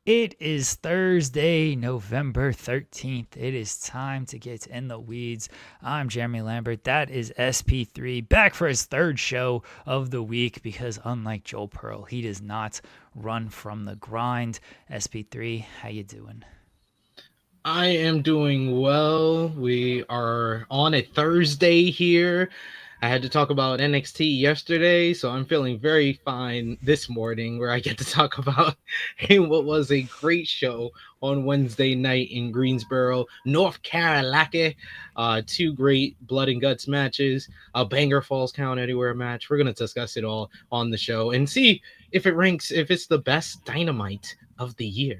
It is Thursday, November 13th. It is time to get in the weeds. I'm Jeremy Lambert. That is SP3 back for his third show of the week because unlike Joel Pearl, he does not run from the grind. SP3, how you doing? I am doing well. We are on a Thursday here. I had to talk about NXT yesterday, so I'm feeling very fine this morning where I get to talk about what was a great show on Wednesday night in Greensboro, North Carolina. Two great blood and guts matches, a banger falls count anywhere match. We're going to discuss it all on the show and see if it's the best Dynamite of the year.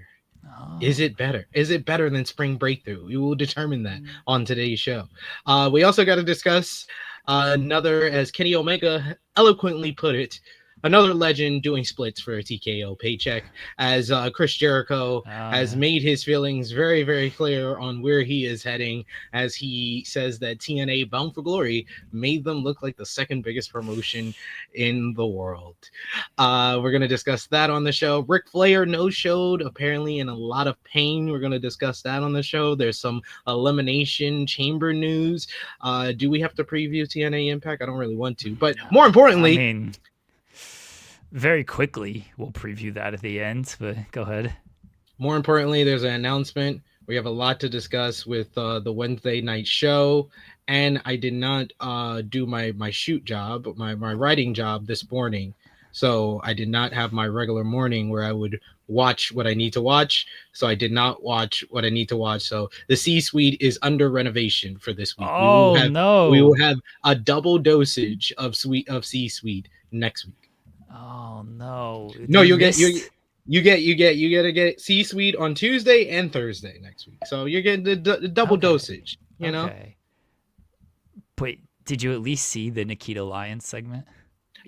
Is it better? Is it better than Spring Breakthrough? We will determine that on today's show. We also got to discuss another, as Kenny Omega eloquently put it, another legend doing splits for a TKO paycheck, as Chris Jericho has made his feelings very, very clear on where he is heading, as he says that TNA Bound for Glory made them look like the second biggest promotion in the world. We're going to discuss that on the show. Ric Flair no-showed, apparently in a lot of pain. We're going to discuss that on the show. There's some Elimination Chamber news. Do we have to preview TNA Impact? I don't really want to, but more importantly... very quickly, we'll preview that at the end, but go ahead. More importantly, there's an announcement. We have a lot to discuss with the Wednesday night show, and I did not do my shoot job, my writing job this morning. So I did not have my regular morning where I would watch what I need to watch. So I did not watch what I need to watch. So the C-Suite is under renovation for this week. No. We will have a double dosage of C-Suite next week. Oh no! No, you get to get C-Suite on Tuesday and Thursday next week. So you're getting the double dosage. You know. Wait, did you at least see the Nikita Lyons segment?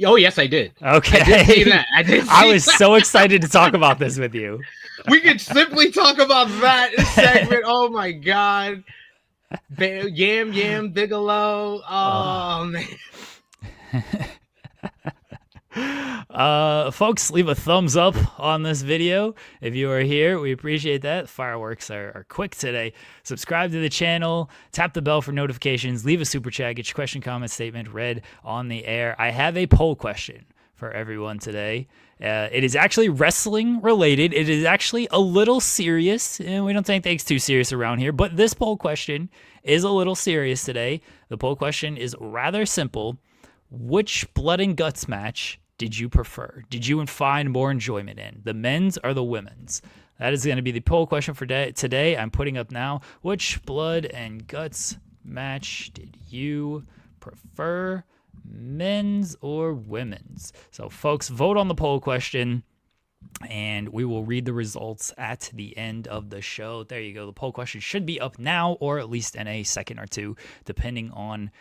Oh yes, I did. Okay, I did see that. I was so excited to talk about this with you. We could simply talk about that segment. Oh my god, Yam Bigelow. Oh man. Folks, leave a thumbs up on this video if you are here. We appreciate that. Fireworks are quick today. Subscribe to the channel, tap the bell for notifications, leave a super chat, get your question, comment, statement read on the air. I have a poll question for everyone today. It is actually wrestling related. It is actually a little serious, and we don't take things too serious around here, but this poll question is a little serious today. The poll question is rather simple. Which blood and guts match did you prefer? Did you find more enjoyment in? The men's or the women's? That is going to be the poll question for today. I'm putting up now. Which blood and guts match did you prefer? Men's or women's? So, folks, vote on the poll question, and we will read the results at the end of the show. There you go. The poll question should be up now, or at least in a second or two, depending on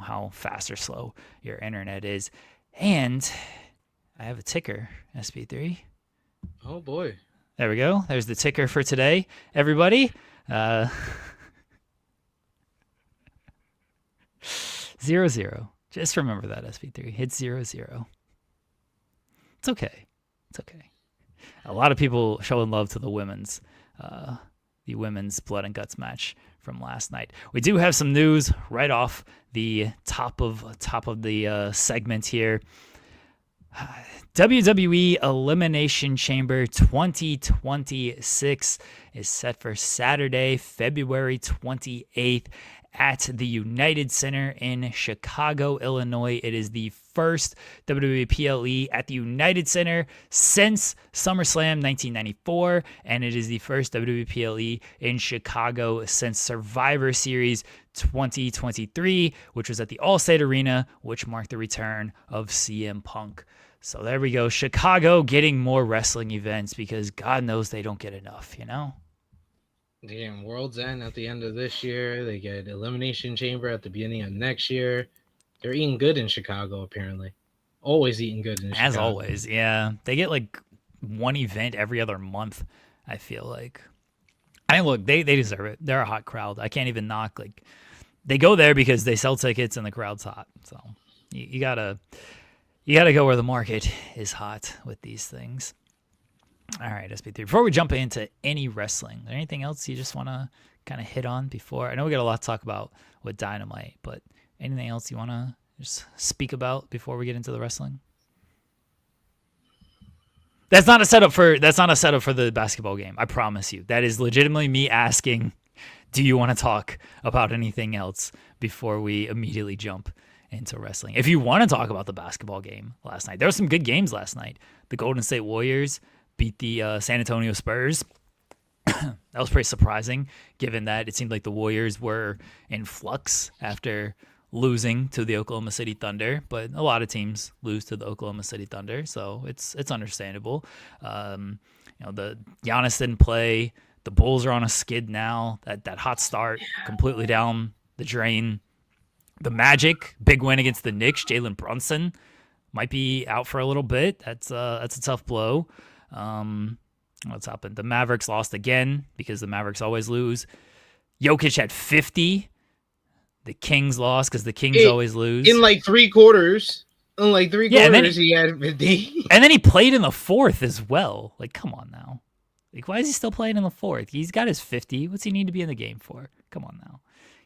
how fast or slow your internet is. And I have a ticker, SP3. Oh boy. There we go. There's the ticker for today, everybody. 00. Just remember that, SP3. Hit 00. It's okay. It's okay. A lot of people showing love to the women's blood and guts match from last night. We do have some news right off the top of the segment here. WWE Elimination Chamber 2026 is set for Saturday, February 28th at the United Center in Chicago, Illinois. It is the first WWE PLE at the United Center since SummerSlam 1994, and it is the first WWE PLE in Chicago since Survivor Series 2023, which was at the Allstate Arena, which marked the return of CM Punk. So there we go. Chicago getting more wrestling events because God knows they don't get enough, They get World's End at the end of this year. They get Elimination Chamber at the beginning of next year. They're eating good in Chicago, apparently. Always eating good in Chicago. As always, yeah. They get like one event every other month, I feel like. Look, they deserve it. They're a hot crowd. I can't even knock. Like, they go there because they sell tickets and the crowd's hot. So you gotta go where the market is hot with these things. All right, SP3. Before we jump into any wrestling, is there anything else you just want to kind of hit on before? I know we got a lot to talk about with Dynamite, but anything else you want to just speak about before we get into the wrestling? That's not a setup for the basketball game. I promise you. That is legitimately me asking, do you want to talk about anything else before we immediately jump into wrestling? If you want to talk about the basketball game last night, there were some good games last night. The Golden State Warriors beat the San Antonio Spurs. That was pretty surprising, given that it seemed like the Warriors were in flux after losing to the Oklahoma City Thunder. But a lot of teams lose to the Oklahoma City Thunder, so it's understandable. The Giannis didn't play. The Bulls are on a skid now. That hot start completely down the drain. The Magic, big win against the Knicks. Jalen Brunson might be out for a little bit. That's a tough blow. What's happened? The Mavericks lost again because the Mavericks always lose. Jokic had 50. The Kings lost because the Kings always lose. In like three quarters. He had 50. And then he played in the fourth as well. Like, come on now. Like, why is he still playing in the fourth? He's got his 50. What's he need to be in the game for? Come on now.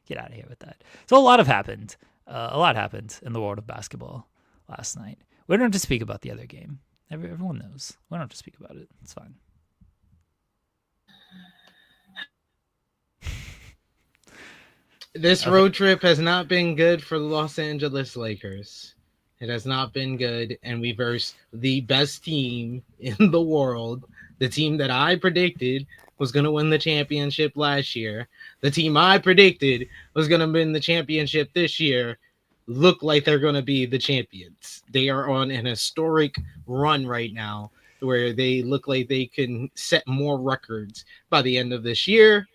Get out of here with that. So a lot happened. A lot happened in the world of basketball last night. We don't have to speak about the other game. Everyone knows. We don't have to speak about it. It's fine. This road trip has not been good for the Los Angeles Lakers. It has not been good, and we versed the best team in the world, the team that I predicted was going to win the championship last year. The team I predicted was going to win the championship this year look like they're going to be the champions. They are on an historic run right now where they look like they can set more records by the end of this year.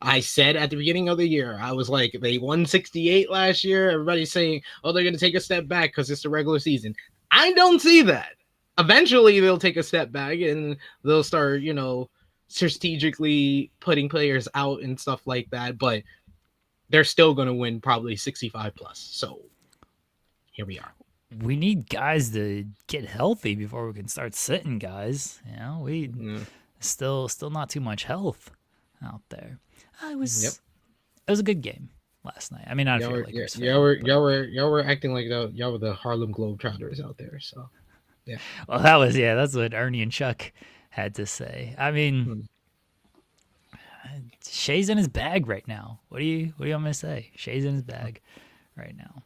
I said at the beginning of the year, I was like, they won 68 last year. Everybody's saying, oh, they're going to take a step back because it's the regular season. I don't see that. Eventually, they'll take a step back and they'll start, strategically putting players out and stuff like that. But they're still going to win probably 65 plus. So here we are. We need guys to get healthy before we can start sitting guys. Still not too much health out there. It was a good game last night. I mean, not y'all were acting like y'all were the Harlem Globetrotters out there. So, yeah. Well, that's what Ernie and Chuck had to say. I mean, Shea's in his bag right now. What do you want me to say? Shea's in his bag right now.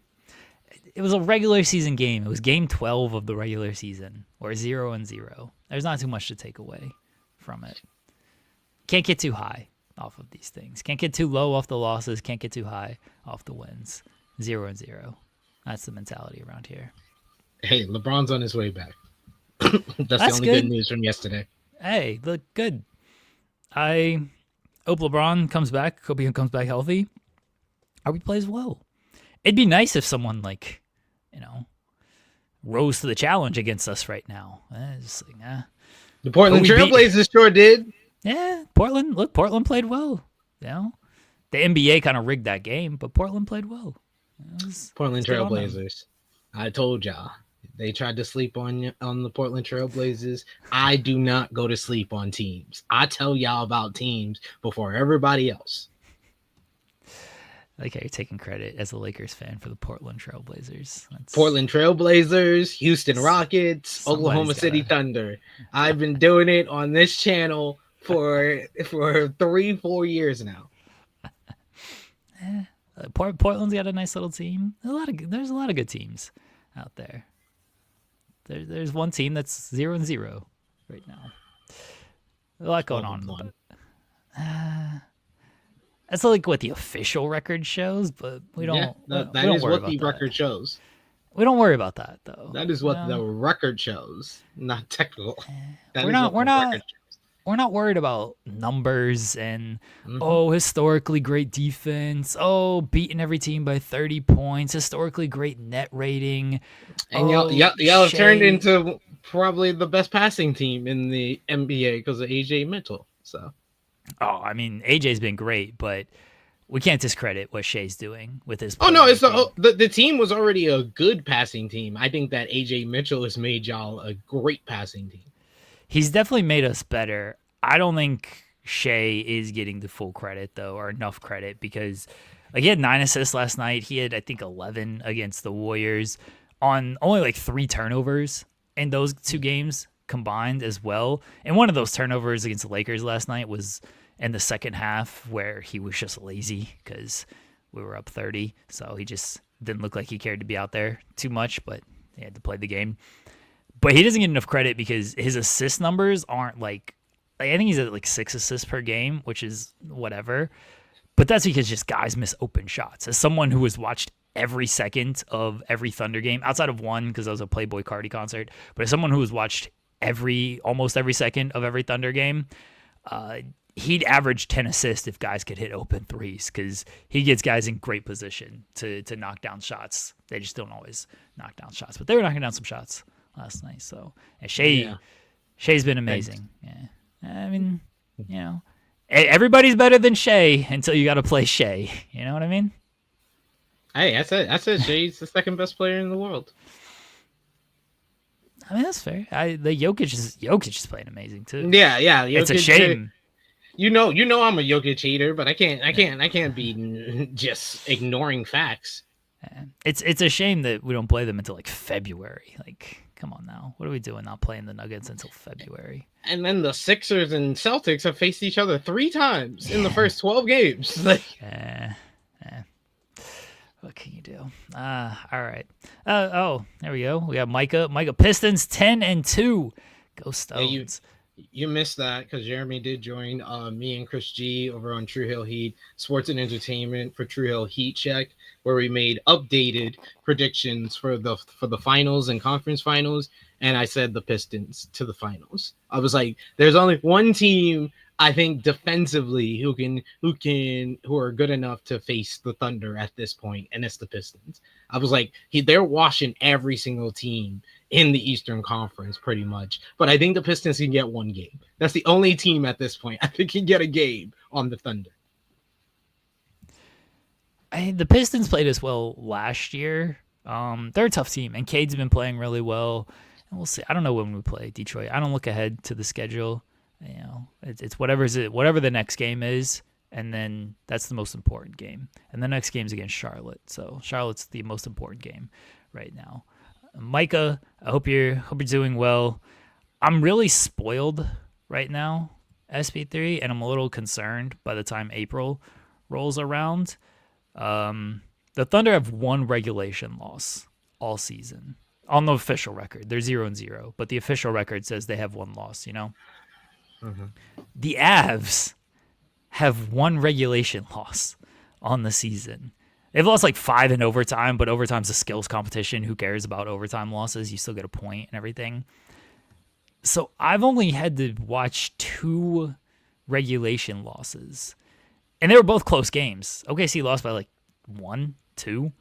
It was a regular season game. It was game 12 of the regular season, or 0-0. There's not too much to take away from it. Can't get too high off of these things. Can't get too low off the losses. Can't get too high off the wins. 0-0. That's the mentality around here. Hey, LeBron's on his way back. That's the only good news from yesterday. Hey, look good. I hope LeBron comes back. Hope he comes back healthy. I hope he plays well. It'd be nice if someone rose to the challenge against us right now. The Portland Trailblazers sure did. Yeah, Portland played well. The NBA kind of rigged that game, but Portland played well. Portland Trailblazers. I told y'all. They tried to sleep on the Portland Trailblazers. I do not go to sleep on teams. I tell y'all about teams before everybody else. I like how you're taking credit as a Lakers fan for the Portland Trailblazers. Portland Trailblazers, Houston Rockets, Oklahoma City Thunder. I've been doing it on this channel for 3-4 years now. Portland's got a nice little team. There's a lot of good teams out there. There's one team that's 0-0 right now. A lot going on. That's like what the official record shows, but we don't. Yeah, that is what the record shows. We don't worry about that though. That is what the record shows, not technical. We're not worried about numbers and historically great defense. Beating every team by 30 points. Historically great net rating. And y'all have turned into probably the best passing team in the NBA because of AJ Mitchell. So. Oh, I mean, AJ's been great, but we can't discredit what Shea's doing with his. Oh no, it's the team was already a good passing team. I think that AJ Mitchell has made y'all a great passing team. He's definitely made us better. I don't think Shea is getting the full credit though, or enough credit, because like he had 9 assists last night. He had I think 11 against the Warriors on only like 3 turnovers in those 2 games combined as well. And one of those turnovers against the Lakers last night was in the second half where he was just lazy because we were up 30. So he just didn't look like he cared to be out there too much, but he had to play the game. But he doesn't get enough credit because his assist numbers aren't like I think he's at like 6 assists per game, which is whatever. But that's because just guys miss open shots. As someone who has watched every second of every Thunder game, outside of one because I was a Playboy Cardi concert, but as someone who has watched almost every second of every Thunder game, he'd average 10 assists if guys could hit open threes because he gets guys in great position to knock down shots. They just don't always knock down shots, but they were knocking down some shots last night. So and Shea's been amazing. Yeah, I mean, everybody's better than Shea until you got to play Shea. You know what I mean? Hey, I said Shea's the second best player in the world. I mean, that's fair. The Jokic is playing amazing too. Yeah. Jokic, it's a shame. You know, I'm a Jokic hater, but I can't be just ignoring facts. It's a shame that we don't play them until like February. Like, come on now, what are we doing not playing the Nuggets until February? And then the Sixers and Celtics have faced each other 3 times in the first 12 games. Like, what can you do? All right. There we go. We got Micah Pistons 10-2. Go Stones. You missed that because Jeremy did join me and Chris G over on True Hill Heat Sports and Entertainment for True Hill Heat Check, where we made updated predictions for the finals and conference finals. And I said the Pistons to the finals. I was like, there's only one team I think defensively who are good enough to face the Thunder at this point, and it's the Pistons. I was like, they're washing every single team in the Eastern Conference pretty much, but I think the Pistons can get one game. That's the only team at this point I think can get a game on the Thunder. The Pistons played us well last year. They're a tough team, and Cade's been playing really well. And we'll see. I don't know when we play Detroit. I don't look ahead to the schedule. It's whatever the next game is, and then that's the most important game. And the next game's against Charlotte, so Charlotte's the most important game right now. Micah, I hope you're doing well. I'm really spoiled right now, SP3, and I'm a little concerned by the time April rolls around. The Thunder have 1 regulation loss all season. On the official record, they're 0-0, but the official record says they have 1 loss, Mm-hmm. The Avs have 1 regulation loss on the season. They've lost like 5 in overtime, but overtime's a skills competition. Who cares about overtime losses? You still get a point and everything. So I've only had to watch 2 regulation losses, and they were both close games. OKC lost by like 1, 2.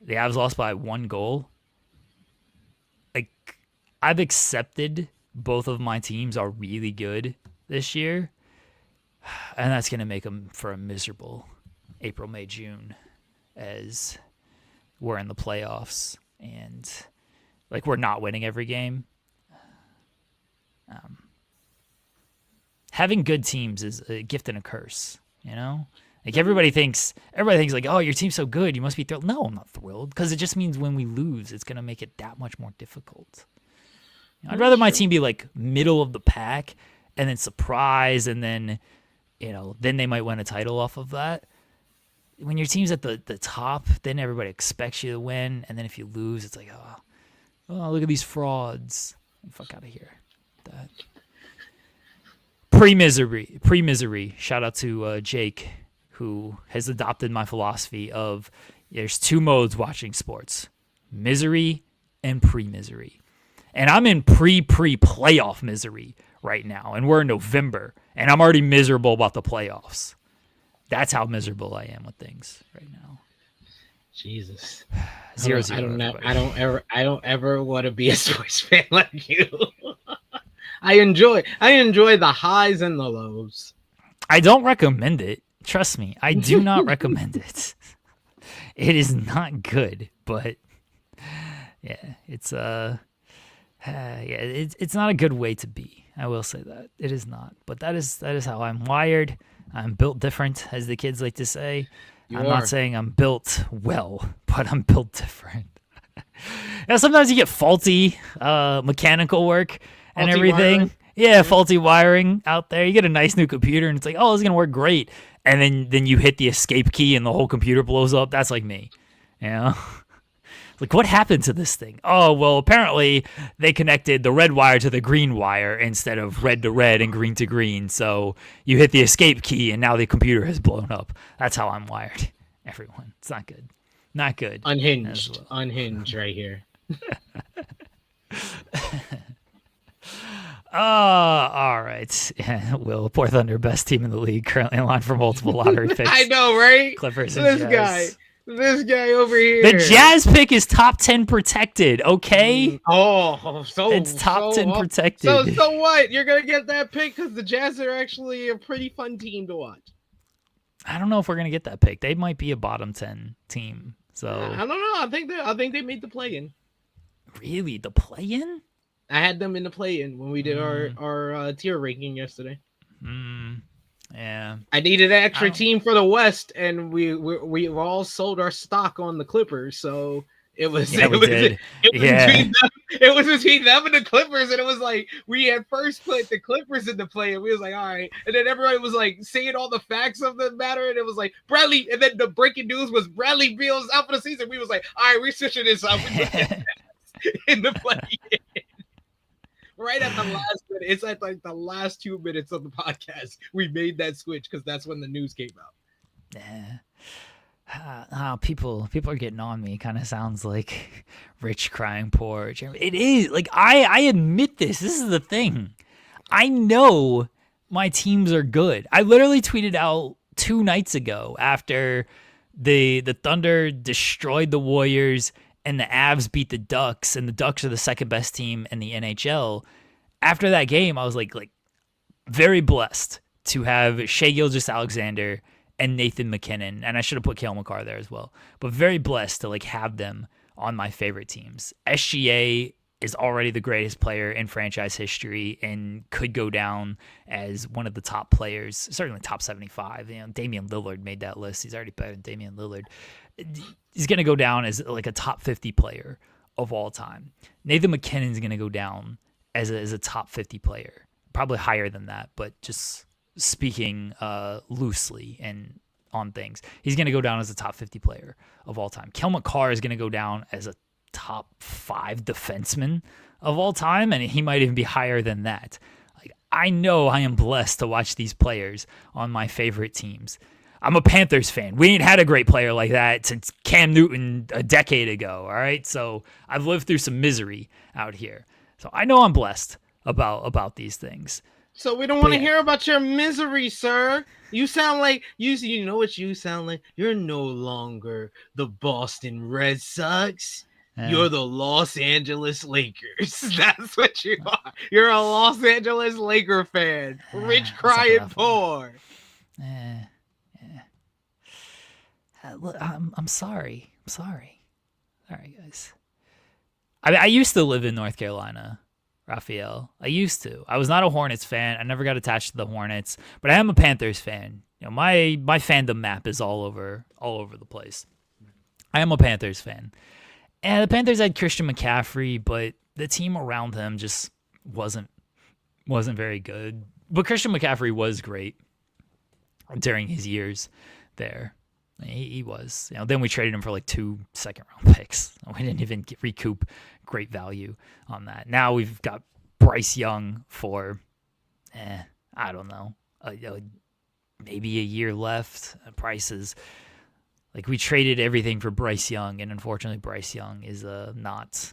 The Avs lost by 1 goal. Like, I've accepted both of my teams are really good this year, and that's going to make them for a miserable April, May, June as we're in the playoffs and like we're not winning every game. Having good teams is a gift and a curse, Like everybody thinks like, oh, your team's so good, you must be thrilled. No, I'm not thrilled, because it just means when we lose, it's going to make it that much more difficult. I'd rather my team be like middle of the pack and then surprise, and then, then they might win a title off of that. When your team's at the top, then everybody expects you to win, and then if you lose, it's like, oh, look at these frauds. Fuck out of here. That pre-misery. Shout out to Jake, who has adopted my philosophy of there's 2 modes watching sports: misery and pre-misery. And I'm in pre-playoff misery right now, and we're in November, and I'm already miserable about the playoffs. That's how miserable I am with things right now. Jesus. 0-0. I don't ever want to be a sports fan like you. I enjoy the highs and the lows. I don't recommend it. Trust me, I do not recommend it. It is not good, but yeah, it's not a good way to be. I will say that it is not. But that is how I'm wired. I'm built different, as the kids like to say. I'm not saying I'm built well, but I'm built different. Now, sometimes you get faulty mechanical work and everything. Wiring. Yeah, faulty wiring out there. You get a nice new computer, and it's like, oh, this is gonna work great. And then you hit the escape key, and the whole computer blows up. That's like me, you know. Like, what happened to this thing? Oh, well, apparently they connected the red wire to the green wire instead of red to red and green to green. So you hit the escape key, and now the computer has blown up. That's how I'm wired, everyone. It's not good. Not good. Unhinged. Well. Unhinged right here. All right. Will, Poor Thunder, best team in the league, currently in line for multiple lottery picks. I know, right? Clippers and Jazz. This guy over here. The Jazz pick is top 10 protected, okay? It's top 10 protected. So what? You're going to get that pick because the Jazz are actually a pretty fun team to watch. I don't know if we're going to get that pick. They might be a bottom 10 team. So I don't know. I think they made the play-in. Really? The play-in? I had them in the play-in when we did our tier ranking yesterday. Yeah. I needed an extra team for the West, and we all sold our stock on the Clippers, so it was between them and the Clippers, and it was like we had first put the Clippers in the play, and we was like, all right, and then everybody was like saying all the facts of the matter, and it was like Bradley, and then the breaking news was Bradley Beal's out for the season. We was like, all right, we're switching this up in the play. Right at the last minute, it's at like the last 2 minutes of the podcast, we made that switch because that's when the news came out. Yeah. People are getting on me. Kind of sounds like rich crying poor. It is. Like, I admit this. This is the thing. I know my teams are good. I literally tweeted out 2 nights ago after the Thunder destroyed the Warriors and the Avs beat the Ducks, and the Ducks are the second best team in the NHL. After that game, I was like very blessed to have Shai Gilgeous-Alexander and Nathan McKinnon, and I should have put Cale Makar there as well. But very blessed to have them on my favorite teams. SGA is already the greatest player in franchise history and could go down as one of the top players, certainly top 75. You know, Damian Lillard made that list. He's already better than Damian Lillard. He's going to go down as like a top 50 player of all time. Nathan McKinnon's going to go down as a top 50 player, probably higher than that, but just speaking loosely and on things, he's going to go down as a top 50 player of all time. Cale Makar is going to go down as a top 5 defenseman of all time, and he might even be higher than that. Like, I know I am blessed to watch these players on my favorite teams. I'm a Panthers fan. We ain't had a great player like that since Cam Newton a decade ago, all right? So I've lived through some misery out here. So I know I'm blessed about these things. So we don't want to hear about your misery, sir. You sound like you know what you sound like? You're no longer the Boston Red Sox. You're the Los Angeles Lakers. That's what you are. You're a Los Angeles Laker fan. Rich crying poor. I'm sorry. Sorry, guys. I used to live in North Carolina, Raphael. I used to. I was not a Hornets fan. I never got attached to the Hornets, but I am a Panthers fan. You know, my fandom map is all over the place. I am a Panthers fan. And the Panthers had Christian McCaffrey, but the team around him just wasn't very good. But Christian McCaffrey was great during his years there. He was. You know, then we traded him for like 2 second-round picks. We didn't even recoup great value on that. Now we've got Bryce Young for, I don't know, maybe a year left. Prices, like, we traded everything for Bryce Young, and unfortunately Bryce Young is not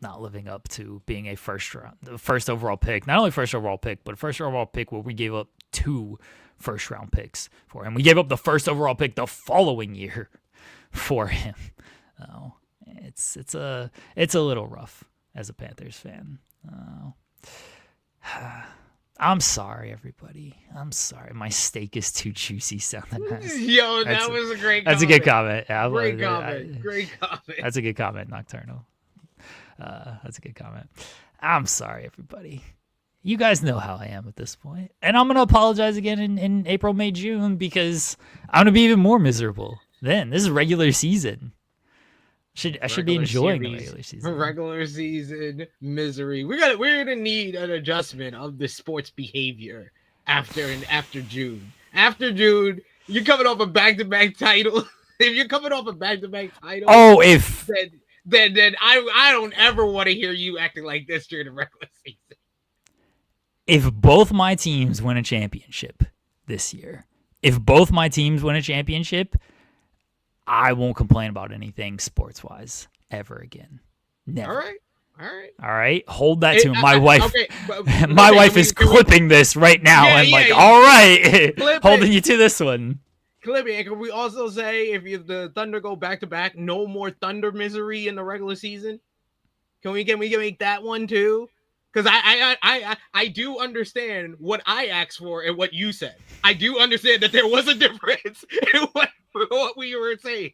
living up to being a first overall pick. Not only first overall pick, but a first overall pick where we gave up 2 first-round picks for him. We gave up the first overall pick the following year for him. Oh, it's a little rough as a Panthers fan. I'm sorry, everybody. I'm sorry. My steak is too juicy sounding nice. Yo, that was a great comment. That's a good comment. Yeah, great comment. Great comment. That's a good comment, Nocturnal. That's a good comment. I'm sorry, everybody. You guys know how I am at this point. And I'm going to apologize again in April, May, June because I'm going to be even more miserable then. This is regular season. I should be enjoying the regular season. Regular season misery. We're gonna need an adjustment of the sports behavior after June. After June, you're coming off a back-to-back title. If you're coming off a back-to-back title, then I don't ever want to hear you acting like this during the regular season. If both my teams win a championship this year, I won't complain about anything sports-wise ever again. Never. All right. Hold that to my wife. Okay, my wife is clipping this right now. All right, holding you to this one. Clip it. Can we also say if the Thunder go back-to-back, no more Thunder misery in the regular season? Can we make that one too? Because I do understand what I asked for and what you said. I do understand that there was a difference in what we were saying.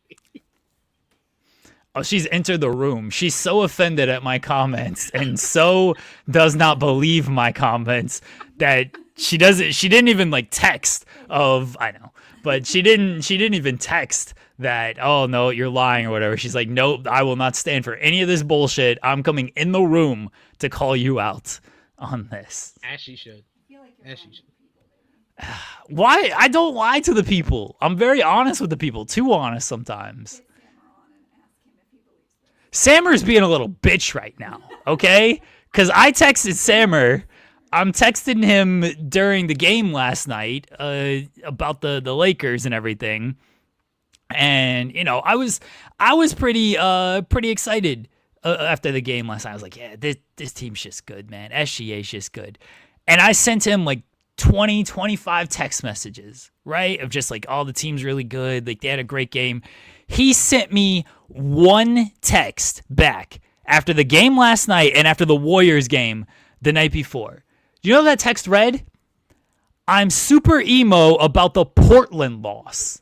Oh, she's entered the room. She's so offended at my comments and so does not believe my comments that she didn't even text but she didn't even text that, oh no, you're lying or whatever. She's like, nope, I will not stand for any of this bullshit. I'm coming in the room to call you out on this. As she should. As she should. Why? I don't lie to the people. I'm very honest with the people. Too honest sometimes. Sammer's being a little bitch right now, okay? Because I texted Sammer. I'm texting him during the game last night about the Lakers and everything. And, I was pretty excited after the game last night. I was like, yeah, this team's just good, man. SGA's just good. And I sent him 20, 25 text messages, right? Of just oh, the team's really good. They had a great game. He sent me one text back after the game last night and after the Warriors game the night before. Do you know that text read? I'm super emo about the Portland loss.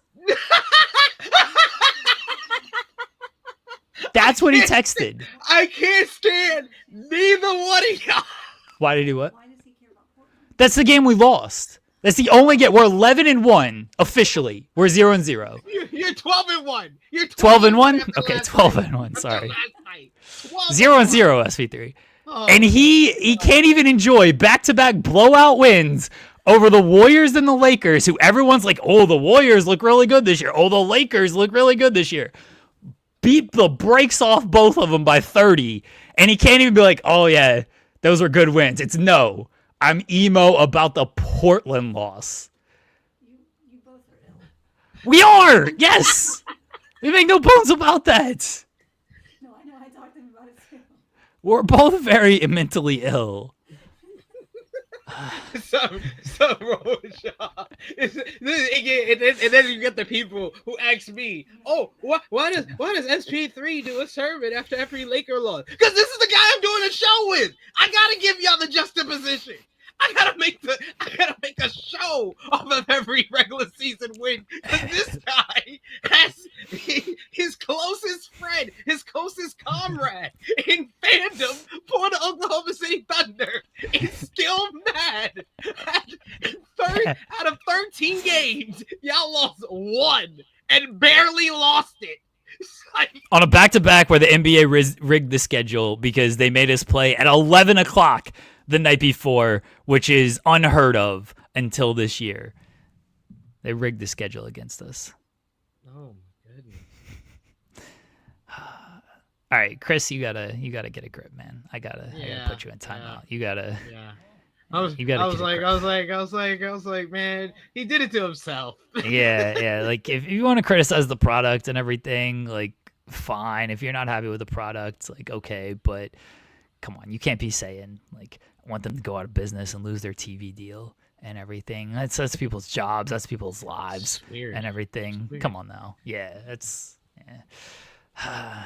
That's what he texted. I can't stand neither one of y'all. Why did he what? That's the game we lost. That's the only game. We're 11-1 officially. We're 0-0. You're 12-1. You're 12-1. Okay, 12-1. Sorry. 0-0 SP3. Oh. And he can't even enjoy back-to-back blowout wins over the Warriors and the Lakers, who everyone's like, oh, the Warriors look really good this year. Oh, the Lakers look really good this year. Beat the brakes off both of them by 30, and he can't even be like, oh, yeah, those were good wins. It's no. I'm emo about the Portland loss. You both are ill. We are! Yes! We make no bones about that. No, I know. I talked to him about it too. We're both very mentally ill. Some wrong with y'all. And then you get the people who ask me, "Oh, why does SP3 do a sermon after every Laker loss?" Because this is the guy I'm doing a show with. I gotta give y'all the juxtaposition. I gotta make a show off of every regular season win. Because this guy has his closest friend, his closest comrade in fandom for the Oklahoma City Thunder is still mad. Out of 13 games, y'all lost one and barely lost it. On a back-to-back where the NBA rigged the schedule because they made us play at 11 o'clock the night before, which is unheard of until this year. They rigged the schedule against us. Oh my goodness. All right, Chris, you gotta get a grip, man. I gotta put you in timeout. You gotta. Yeah. I was like, man, he did it to himself. yeah. If you want to criticize the product and everything, fine. If you're not happy with the product, okay, but come on, you can't be saying I want them to go out of business and lose their TV deal and everything. That's people's jobs. That's people's lives and everything. Come on now. Yeah, that's. Yeah.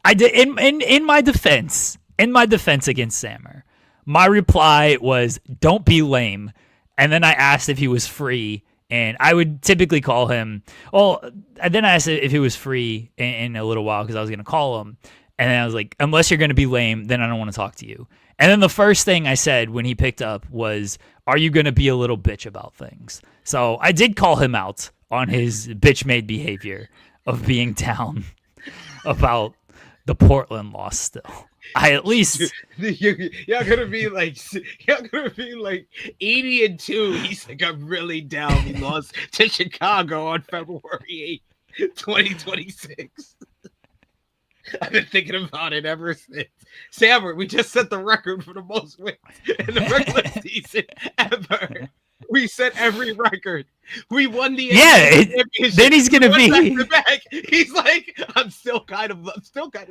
I did in my defense against Sammer. My reply was, don't be lame. And then I asked if he was free, and I would typically call him. Well, and then I asked if he was free in a little while because I was going to call him. And then I was like, unless you're going to be lame, then I don't want to talk to you. And then the first thing I said when he picked up was, are you going to be a little bitch about things? So I did call him out on his bitch-made behavior of being down about the Portland loss still. I at least... Y'all gonna be like 80-2. He's like, I'm really down. We lost to Chicago on February 8th, 2026. I've been thinking about it ever since. Sammer, we just set the record for the most wins in the regular season ever. We set every record. We won the championship. Then he's gonna be back. He's like, I'm still kind of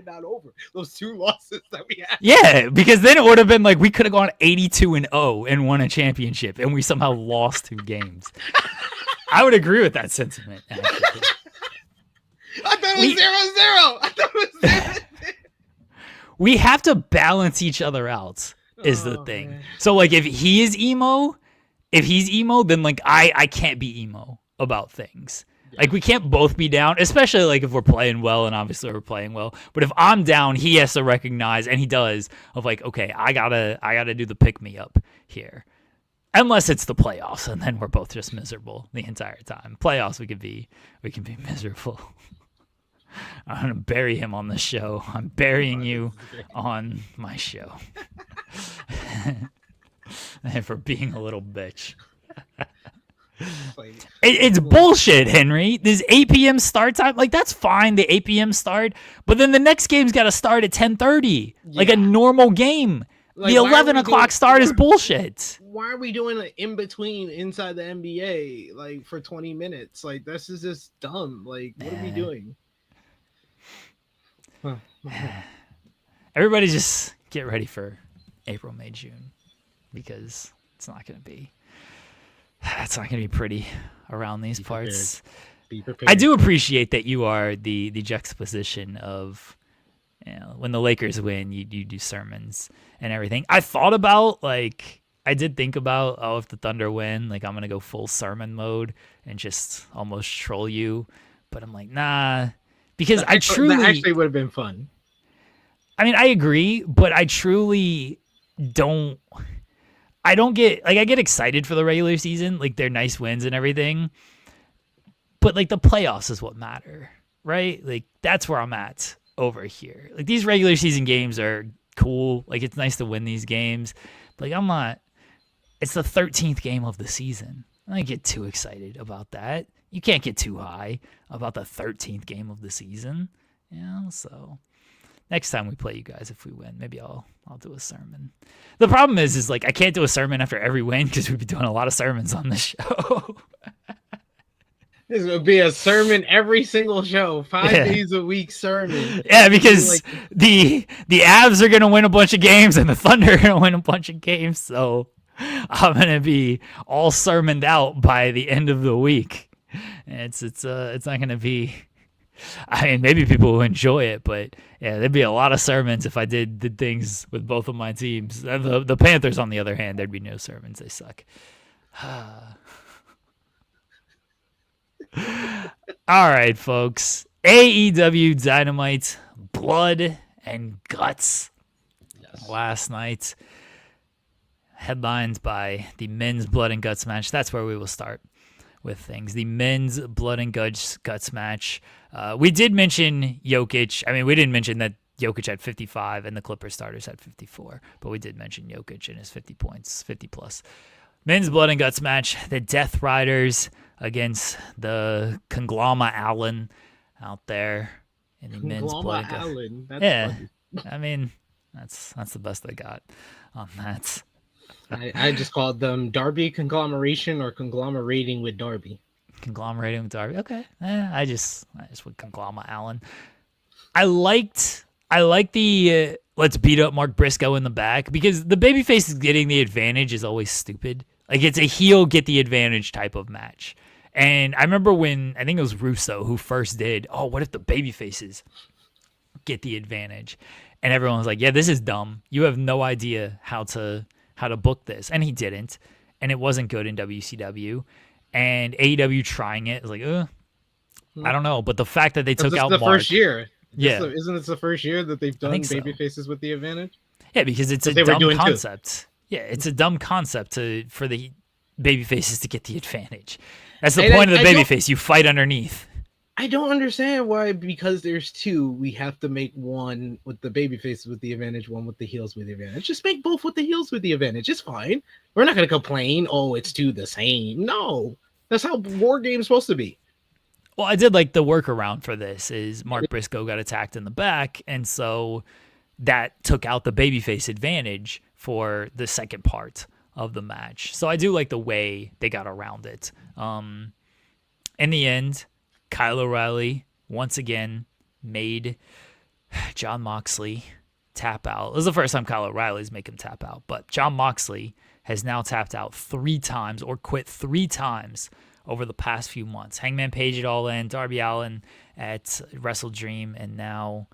not over those 2 losses that we had. Yeah, because then it would have been like we could have gone 82-0 and won a championship, and we somehow lost 2 games. I would agree with that sentiment. Actually. I thought it was 0-0. I thought it was 0-0. We have to balance each other out. Is the thing. Man. So like if he's emo, then like I can't be emo about things. Yeah. Like we can't both be down, especially like if we're playing well, and obviously we're playing well. But if I'm down, he has to recognize, and he does, of like, okay, I gotta do the pick me up here. Unless it's the playoffs, and then we're both just miserable the entire time. Playoffs, we can be miserable. I'm gonna bury him on the show. I'm burying you on my show. And for being a little bitch. It's bullshit, Henry. This 8 p.m. start time, like that's fine, the 8 p.m. start, but then the next game's got to start at 10:30, like a normal game. Like, the 11 o'clock start is bullshit. Why are we doing an in-between inside the NBA, like, for 20 minutes? Like, this is just dumb. Like, what are we doing? Everybody just get ready for April, May, June, because it's not going to be pretty around these parts. Be prepared. I do appreciate that you are the juxtaposition of, you know, when the Lakers win, you do sermons and everything. I did think about, if the Thunder win, like I'm going to go full sermon mode and just almost troll you. But I'm like, nah, because that actually would have been fun. I mean, I agree, but I truly don't. I get excited for the regular season, like they're nice wins and everything. But like the playoffs is what matter, right? Like that's where I'm at over here. Like these regular season games are cool. Like it's nice to win these games. But like I'm not. It's the 13th game of the season. I don't get too excited about that. You can't get too high about the 13th game of the season. You know, so next time we play you guys, if we win, maybe I'll do a sermon. The problem is like I can't do a sermon after every win because we've been doing a lot of sermons on the show. This would be a sermon every single show, 5 days a week sermon. Yeah, because the Avs are gonna win a bunch of games and the Thunder are gonna win a bunch of games, so I'm gonna be all sermoned out by the end of the week. And it's not gonna be. I mean, maybe people will enjoy it, but yeah, there'd be a lot of sermons if I did things with both of my teams. The Panthers, on the other hand, there'd be no sermons. They suck. All right, folks. AEW Dynamite, Blood and Guts. Yes. Last night, headlined by the men's Blood and Guts match. That's where we will start with things. The men's Blood and Guts match. We did mention Jokic. I mean, we didn't mention that Jokic had 55 and the Clippers starters had 54, but we did mention Jokic and his 50 points, 50 plus. Men's Blood and Guts match. The Death Riders against the Congloma Allen out there in the men's Blood and Guts. Allen. That's funny. I mean, that's the best I got on that. I just called them Darby Conglomeration or Conglomerating with Darby. Conglomerating with Darby. Okay. I just went Congloma Allen. I liked the let's beat up Mark Briscoe in the back because the babyface getting the advantage is always stupid. Like it's a heel get the advantage type of match. And I remember when I think it was Russo who first did, what if the babyfaces get the advantage? And everyone was like, yeah, this is dumb. You have no idea how to book this. And he didn't. And it wasn't good in WCW. And AEW trying it was like, I don't know. But the fact that they took out the Mark. First year. Yeah. Isn't this the first year that they've done babyfaces with the advantage? Yeah, because it's a they were dumb doing too. concept. Yeah, it's a dumb concept for the baby faces to get the advantage. That's the And point of the I baby don't- face. You fight underneath. I don't understand why, because there's two, we have to make one with the baby faces with the advantage, one with the heels with the advantage. Just make both with the heels with the advantage. It's fine. We're not going to complain, oh, it's two the same. No, that's how War Game's supposed to be. Well, I did like the workaround for this is Mark Briscoe got attacked in the back, and so that took out the babyface advantage for the second part of the match. So I do like the way they got around it. In the end, Kyle O'Reilly once again made Jon Moxley tap out. It was the first time Kyle O'Reilly's make him tap out, but Jon Moxley has now tapped out 3 times or quit 3 times over the past few months. Hangman Page at All In, Darby Allin at Wrestle Dream, and now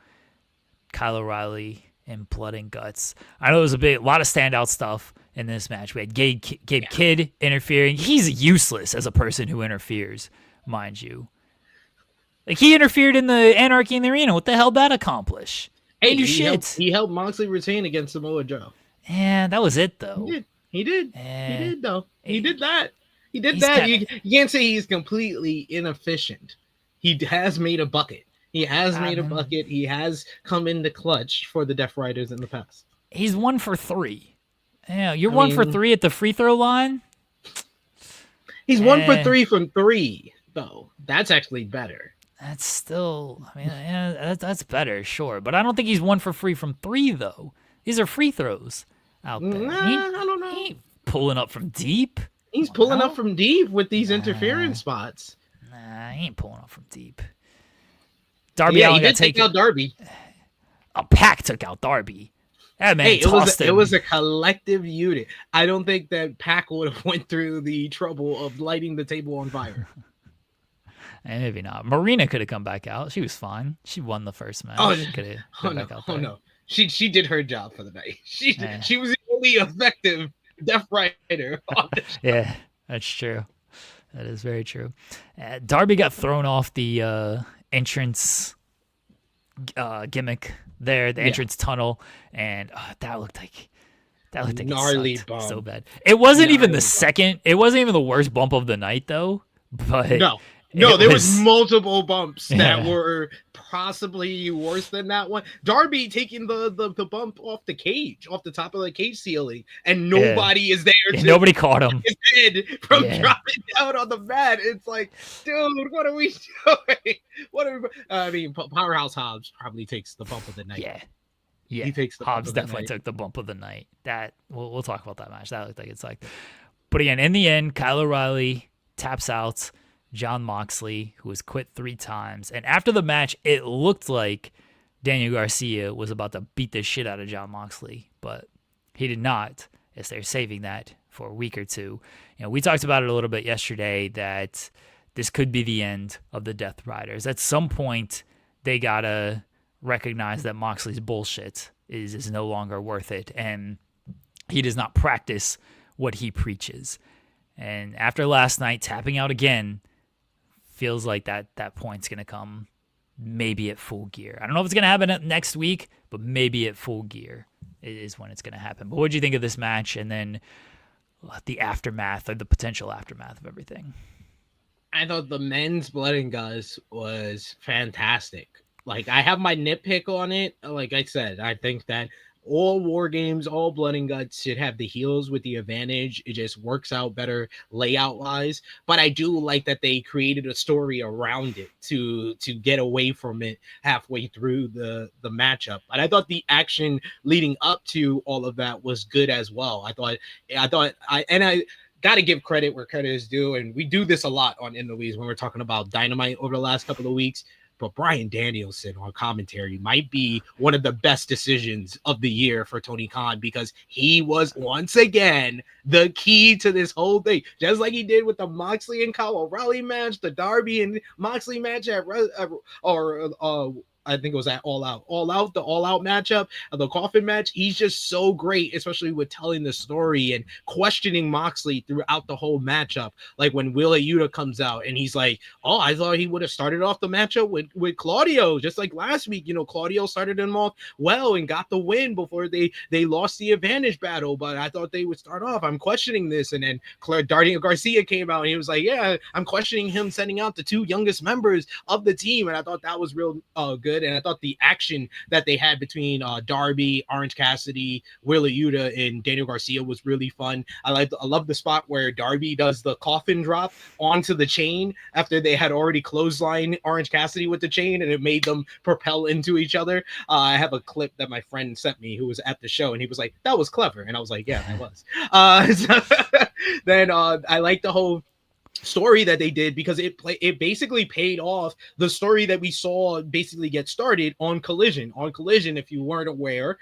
Kyle O'Reilly in Blood and Guts. I know there was a lot of standout stuff in this match. We had Gabe Kidd interfering. He's useless as a person who interferes, mind you. Like, he interfered in the Anarchy in the Arena. What the hell did that accomplish? Hey, He helped Moxley retain against Samoa Joe. Yeah, that was it, though. He did. Eh, He did, though. He did that. He did He's that. kinda- You can't say he's completely inefficient. He has made a bucket. He has made a bucket. He has come in the clutch for the Death Riders in the past. He's 1 for 3. Yeah, you're 1 for 3 at the free throw line? He's 1 for 3 from 3, though. That's actually better. That's still, I mean, yeah, that's better, sure. But I don't think he's 1 for 3 from 3, though. These are free throws out there. Nah, I don't know. He ain't pulling up from deep. He's pulling up from deep with these interference spots. Nah, he ain't pulling up from deep. Darby Yeah, he Allin got did take out Darby. A Pac took out Darby. That man Hey, tossed him. it was a collective unit. I don't think that Pac would have went through the trouble of lighting the table on fire. Maybe not. Marina could have come back out. She was fine. She won the first match. Oh, She could have Oh come no! back out Oh there. no! She did her job for the night. She Yeah. was the only effective Death Rider. On the show. Yeah, that's true. That is very true. Darby got thrown off the entrance gimmick there, the entrance tunnel, and that looked like Gnarly it sucked bump. so bad. It wasn't even Gnarly the bump. second. It wasn't even the worst bump of the night, though. But No, it there was multiple bumps that Yeah. were possibly worse than that one. Darby taking the bump off the cage, off the top of the cage ceiling, and nobody is there to nobody caught him. his head from Yeah. dropping down on the mat. It's like, dude, what are we doing? What are we, I mean, Powerhouse Hobbs probably takes the bump of the night. Yeah. He takes the bump Hobbs of the definitely night. took the bump of the night. That we'll talk about that match. That looked like it's like. But again, in the end, Kyle O'Reilly taps out Jon Moxley, who has quit 3 times. And after the match, it looked like Daniel Garcia was about to beat the shit out of Jon Moxley, but he did not, as they're saving that for a week or two. You know, we talked about it a little bit yesterday that this could be the end of the Death Riders. At some point, they gotta recognize that Moxley's bullshit is no longer worth it, and he does not practice what he preaches. And after last night, tapping out again, feels like that point's going to come maybe at Full Gear. I don't know if it's going to happen next week, but maybe at Full Gear is when it's going to happen. But what did you think of this match and then the aftermath or the potential aftermath of everything? I thought the men's Blood and Guts was fantastic. Like, I have my nitpick on it. Like I said, I think that all War Games, all Blood and Guts should have the heels with the advantage. It just works out better layout wise. But I do like that they created a story around it to get away from it halfway through the matchup. And I thought the action leading up to all of that was good as well. I got to give credit where credit is due. And we do this a lot on In the Weeds when we're talking about Dynamite over the last couple of weeks. But Bryan Danielson on commentary might be one of the best decisions of the year for Tony Khan, because he was once again the key to this whole thing, just like he did with the Moxley and Kyle O'Reilly match, the Darby and Moxley match at I think it was at All Out. The All Out matchup, the coffin match. He's just so great, especially with telling the story and questioning Moxley throughout the whole matchup. Like when Wheeler Yuta comes out and he's like, "Oh, I thought he would have started off the matchup with Claudio, just like last week. You know, Claudio started him off well and got the win before they lost the advantage battle, but I thought they would start off. I'm questioning this." And then Daniel Garcia came out and he was like, "Yeah, I'm questioning him sending out the two youngest members of the team." And I thought that was real good. And I thought the action that they had between Darby, Orange Cassidy, Wheeler Yuta, and Daniel Garcia was really fun. I love the spot where Darby does the coffin drop onto the chain after they had already clotheslined Orange Cassidy with the chain, and it made them propel into each other. I have a clip that my friend sent me who was at the show, and he was like, "That was clever," and I was like, "Yeah, that was." Then I like the whole story that they did because it basically paid off the story that we saw basically get started on Collision. On Collision, if you weren't aware,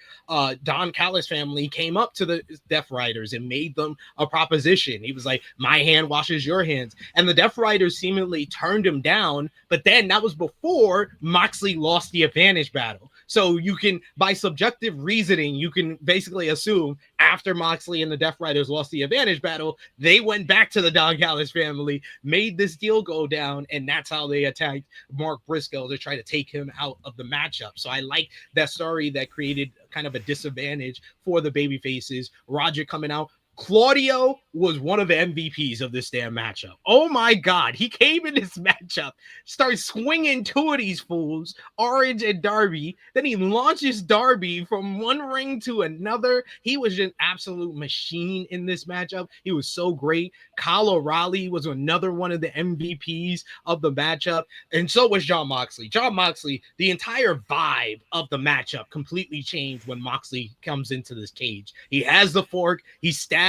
Don Callis family came up to the Death Riders and made them a proposition. He was like, "My hand washes your hands," and the Death Riders seemingly turned him down. But then that was before Moxley lost the advantage battle. So you can, by subjective reasoning, you can basically assume after Moxley and the Death Riders lost the advantage battle, they went back to the Don Callis family, made this deal go down, and that's how they attacked Mark Briscoe to try to take him out of the matchup. So I like that story that created kind of a disadvantage for the baby faces. Roger coming out. Claudio was one of the MVPs of this damn matchup. Oh my God. He came in this matchup, started swinging two of these fools, Orange and Darby. Then he launches Darby from one ring to another. He was just an absolute machine in this matchup. He was so great. Kyle O'Reilly was another one of the MVPs of the matchup. And so was Jon Moxley. Jon Moxley, the entire vibe of the matchup completely changed when Moxley comes into this cage. He has the fork. He stabs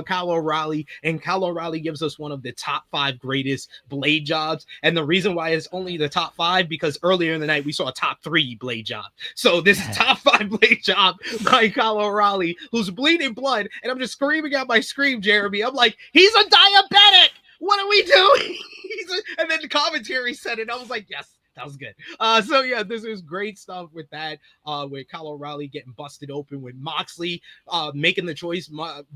Kyle O'Reilly, and Kyle O'Reilly gives us one of the top 5 greatest blade jobs. And the reason why it's only the top 5, because earlier in the night we saw a top 3 blade job. So this is top 5 blade job by Kyle O'Reilly, who's bleeding blood. And I'm just screaming out my scream, Jeremy. I'm like, he's a diabetic. What are we doing? And then the commentary said it. I was like, yes. That was good. So yeah, this is great stuff with that. With Kyle O'Reilly getting busted open, with Moxley making the choice.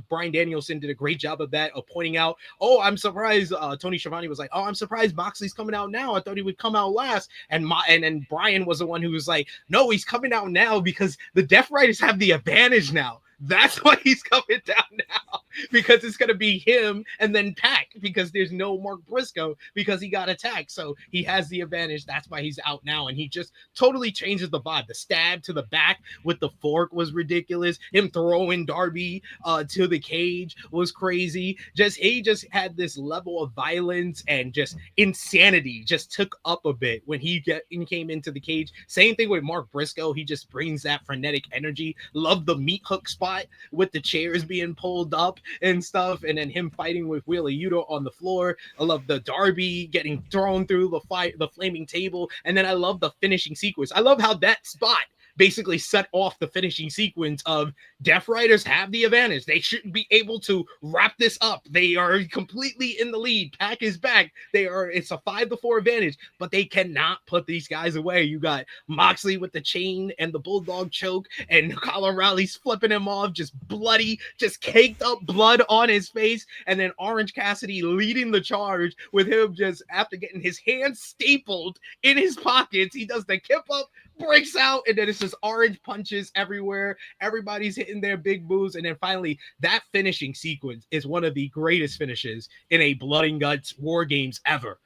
Bryan Danielson did a great job of that, of pointing out, "Oh, I'm surprised." Tony Schiavone was like, "Oh, I'm surprised Moxley's coming out now. I thought he would come out last." And then Bryan was the one who was like, "No, he's coming out now because the Death Riders have the advantage now. That's why he's coming down now, because it's going to be him and then Pac, because there's no Mark Briscoe because he got attacked. So he has the advantage. That's why he's out now." And he just totally changes the vibe. The stab to the back with the fork was ridiculous. Him throwing Darby to the cage was crazy. He just had this level of violence and just insanity just took up a bit when he came into the cage. Same thing with Mark Briscoe. He just brings that frenetic energy. Love the meat hook spot with the chairs being pulled up and stuff, and then him fighting with Wheeler Yuta on the floor. I love the Darby getting thrown through the flaming table, and then I love the finishing sequence. I love how that spot basically set off the finishing sequence of Death Riders have the advantage. They should be able to wrap this up. They are completely in the lead. Pac is back. It's a 5-4 advantage, but they cannot put these guys away. You got Moxley with the chain and the bulldog choke, and Kyle O'Reilly's flipping him off, just bloody, just caked up blood on his face, and then Orange Cassidy leading the charge with him just after getting his hands stapled in his pockets. He does the kip up, breaks out, and then it's just orange punches everywhere. Everybody's hitting their big moves, and then finally that finishing sequence is one of the greatest finishes in a Blood and Guts War Games ever.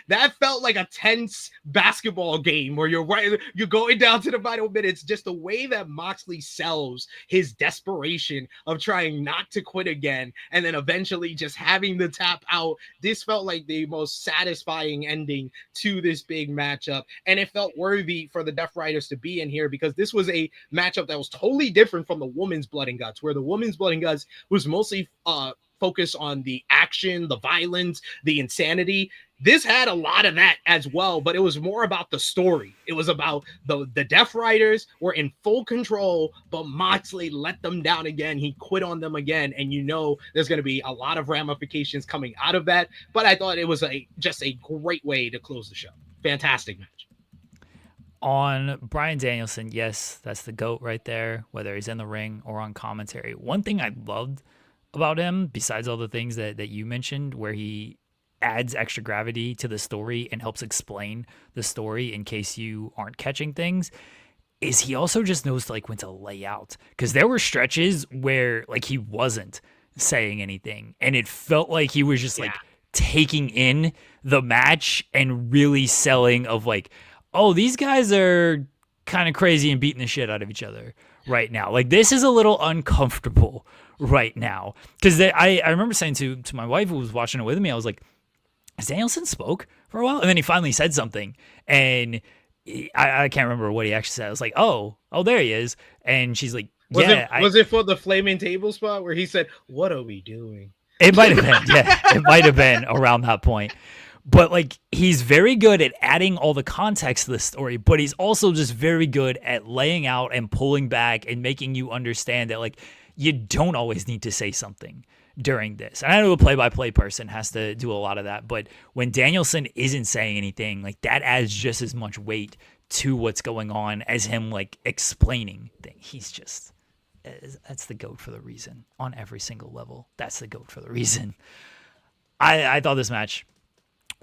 That felt like a tense basketball game where you're going down to the final minutes. Just the way that Moxley sells his desperation of trying not to quit again, and then eventually just having the tap out. This felt like the most satisfying ending to this big matchup, and it felt worthy for the Death Riders to be in here, because this was a matchup that was totally different from the women's Blood and Guts, where the women's Blood and Guts was mostly focus on the action, the violence, the insanity. This had a lot of that as well, but it was more about the story. It was about the Death Riders were in full control, but Moxley let them down again. He quit on them again, and there's going to be a lot of ramifications coming out of that. But I thought it was just a great way to close the show. Fantastic match. On Bryan Danielson, yes, that's the GOAT right there, whether he's in the ring or on commentary. One thing I loved about him, besides all the things that you mentioned, where he adds extra gravity to the story and helps explain the story in case you aren't catching things, is he also just knows like when to lay out. Because there were stretches where like he wasn't saying anything, and it felt like he was just like taking in the match and really selling of like, oh, these guys are kind of crazy and beating the shit out of each other right now. Like, this is a little uncomfortable right now. Because I remember saying to my wife who was watching it with me, I was like, has Danielson spoke for a while? And then he finally said something. And I can't remember what he actually said. I was like, oh, there he is. And she's like, was it for the flaming table spot where he said, what are we doing? It might have been. Yeah, it might have been around that point. But like, he's very good at adding all the context to the story, but he's also just very good at laying out and pulling back and making you understand that like you don't always need to say something during this. And I know a play-by-play person has to do a lot of that, but when Danielson isn't saying anything, like that adds just as much weight to what's going on as him like explaining things. He's just, that's the GOAT for the reason on every single level. That's the GOAT for the reason. I thought this match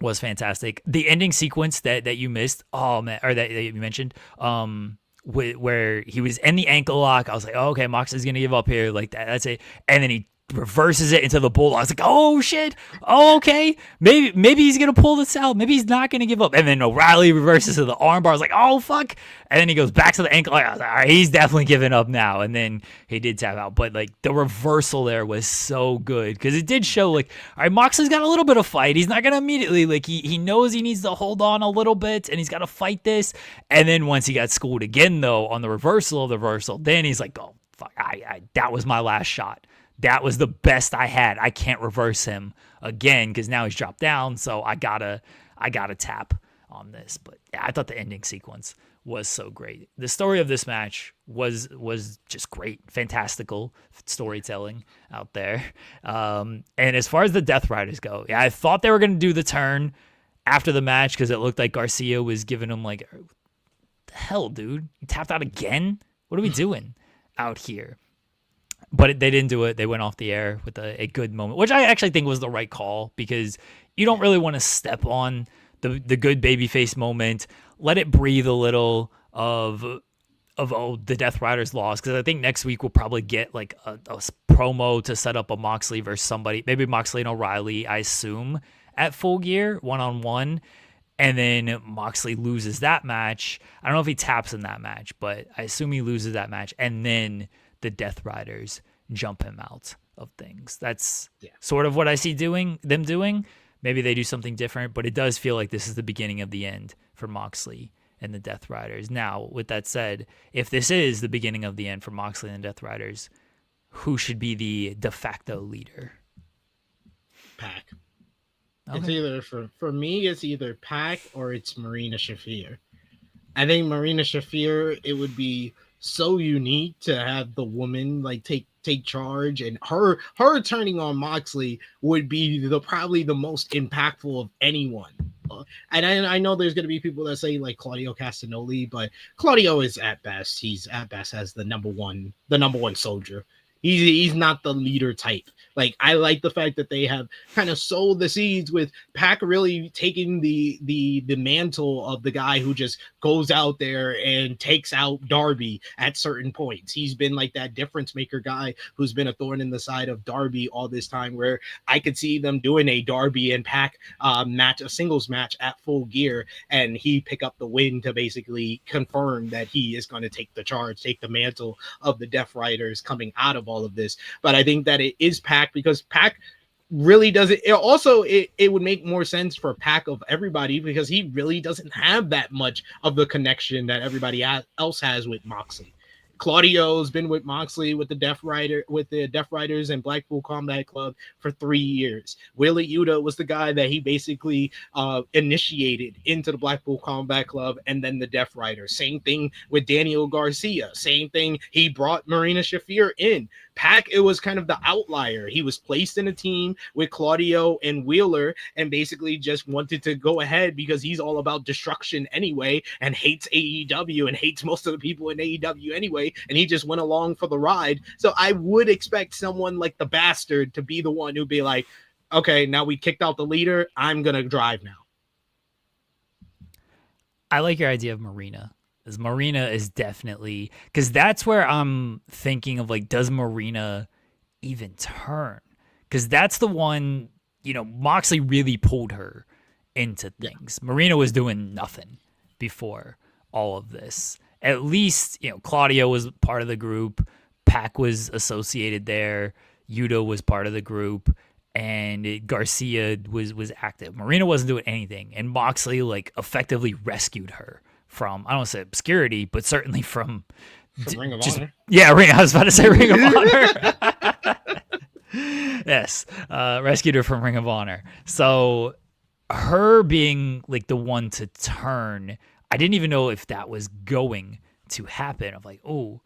was fantastic. The ending sequence that you missed, oh man, or that you mentioned, where he was in the ankle lock, I was like, oh, okay, Moxley's gonna give up here, like that's it, and then he reverses it into the bulldog. I was like, oh shit, oh okay, maybe he's gonna pull this out, maybe he's not gonna give up, and then O'Reilly reverses to the armbar. I was like, oh fuck, and then he goes back to the ankle lock. I was like, all right, he's definitely giving up now, and then he did tap out. But like the reversal there was so good because it did show like, all right, Moxley's got a little bit of fight. He's not gonna immediately, like, he knows he needs to hold on a little bit and he's got to fight this. And then once he got schooled again though on the reversal of the reversal, then he's like, oh fuck, I that was my last shot. That was the best I had. I can't reverse him again because now he's dropped down. So I gotta tap on this. But yeah, I thought the ending sequence was so great. The story of this match was just great, fantastical storytelling out there. And as far as the Death Riders go, yeah, I thought they were gonna do the turn after the match because it looked like Garcia was giving him like, what the hell, dude? You tapped out again? What are we doing out here? But they didn't do it. They went off the air with a good moment, which I actually think was the right call because you don't really want to step on the good babyface moment. Let it breathe a little of the Death Riders loss, because I think next week we'll probably get like a promo to set up a Moxley versus somebody, maybe Moxley and O'Reilly, I assume, at Full Gear, one-on-one. And then Moxley loses that match. I don't know if he taps in that match, but I assume he loses that match. And then the Death Riders jump him out of things. That's sort of what I see them doing. Maybe they do something different, but it does feel like this is the beginning of the end for Moxley and the Death Riders. Now, with that said, if this is the beginning of the end for Moxley and the Death Riders, who should be the de facto leader? Pac. Okay. It's either for me, it's either Pac or it's Marina Shafir. I think Marina Shafir, it would be so unique to have the woman like take charge, and her turning on Moxley would be probably the most impactful of anyone. And I know there's going to be people that say like Claudio Castagnoli, but Claudio is at best as the number one soldier. He's not the leader type. Like, I like the fact that they have kind of sowed the seeds with Pac really taking the mantle of the guy who just goes out there and takes out Darby at certain points. He's been like that difference maker guy who's been a thorn in the side of Darby all this time, where I could see them doing a Darby and Pac match, a singles match at Full Gear, and he pick up the win to basically confirm that he is going to take the charge, take the mantle of the Death Riders coming out of all of this. But I think that it is Pac, because Pac really doesn't. It would make more sense for Pac of everybody, because he really doesn't have that much of the connection that everybody else has with Moxley. Claudio's been with Moxley with the Death Riders and Blackpool Combat Club for 3 years. Wheeler Yuta was the guy that he basically initiated into the Blackpool Combat Club and then the Death Riders. Same thing with Daniel Garcia. Same thing. He brought Marina Shafir in. Pac, it was kind of the outlier. He was placed in a team with Claudio and Wheeler and basically just wanted to go ahead because he's all about destruction anyway and hates AEW and hates most of the people in AEW anyway. And he just went along for the ride. So I would expect someone like the Bastard to be the one who'd be like, okay, now we kicked out the leader. I'm going to drive now. I like your idea of Marina. Because Marina is definitely, because that's where I'm thinking of, like, does Marina even turn? Because that's the one, Moxley really pulled her into things. Yeah. Marina was doing nothing before all of this. At least, Claudio was part of the group. Pac was associated there. Yuta was part of the group. And Garcia was active. Marina wasn't doing anything. And Moxley, like, effectively rescued her from, I don't want to say obscurity, but certainly from Ring of Honor. Yeah, I was about to say Ring of Honor. Yes, rescued her from Ring of Honor. So her being like the one to turn, I didn't even know if that was going to happen. I'm like, oh,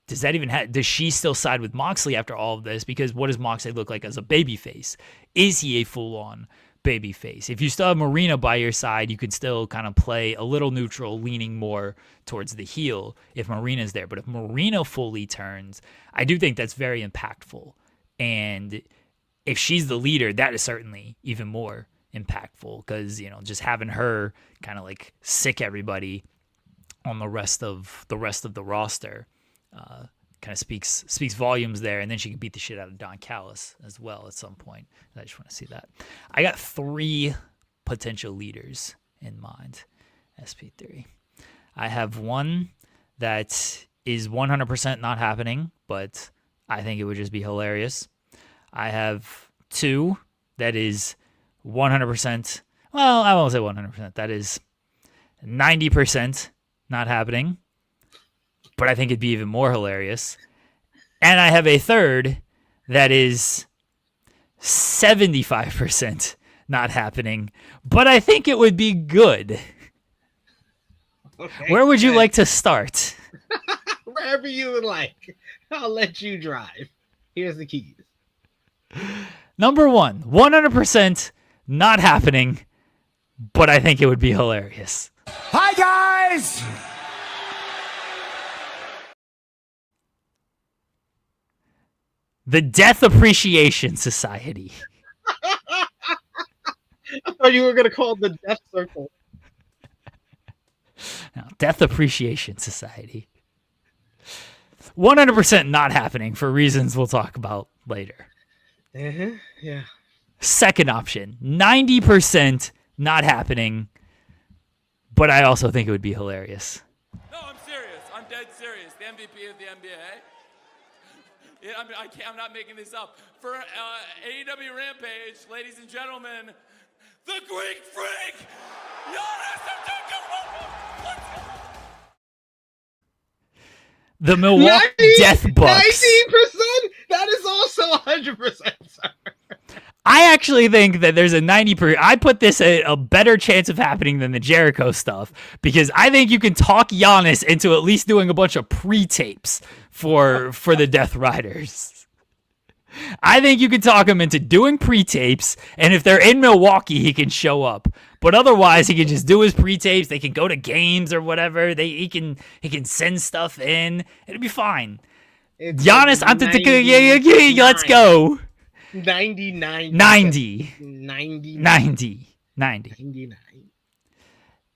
does that even does she still side with Moxley after all of this? Because what does Moxley look like as a babyface? Is he a full-on babyface? If you still have Marina by your side, you could still kind of play a little neutral, leaning more towards the heel if Marina's there. But if Marina fully turns, I do think that's very impactful. And if she's the leader, that is certainly even more impactful because, just having her kind of like sick everybody on the rest of the roster kind of speaks volumes there, and then she can beat the shit out of Don Callis as well at some point. I just want to see that. I got 3 potential leaders in mind, SP3. I have one that is 100% not happening, but I think it would just be hilarious. I have 2 that is 100%, well, I won't say 100%, that is 90% not happening, but I think it'd be even more hilarious. And I have a 3rd that is 75% not happening, but I think it would be good. Okay, where would you like to start? Wherever you would like. I'll let you drive. Here's the keys. Number 1, 100% not happening, but I think it would be hilarious. Hi, guys! The Death Appreciation Society. I thought you were going to call it the Death Circle. No, Death Appreciation Society. 100% not happening for reasons we'll talk about later. Yeah. Second option, 90% not happening, but I also think it would be hilarious. No, I'm serious. I'm dead serious. The MVP of the NBA. Yeah, I'm not making this up. For AEW Rampage, ladies and gentlemen, the Greek Freak, Giannis Antetokounmpo. The Milwaukee Death Bucks. 90%? That is also 100%, sir. I actually think that there's a 90%. I put this a better chance of happening than the Jericho stuff because I think you can talk Giannis into at least doing a bunch of pre-tapes for the Death Riders. I think you can talk him into doing pre-tapes, and if they're in Milwaukee, he can show up. But otherwise, he can just do his pre-tapes. They can go to games or whatever. He can send stuff in. It'll be fine. It's Giannis, let's go. 99. 90. 99.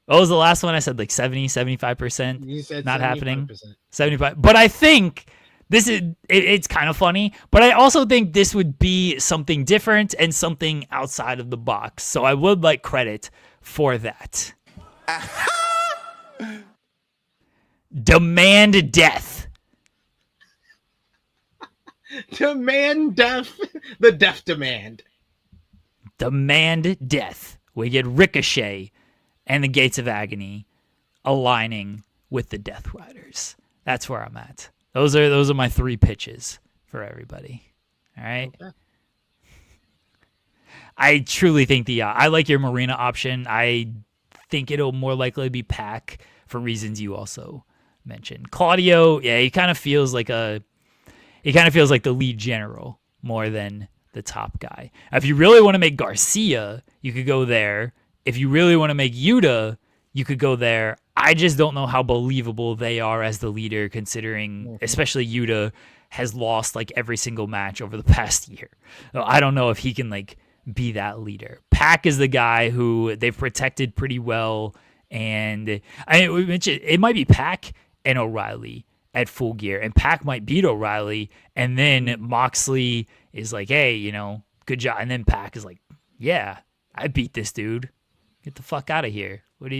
What was the last one? I said like 70, 75%. You said not 75%. happening. 75. But I think this is it's kind of funny, but I also think this would be something different and something outside of the box. So I would like credit for that. Demand death. Demand death. The death demand. Demand death. We get Ricochet and the Gates of Agony aligning with the Death Riders. That's where I'm at. Those are my 3 pitches for everybody. All right. Okay. I truly think I like your Marina option. I think it'll more likely be Pac for reasons you also mentioned. Claudio, yeah, he kind of feels like the lead general more than the top guy. Now, if you really want to make Garcia, you could go there. If you really want to make Yuta, you could go there. I just don't know how believable they are as the leader, considering especially Yuta has lost like every single match over the past year. So I don't know if he can like be that leader. Pac is the guy who they've protected pretty well, and we mentioned it might be Pac and O'Reilly at Full Gear, and Pac might beat O'Reilly, and then Moxley is like, hey, good job, and then Pac is like, yeah, I beat this dude. Get the fuck out of here. What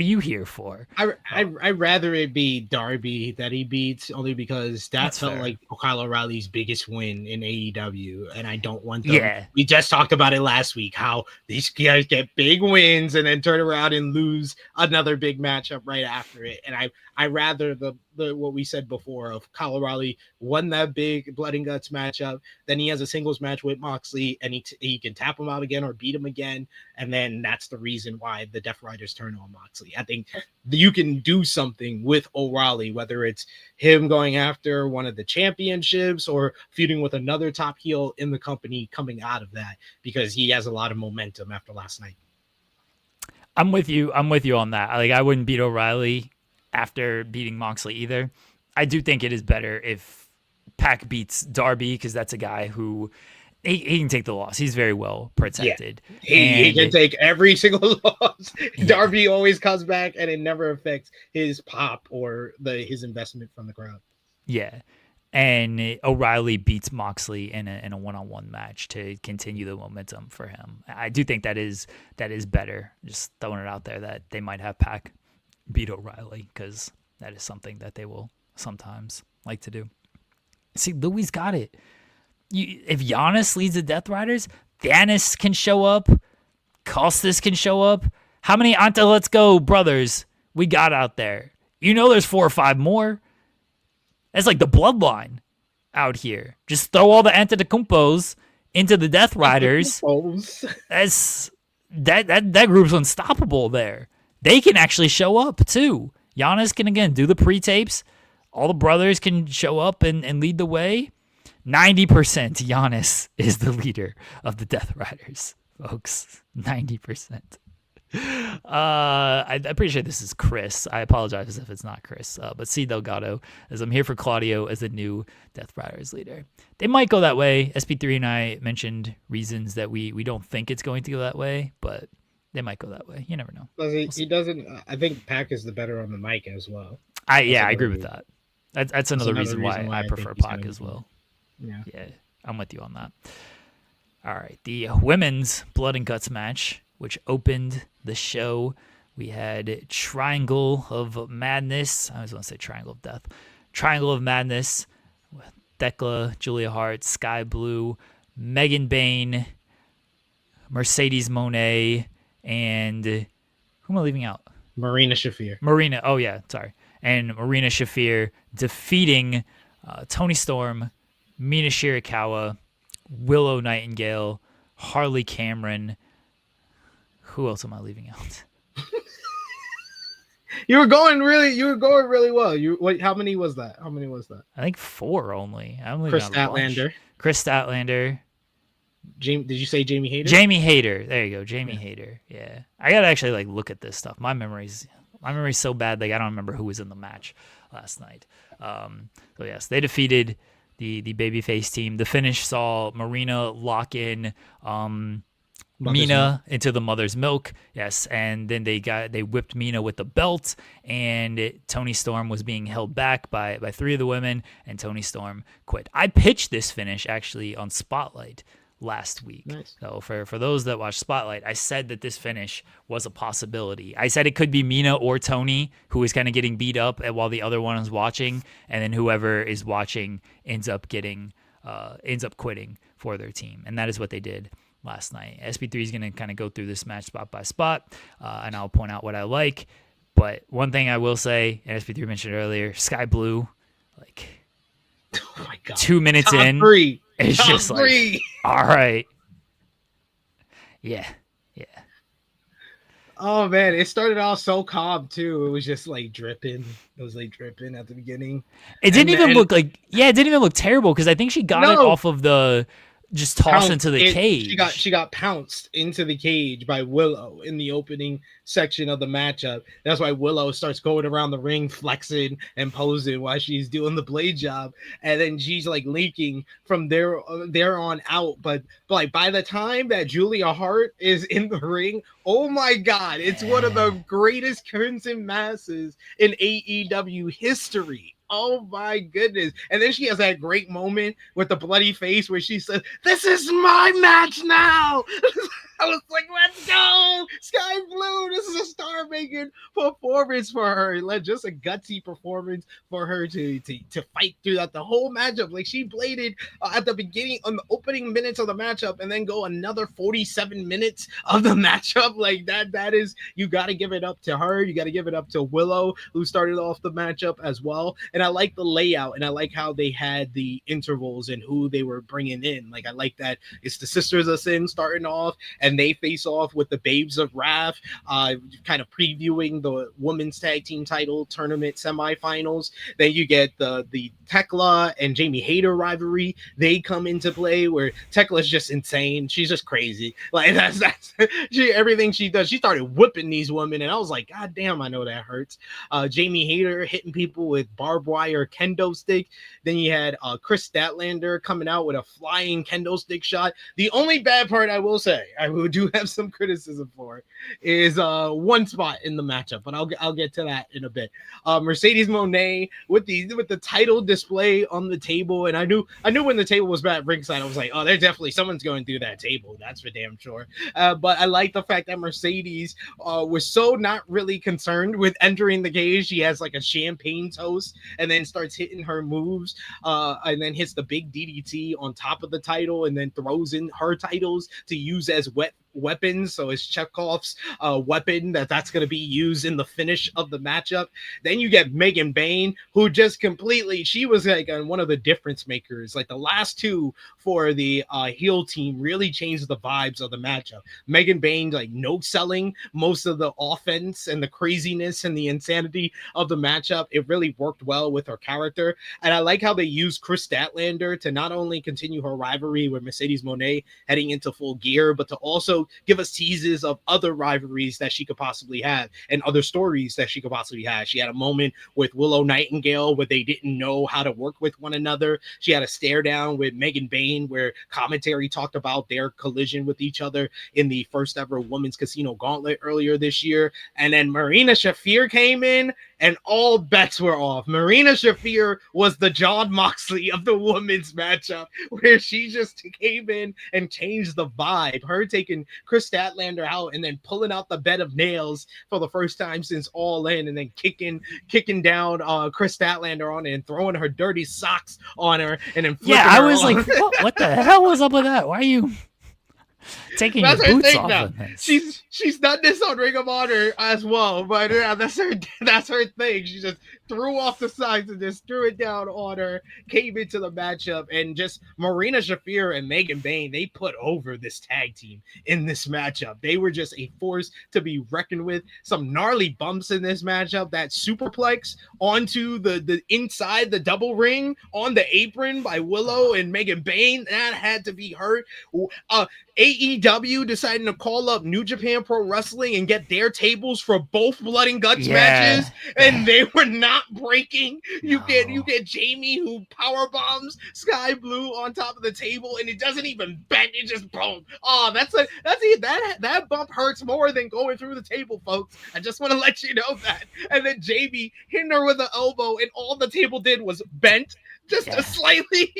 are you here for? I'd rather it be Darby that he beats, only because That's felt fair. like Kyle O'Reilly's biggest win in AEW, and I don't want them. Yeah. We just talked about it last week, how these guys get big wins and then turn around and lose another big matchup right after it. And I rather the what we said before of Kyle O'Reilly won that big blood and guts matchup, then he has a singles match with Moxley, and he can tap him out again or beat him again, and then that's the reason why the Death Riders turn on Moxley. I think you can do something with O'Reilly, whether it's him going after one of the championships or feuding with another top heel in the company coming out of that, because he has a lot of momentum after last night. I'm with you on that. Like, I wouldn't beat O'Reilly after beating Moxley either. I do think it is better if Pac beats Darby, because that's a guy who he can take the loss. He's very well protected. He can take every single loss. Darby always comes back, and it never affects his pop or his investment from the crowd. Yeah. And O'Reilly beats Moxley in a one-on-one match to continue the momentum for him. I do think that is better. Just throwing it out there that they might have Pac beat O'Reilly, because that is something that they will sometimes like to do. See, Louis got it. If Giannis leads the Death Riders, Thanos can show up, Costas can show up. How many Anta Let's Go brothers we got out there? There's 4 or 5 more. That's like the bloodline out here. Just throw all the Antetokounmpos into the Death Riders. That group's unstoppable there. They can actually show up too. Giannis can again do the pre-tapes. All the brothers can show up and lead the way. 90% Giannis is the leader of the Death Riders, folks. 90%. I appreciate this is Chris. I apologize if it's not Chris. But C. Delgado, as I'm here for Claudio as the new Death Riders leader. They might go that way. SP3 and I mentioned reasons that we don't think it's going to go that way, but they might go that way. You never know. He doesn't. I think Pac is the better on the mic as well. I agree with that. That's another reason why I prefer Pac as well. Yeah, I'm with you on that. All right, the women's Blood and Guts match, which opened the show. We had Triangle of Madness. I was going to say Triangle of Death. Triangle of Madness with Thekla, Julia Hart, Sky Blue, Megan Bayne, Mercedes Moné, and who am I leaving out? Marina Shafir. And Marina Shafir defeating Toni Storm, Mina Shirakawa, Willow Nightingale, Harley Cameron. Who else am I leaving out? You were going really well. How many was that? I think 4 only. Chris Statlander. Chris Statlander. Did you say Jamie Hayter? Jamie Hayter. There you go. Jamie Hayter. Yeah. I gotta actually look at this stuff. My memory's so bad I don't remember who was in the match last night. So yes, they defeated the babyface team. The finish saw Marina lock in Mina into the Mother's Milk. Yes, and then they whipped Mina with the belt, and Toni Storm was being held back by 3 of the women, and Toni Storm quit. I pitched this finish actually on Spotlight last week. Nice. So for those that watch Spotlight, I said that this finish was a possibility. I said it could be Mina or Toni who is kind of getting beat up while the other one is watching, and then whoever is watching ends up quitting for their team, and that is what they did last night. SP3 is going to kind of go through this match spot by spot, and I'll point out what I like. But one thing I will say, and SP3 mentioned earlier, Sky Blue, like Oh my god. 2 minutes Top in, three. it's Top just three. like, all right. Yeah. Oh man, it started off so calm too. It was just like dripping. It was like dripping at the beginning. It didn't And even then- look like, it didn't even look terrible because I think she got it No. off of the just toss pounced into the cage. She got pounced into the cage by Willow in the opening section of the matchup. That's why Willow starts going around the ring flexing and posing while she's doing the blade job, and then she's like leaking from there on out. But like by the time that Julia Hart is in the ring, oh my god, it's one of the greatest crimson masses in AEW history. Oh my goodness. And then she has that great moment with the bloody face where she says, "This is my match now." I was like, let's go, Sky Blue. This is a star-making performance for her. Like, just a gutsy performance for her to fight throughout the whole matchup. Like, she bladed at the beginning on the opening minutes of the matchup, and then go another 47 minutes of the matchup. Like that is, you got to give it up to her. You got to give it up to Willow, who started off the matchup as well. And I like the layout, and I like how they had the intervals and who they were bringing in. Like, I like that it's the Sisters of Sin starting off, and they face off with the Babes of Wrath, kind of previewing the women's tag team title tournament semifinals. Then you get the Tekla and Jamie Hayter rivalry. They come into play where Tekla's just insane. She's just crazy. Like that's everything she does. She started whipping these women, and I was like, God damn, I know that hurts. Jamie Hayter hitting people with barbed wire kendo stick. Then you had Chris Statlander coming out with a flying kendo stick shot. The only bad part I will say, do have some criticism for, is one spot in the matchup, but I'll get to that in a bit. Mercedes Moné with the title display on the table, and I knew when the table was at ringside, I was like, oh, there's definitely someone's going through that table. That's for damn sure. But I like the fact that Mercedes was so not really concerned with entering the cage. She has like a champagne toast, and then starts hitting her moves, and then hits the big DDT on top of the title, and then throws in her titles to use as weapons. So it's Chekhov's weapon that's going to be used in the finish of the matchup. Then you get Megan Bayne, who just completely, she was like one of the difference makers. Like the last two for the heel team really changed the vibes of the matchup. Megan Bayne like no selling most of the offense and the craziness and the insanity of the matchup. It really worked well with her character, and I like how they used Chris Statlander to not only continue her rivalry with Mercedes Moné heading into full gear, but to also give us teases of other rivalries that she could possibly have and other stories that she could possibly have. She had a moment with Willow Nightingale where they didn't know how to work with one another. She had a stare down with Megan Bayne where commentary talked about their collision with each other in the first ever Women's Casino Gauntlet earlier this year. And then Marina Shafir came in, and all bets were off. Marina Shafir was the Jon Moxley of the women's matchup, where she just came in and changed the vibe. Her taking Chris Statlander out and then pulling out the bed of nails for the first time since All In, and then kicking down Chris Statlander on it and throwing her dirty socks on her, and then I was like, what the hell was up with that? Why are you taking your boots off now. of this? She's done this on Ring of Honor as well, but yeah, that's her thing. She just threw off the sides and just threw it down on her, came into the matchup, and just Marina Shafir and Megan Bayne, they put over this tag team in this matchup. They were just a force to be reckoned with. Some gnarly bumps in this matchup. That superplex onto the inside the double ring on the apron by Willow and Megan Bayne, that had to be hurt. AEW deciding to call up New Japan Pro Wrestling and get their tables for both Blood and Guts matches, and they were not breaking. You get Jamie who power bombs Sky Blue on top of the table, and it doesn't even bend; it just boom. Oh, that bump hurts more than going through the table, folks. I just want to let you know that. And then Jamie hitting her with an elbow, and all the table did was bent just slightly.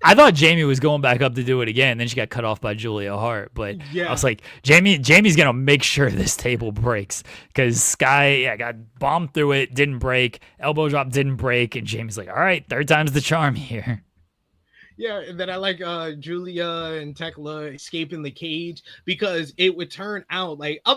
I thought Jamie was going back up to do it again, then she got cut off by Julia Hart. But I was like, Jamie's gonna make sure this table breaks, because Sky got bombed through it, didn't break, elbow drop didn't break, and Jamie's like, all right, third time's the charm here. Yeah, and then I like Julia and Tekla escaping the cage because it would turn out like I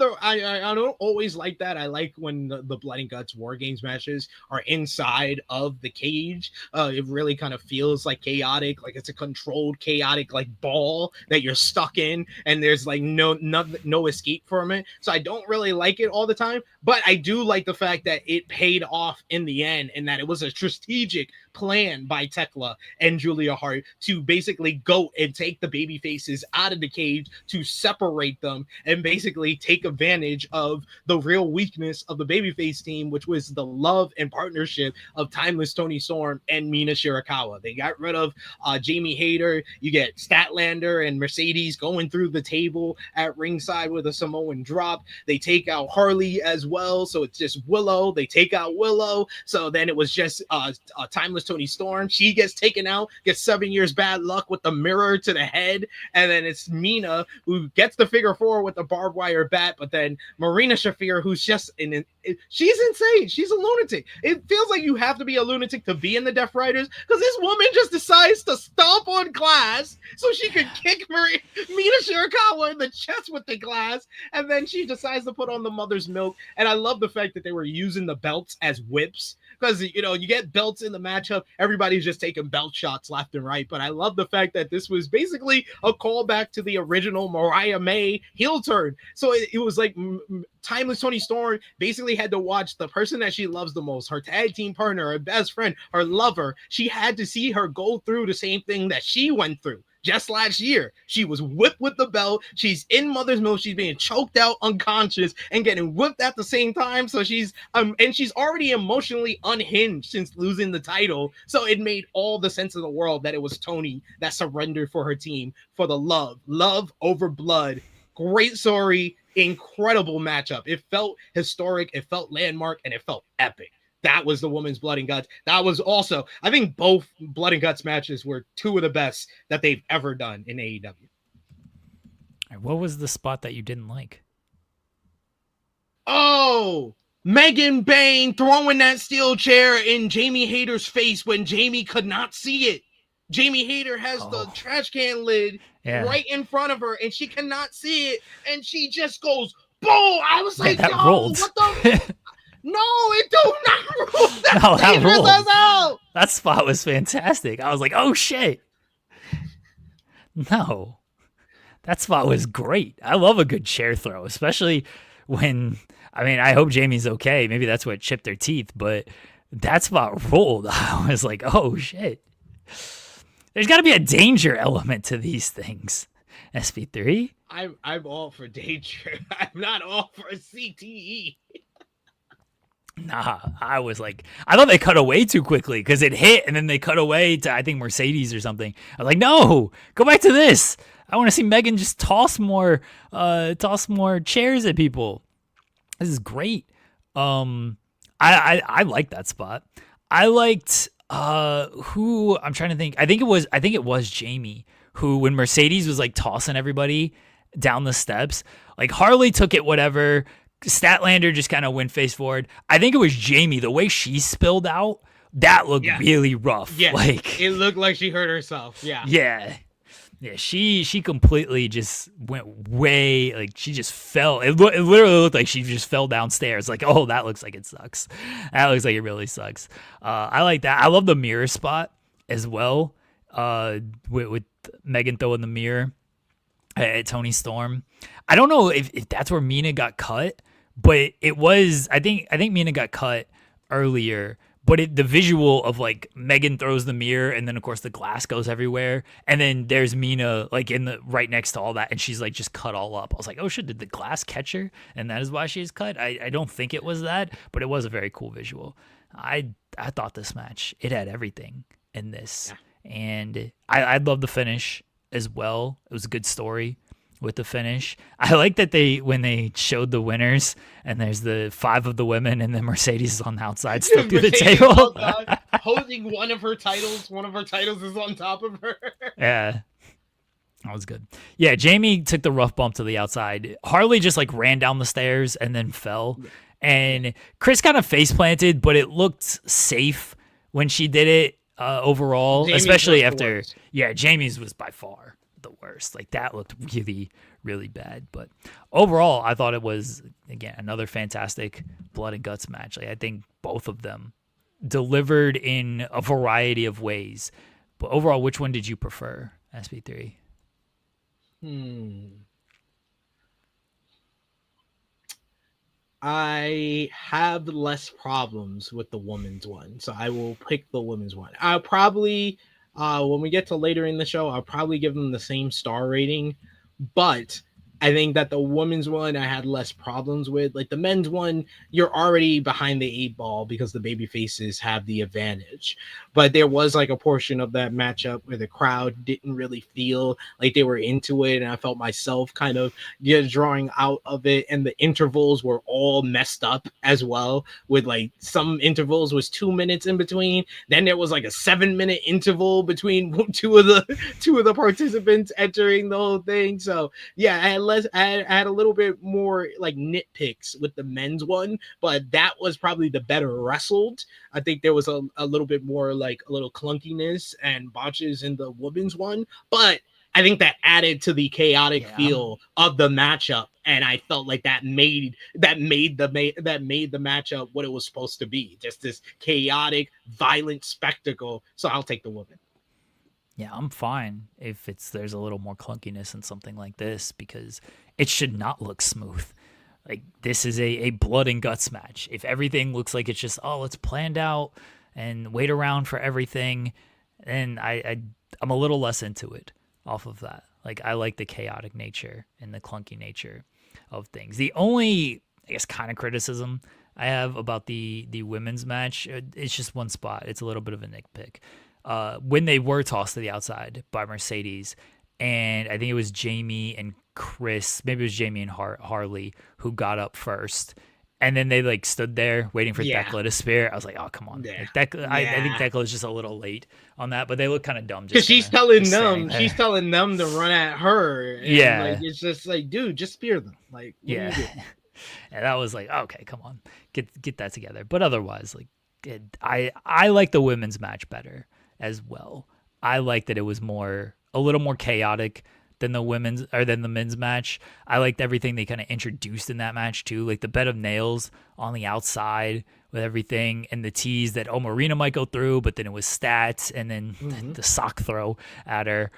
don't always like that. I like when the Blood and Guts War Games matches are inside of the cage. It really kind of feels like chaotic, like it's a controlled chaotic like ball that you're stuck in, and there's like no escape from it. So I don't really like it all the time, but I do like the fact that it paid off in the end, and that it was a strategic plan by Tekla and Julia Hart to basically go and take the baby faces out of the cage to separate them and basically take advantage of the real weakness of the babyface team, which was the love and partnership of Timeless Toni Storm and Mina Shirakawa. They got rid of Jamie Hayter. You get Statlander and Mercedes going through the table at ringside with a Samoan drop. They take out Harley as well, so it's just Willow. They take out Willow, so then it was just Timeless Toni Storm. She gets taken out, gets 7 years bad luck with the mirror to the head, and then it's Mina who gets the figure four with the barbed wire bat, but then Marina Shafir, who's just she's insane. She's a lunatic. It feels like you have to be a lunatic to be in the Death Riders, because this woman just decides to stomp on glass so she can kick Mina Shirakawa in the chest with the glass, and then she decides to put on the mother's milk. And I love the fact that they were using the belts as whips, because you get belts in the matchup, everybody's just taking belt shots left and right. But I love the fact that this was basically a callback to the original Mariah May heel turn. So it was like Timeless Toni Storm basically had to watch the person that she loves the most, her tag team partner, her best friend, her lover. She had to see her go through the same thing that she went through. Just last year, she was whipped with the belt. She's in mother's milk. She's being choked out, unconscious, and getting whipped at the same time. So she's already emotionally unhinged since losing the title. So it made all the sense of the world that it was Toni that surrendered for her team for the love over blood. Great story, incredible matchup. It felt historic, it felt landmark, and it felt epic. That was the women's Blood and Guts. That was also, I think both Blood and Guts matches were two of the best that they've ever done in AEW. What was the spot that you didn't like? Oh, Megan Bain throwing that steel chair in Jamie Hayter's face when Jamie could not see it. Jamie Hayter has the trash can lid right in front of her, and she cannot see it, and she just goes, boom! I was like, that yo, rolled. What the... No, it do not roll. No, that rolled. Out. That spot was fantastic. I was like, oh shit. No, that spot was great. I love a good chair throw, especially when, I hope Jamie's okay. Maybe that's what chipped her teeth, but that spot rolled. I was like, oh shit. There's got to be a danger element to these things. SP3? I'm all for danger. I'm not all for CTE. Nah, I was like, I thought they cut away too quickly because it hit and then they cut away to, I think, Mercedes or something. I was like, no, go back to this. I want to see Megan just toss more chairs at people. This is great. I like that spot. I liked who I'm trying to think. I think it was Jamie who, when Mercedes was like tossing everybody down the steps, like Harley took it whatever. Statlander just kind of went face forward. I think it was Jamie. The way she spilled out, that looked really rough. Yeah, like it looked like she hurt herself. Yeah. She completely just went way, like she just fell. It literally looked like she just fell downstairs. Like, oh, that looks like it sucks. That looks like it really sucks. I like that. I love the mirror spot as well. With Megan throwing the mirror at Toni Storm. I don't know if that's where Mina got cut. But it was, I think Mina got cut earlier, but the visual of like Megan throws the mirror and then of course the glass goes everywhere. And then there's Mina like in the right next to all that. And she's like just cut all up. I was like, oh shit, did the glass catch her? And that is why she's cut. I don't think it was that, but it was a very cool visual. I thought this match, it had everything in this. Yeah. And I love the finish as well. It was a good story with the finish. I like that when they showed the winners and there's the 5 of the women and then Mercedes is on the outside stuck through the table. Holding one of her titles is on top of her. Yeah. That was good. Yeah, Jamie took the rough bump to the outside. Harley just like ran down the stairs and then fell. And Chris kind of face planted, but it looked safe when she did it. overall, Jamie's especially was the after worst. Jamie's was by far the worst. Like that looked really, really bad. But overall, I thought it was again another fantastic blood and guts match. Like I think both of them delivered in a variety of ways. But overall, which one did you prefer, SP3? I have less problems with the women's one, so I will pick the women's one. I'll probably, when we get to later in the show, I'll probably give them the same star rating, but I think that the women's one I had less problems with. Like the men's one, you're already behind the 8 ball because the baby faces have the advantage. But there was like a portion of that matchup where the crowd didn't really feel like they were into it, and I felt myself kind of drawing out of it, and the intervals were all messed up as well. With like some intervals was 2 minutes in between, then there was like a 7-minute interval between two of the participants entering the whole thing. So yeah, I had a little bit more like nitpicks with the men's one, but that was probably the better wrestled. I think there was a little bit more like a little clunkiness and botches in the women's one, but I think that added to the chaotic feel of the matchup, and I felt like that made the matchup what it was supposed to be, just this chaotic, violent spectacle. So I'll take the women. Yeah, I'm fine if there's a little more clunkiness in something like this because it should not look smooth. Like this is a blood and guts match. If everything looks like it's just it's planned out and wait around for everything, then I'm a little less into it off of that. Like I like the chaotic nature and the clunky nature of things. The only I guess kind of criticism I have about the women's match, it's just one spot. It's a little bit of a nitpick. When they were tossed to the outside by Mercedes, and I think it was Jamie and Chris, maybe it was Jamie and Harley who got up first, and then they like stood there waiting for Thekla to spear. I was like, oh come on, like, I think Thekla is just a little late on that, but they look kind of dumb because she's telling them to run at her. And like, it's just like, dude, just spear them. Like, what are you doing? And that was like, okay, come on, get that together. But otherwise, like, I like the women's match better as well. I like that it was a little more chaotic than the men's match. I liked everything they kind of introduced in that match too, like the bed of nails on the outside with everything, and the tease that Marina might go through, but then it was stats, and then the sock throw at her.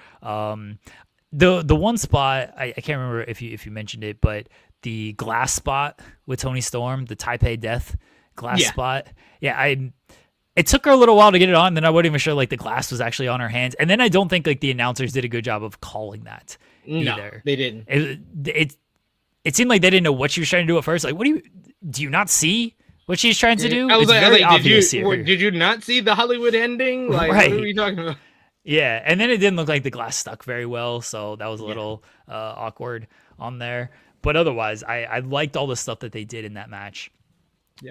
The one spot I can't remember if you mentioned it, but the glass spot with Toni Storm, the Taipei Death glass spot. Yeah, it took her a little while to get it on, then I wasn't even sure like the glass was actually on her hands. And then I don't think like the announcers did a good job of calling that either. No, they didn't. It seemed like they didn't know what she was trying to do at first. Like, do you not see what she's trying to do? I was very like, obvious here. Did you not see the Hollywood ending? Like, right. What are we talking about? Yeah, and then it didn't look like the glass stuck very well, so that was a little awkward on there. But otherwise, I liked all the stuff that they did in that match.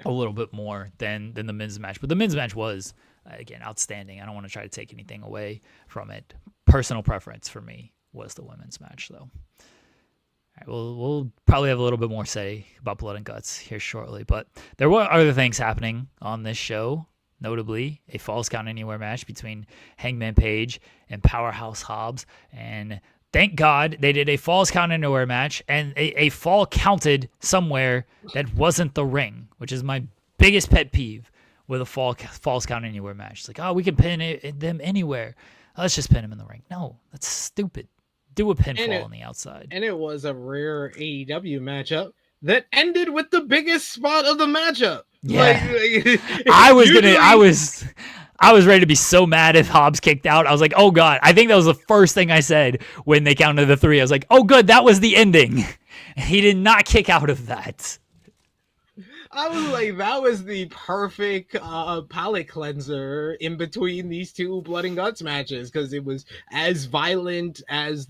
A little bit more than the men's match. But the men's match was, again, outstanding. I don't want to try to take anything away from it. Personal preference for me was the women's match, though. All right, we'll probably have a little bit more say about Blood and Guts here shortly. But there were other things happening on this show, notably a Falls Count Anywhere match between Hangman Page and Powerhouse Hobbs. And thank God they did a Falls Count Anywhere match, and a fall counted somewhere that wasn't the ring, which is my biggest pet peeve with a Falls Count Anywhere match. It's like, we can pin them anywhere. Let's just pin them in the ring. No, that's stupid. Do a pinfall on the outside. And it was a rare AEW matchup that ended with the biggest spot of the matchup. Yeah. I was ready to be so mad if Hobbs kicked out. I was like, oh God. I think that was the first thing I said when they counted the 3. I was like, oh good, that was the ending. He did not kick out of that. I was like, that was the perfect palate cleanser in between these two Blood and Guts matches, because it was as violent as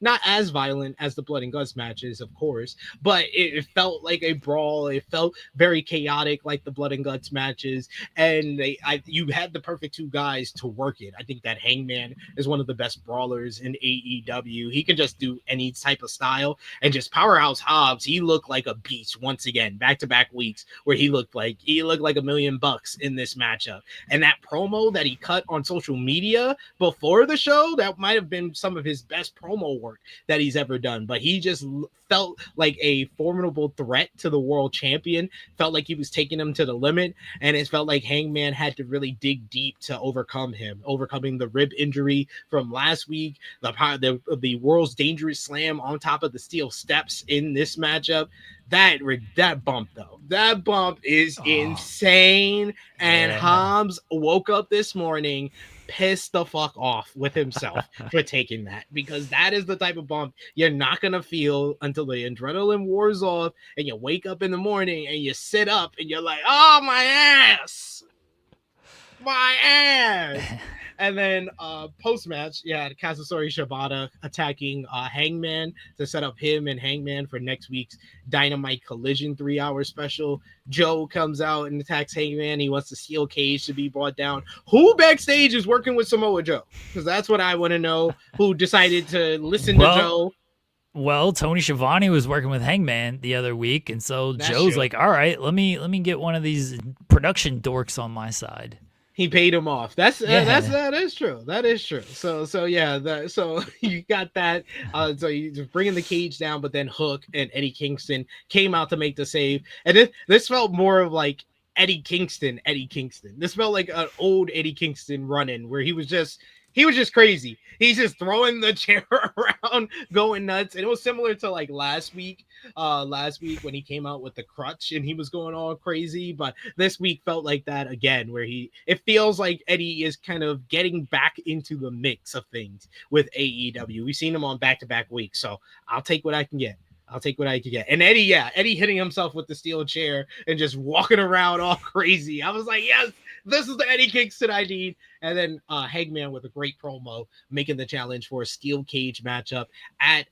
not as violent as the Blood and Guts matches, of course, but it felt like a brawl. It felt very chaotic like the Blood and Guts matches, and you had the perfect two guys to work it. I think that Hangman is one of the best brawlers in AEW. He can just do any type of style, and just Powerhouse Hobbs, he looked like a beast once again, back-to-back back-to-back weeks where he looked like $1 million in this matchup. And that promo that he cut on social media before the show, that might have been some of his best promo work that he's ever done. But he just felt like a formidable threat to the world champion, felt like he was taking him to the limit, and it felt like Hangman had to really dig deep to overcoming the rib injury from last week, the world's dangerous slam on top of the steel steps in this matchup. That bump is insane. And Hobbs woke up this morning pissed the fuck off with himself for taking that, because that is the type of bump you're not gonna feel until the adrenaline wears off and you wake up in the morning and you sit up and you're like, oh, my ass. And then post-match, Kazuchika Shibata attacking Hangman to set up him and Hangman for next week's Dynamite Collision 3-hour special. Joe comes out and attacks Hangman. He wants the steel cage to be brought down. Who backstage is working with Samoa Joe? Because that's what I want to know. Who decided to listen to Joe? Well, Tony Schiavone was working with Hangman the other week, and so That's Joe's true. like, all right, let me get one of these production dorks on my side. He paid him off. That is true. That is true. So you got that. So you just bringing the cage down, but then Hook and Eddie Kingston came out to make the save, and this felt more of like Eddie Kingston. This felt like an old Eddie Kingston run-in where he was just crazy. He's just throwing the chair around, going nuts. And it was similar to like last week when he came out with the crutch and he was going all crazy. But this week felt like that again, where it feels like Eddie is kind of getting back into the mix of things with AEW. We've seen him on back-to-back weeks, so I'll take what I can get. And Eddie hitting himself with the steel chair and just walking around all crazy. I was like, yes, this is the Eddie Kingston I need. And then Hangman with a great promo, making the challenge for a steel cage matchup at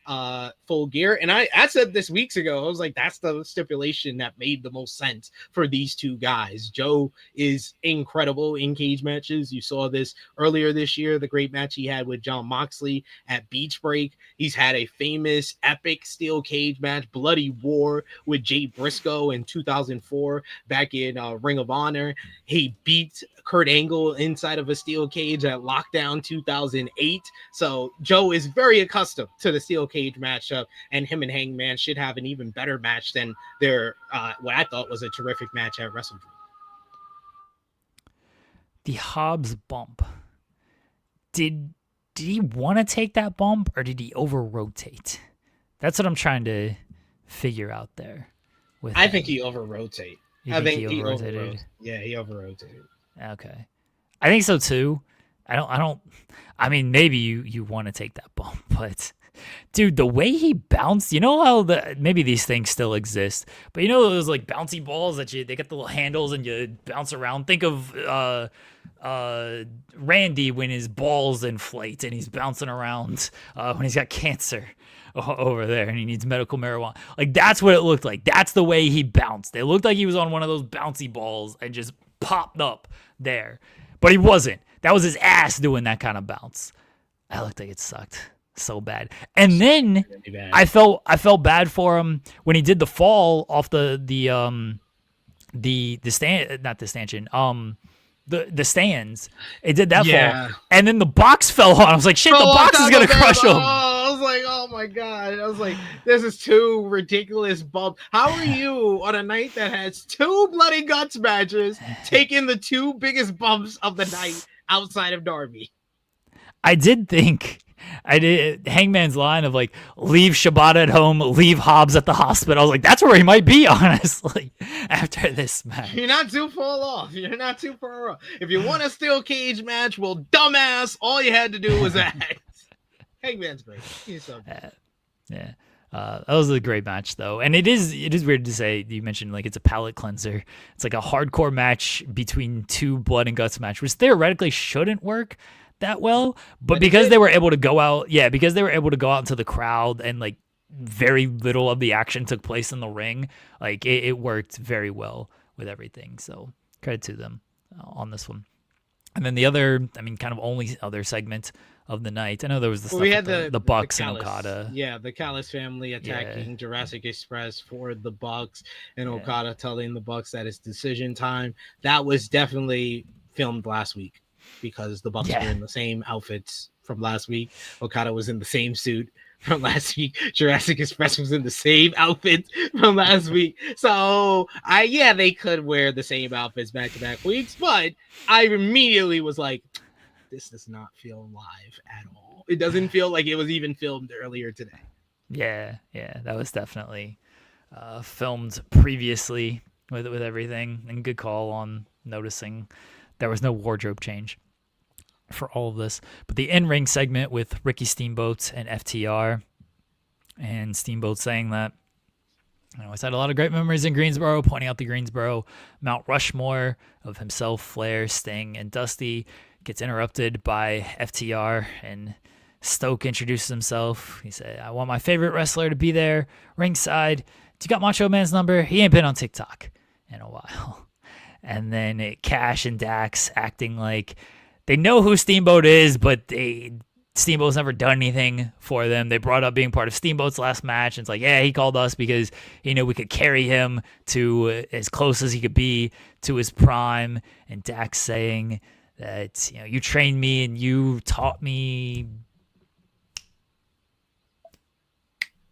Full Gear. And I said this weeks ago, I was like, that's the stipulation that made the most sense for these two guys. Joe is incredible in cage matches. You saw this earlier this year, the great match he had with Jon Moxley at Beach Break. He's had a famous epic steel cage match, Bloody War, with Jay Briscoe in 2004 back in Ring of Honor. He beat Kurt Angle inside of a steel cage at Lockdown 2008. So Joe is very accustomed to the steel cage matchup, and him and Hangman should have an even better match than their what I thought was a terrific match at WrestleDream. The Hobbs bump. Did he want to take that bump, or did he over-rotate? That's what I'm trying to figure out there. I think he over-rotated. I think he over-rotated. Yeah, he over-rotated. Okay. I think so too. I mean, maybe you want to take that bump, but dude, the way he bounced, you know how maybe these things still exist, but you know those like bouncy balls that they got the little handles and you bounce around. Think of Randy when his balls inflate and he's bouncing around when he's got cancer over there and he needs medical marijuana. Like, that's what it looked like. That's the way he bounced. It looked like he was on one of those bouncy balls and just popped up there, but he wasn't. That was his ass doing that kind of bounce. That looked like it sucked so bad. And then really I felt bad for him when he did the fall off the stand, not the stanchion, the stands. It did that fall, and then the box fell on. I was like, shit, the box is gonna crush him. I was like, oh my god. I was like, this is too ridiculous bump. How are you on a night that has 2 bloody guts matches taking the 2 biggest bumps of the night outside of Darby? I did Hangman's line of like, leave Shibata at home, leave Hobbs at the hospital. I was like, that's where he might be, honestly, after this match. You're not too far off. If you want a steel cage match, well, dumbass, all you had to do was act. Hangman's great. He's so good. Yeah. That was a great match, though. And it is weird to say, you mentioned like it's a palate cleanser. It's like a hardcore match between 2 blood and guts match, which theoretically shouldn't work that well, but because they were able to go out into the crowd and like very little of the action took place in the ring, like it worked very well with everything. So credit to them on this one. And then the other, kind of only other segment of the night. I know there was the stuff we with had the Bucks and Callis. Okada. Yeah, the Callis family attacking Jurassic Express for the Bucks, and Okada telling the Bucks that it's decision time. That was definitely filmed last week because the Bucks were in the same outfits from last week. Okada was in the same suit from last week. Jurassic Express was in the same outfit from last week. So they could wear the same outfits back-to-back weeks, but I immediately was like, this does not feel live at all. It doesn't feel like it was even filmed earlier today. Yeah, that was definitely filmed previously with everything. And good call on noticing there was no wardrobe change for all of this. But the in-ring segment with Ricky Steamboat and FTR, and Steamboat saying that, he's had a lot of great memories in Greensboro, pointing out the Greensboro Mount Rushmore of himself, Flair, Sting, and Dusty. Gets interrupted by FTR, and Stoke introduces himself. He said, I want my favorite wrestler to be there ringside. You got Macho Man's number? He ain't been on TikTok in a while. And then Cash and Dax acting like they know who Steamboat is, but Steamboat's never done anything for them. They brought up being part of Steamboat's last match. And it's like, he called us because he knew we could carry him to as close as he could be to his prime. And Dax saying that, you trained me and you taught me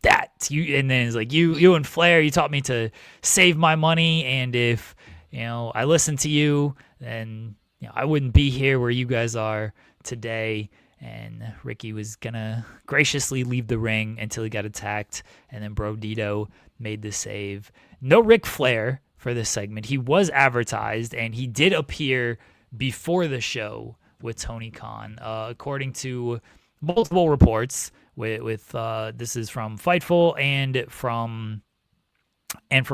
that. And then it's like, you and Flair, you taught me to save my money. And if, I listened to you, then, I wouldn't be here where you guys are today. And Ricky was going to graciously leave the ring until he got attacked. And then Brodito made the save. No Ric Flair for this segment. He was advertised, and he did appear before the show with Tony Khan. According to multiple reports, with this is from Fightful and from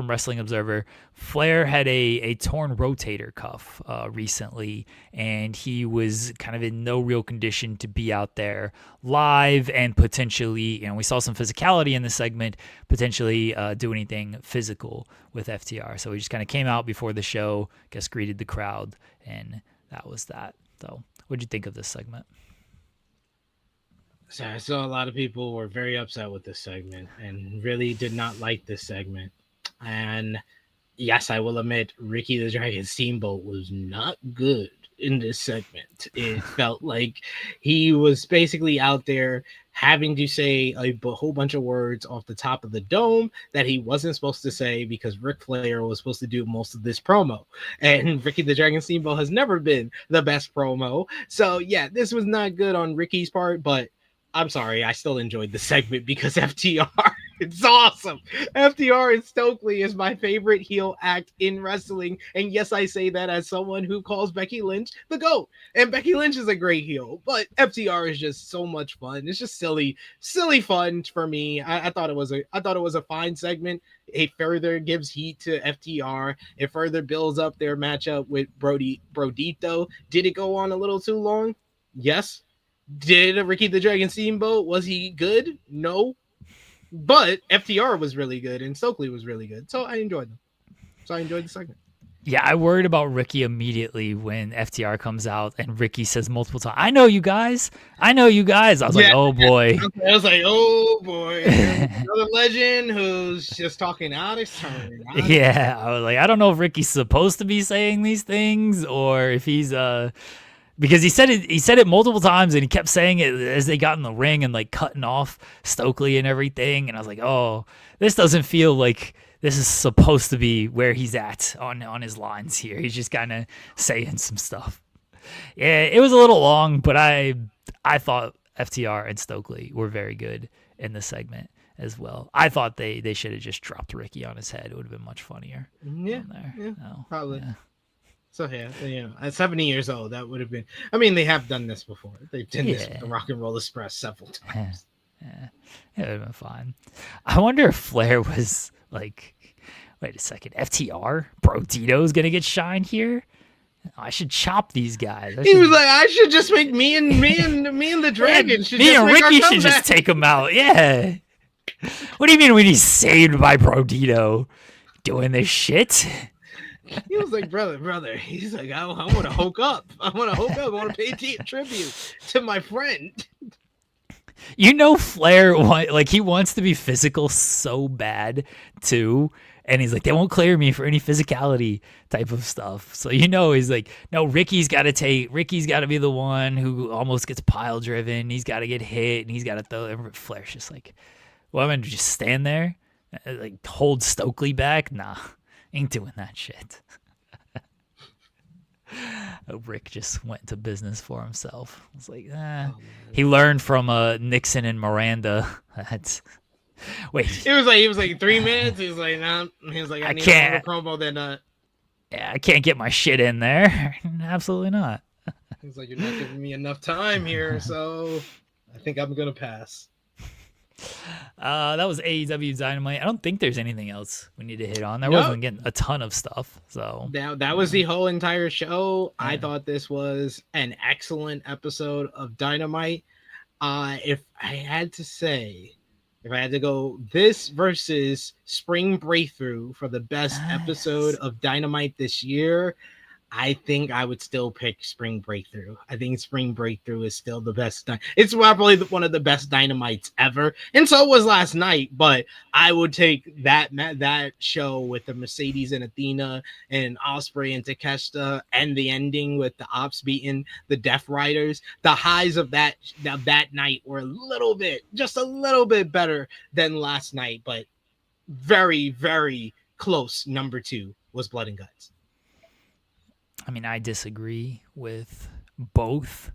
Wrestling Observer, Flair had a torn rotator cuff recently, and he was kind of in no real condition to be out there live and potentially, we saw some physicality in the segment, potentially do anything physical with FTR. So he just kind of came out before the show, greeted the crowd, and that was that. So what'd you think of this segment? So I saw a lot of people were very upset with this segment and really did not like this segment. And yes, I will admit, Ricky the Dragon Steamboat was not good in this segment. It felt like he was basically out there having to say a whole bunch of words off the top of the dome that he wasn't supposed to say because Ric Flair was supposed to do most of this promo. And Ricky the Dragon Steamboat has never been the best promo. So yeah, this was not good on Ricky's part, but I'm sorry, I still enjoyed the segment because FTR, it's awesome. FTR and Stokely is my favorite heel act in wrestling. And yes, I say that as someone who calls Becky Lynch the GOAT. And Becky Lynch is a great heel, but FTR is just so much fun. It's just silly fun for me. I thought it was a fine segment. It further gives heat to FTR. It further builds up their matchup with Brodito. Did it go on a little too long? Yes. Did Ricky the Dragon Steamboat, was he good? No. But FTR was really good and Stokely was really good. So I enjoyed them. So I enjoyed the segment. Yeah, I worried about Ricky immediately when FTR comes out and Ricky says multiple times, I know you guys. I was like, oh boy. I was like, oh boy. Another legend who's just talking out his turn. Yeah, I was like, I don't know if Ricky's supposed to be saying these things or if he's because he said it multiple times and he kept saying it as they got in the ring and like cutting off Stokely and everything. And I was like, oh, this doesn't feel like this is supposed to be where he's at on his lines here. He's just kind of saying some stuff. Yeah, it was a little long, but I thought FTR and Stokely were very good in the segment as well. I thought they should have just dropped Ricky on his head. It would have been much funnier. Yeah, no, probably. Yeah. So yeah, at 70 years old, that would have been. I mean, they have done this before. They've done this with the Rock and Roll Express several times. Yeah, it would have been fine. I wonder if Flair was like, wait a second, FTR, Brodito's gonna get shine here. I should chop these guys. He was like, I should just make me and the Dragon. Me and Ricky should just take him out. Yeah. What do you mean when he's saved by Brodito doing this shit? He was like, brother. He's like, I want to hook up. I want to pay tribute to my friend. You know, Flair, he wants to be physical so bad too. And he's like, they won't clear me for any physicality type of stuff. So, he's like, no, Ricky's got to be the one who almost gets pile driven. He's got to get hit and he's got to throw. And Flair's just like, well, I'm going to just stand there, like hold Stokely back. Nah, ain't doing that shit. Rick just went to business for himself. It's like, he learned from Nixon and Miranda. Wait. He was like 3 minutes. He was like, nah. He was like, I need a promo than Yeah, I can't get my shit in there. Absolutely not. He's like, you're not giving me enough time here, so I think I'm gonna pass. That was AEW Dynamite. I don't think there's anything else we need to hit on. There wasn't getting a ton of stuff. So that was the whole entire show. Yeah. I thought this was an excellent episode of Dynamite. If I had to go this versus Spring Breakthrough for the best episode of Dynamite this year, I think I would still pick Spring Breakthrough. I think Spring Breakthrough is still the best. It's probably one of the best Dynamites ever. And so was last night, but I would take that show with the Mercedes and Athena and Osprey and Takeshita and the ending with the Ops beating the Death Riders. The highs of that night were just a little bit better than last night, but very, very close. Number 2 was Blood and Guts. I mean, I disagree with both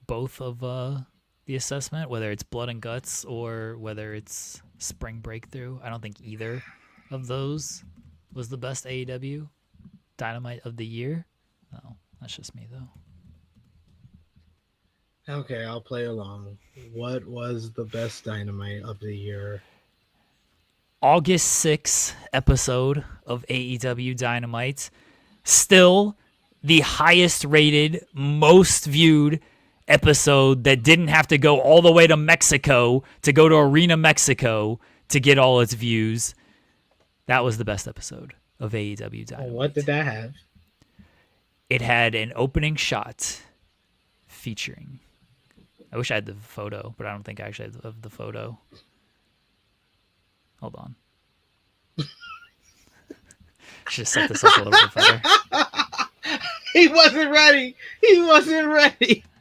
of the assessment, whether it's Blood and Guts or whether it's Spring Breakthrough. I don't think either of those was the best AEW Dynamite of the year. No, that's just me, though. Okay, I'll play along. What was the best Dynamite of the year? August 6th episode of AEW Dynamite. Still the highest rated, most viewed episode that didn't have to go all the way to Mexico to go to Arena Mexico to get all its views. That was the best episode of AEW Dynamite. What did that have? It had an opening shot featuring... I wish I had the photo, but I don't think I actually have the photo. Hold on. I should have set this up a little bit better. He wasn't ready.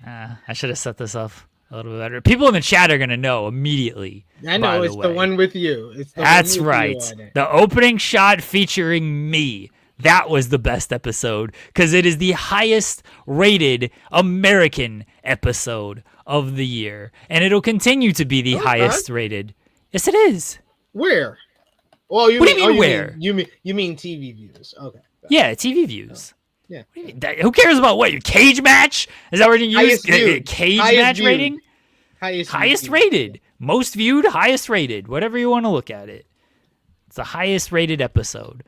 I should have set this up a little bit better. People in the chat are going to know immediately. I know, it's the one with you. That's right. The opening shot featuring me. That was the best episode because it is the highest rated American episode of the year. And it'll continue to be the highest rated. Yes, it is. Where? Well, what do you mean where? You mean TV views. Okay. Yeah, TV views. Oh. Yeah. Who cares about what? Your cage match? Is that what you use? Cage match rating? Highest rated. Most viewed, highest rated. Whatever you want to look at it. It's the highest rated episode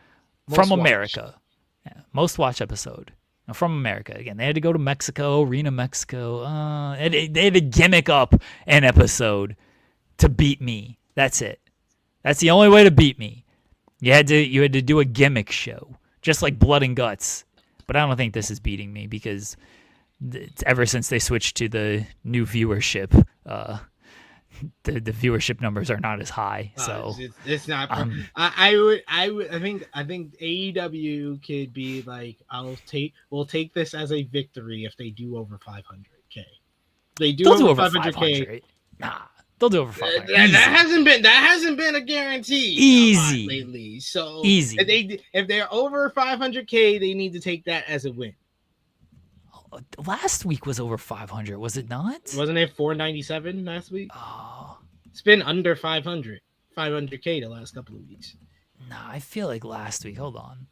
from America. Yeah, most watched episode from America. Again, they had to go to Mexico, Arena Mexico. They had to gimmick up an episode to beat me. That's it. That's the only way to beat me. You had to do a gimmick show, just like Blood and Guts. But I don't think this is beating me because ever since they switched to the new viewership, the viewership numbers are not as high. So it's not. I think AEW could be like, we'll take this as a victory if they do over 500K. They'll do over 500K. Nah. They'll do over 500. That hasn't been a guarantee easy lately. So easy. If they're over 500K, they need to take that as a win. Last week was over 500, was it not? Wasn't it 497 last week? Oh, it's been under 500, 500K the last couple of weeks. Nah, I feel like last week. Hold on.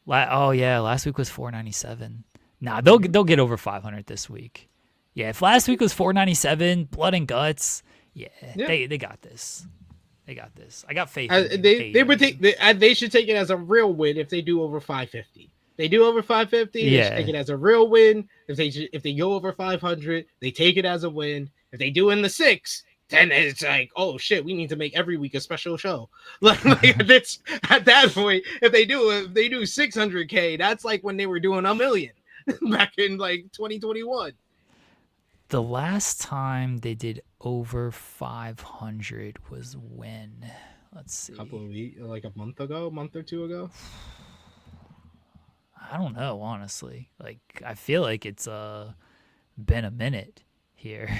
Last week was 497. Nah, they'll get over 500 this week. Yeah, if last week was 497, Blood and Guts, they got this. They got this. I got faith. They should take it as a real win if they do over 550. They do over 550. They should take it as a real win. If they go over 500, they take it as a win. If they do in the 6, then it's like, oh shit, we need to make every week a special show. Like that's at that point, if they do 600K, that's like when they were doing a million back in like 2021. The last time they did over 500 was when? Let's see. A couple of weeks, like a month or two ago. I don't know, honestly. Like, I feel like it's been a minute here.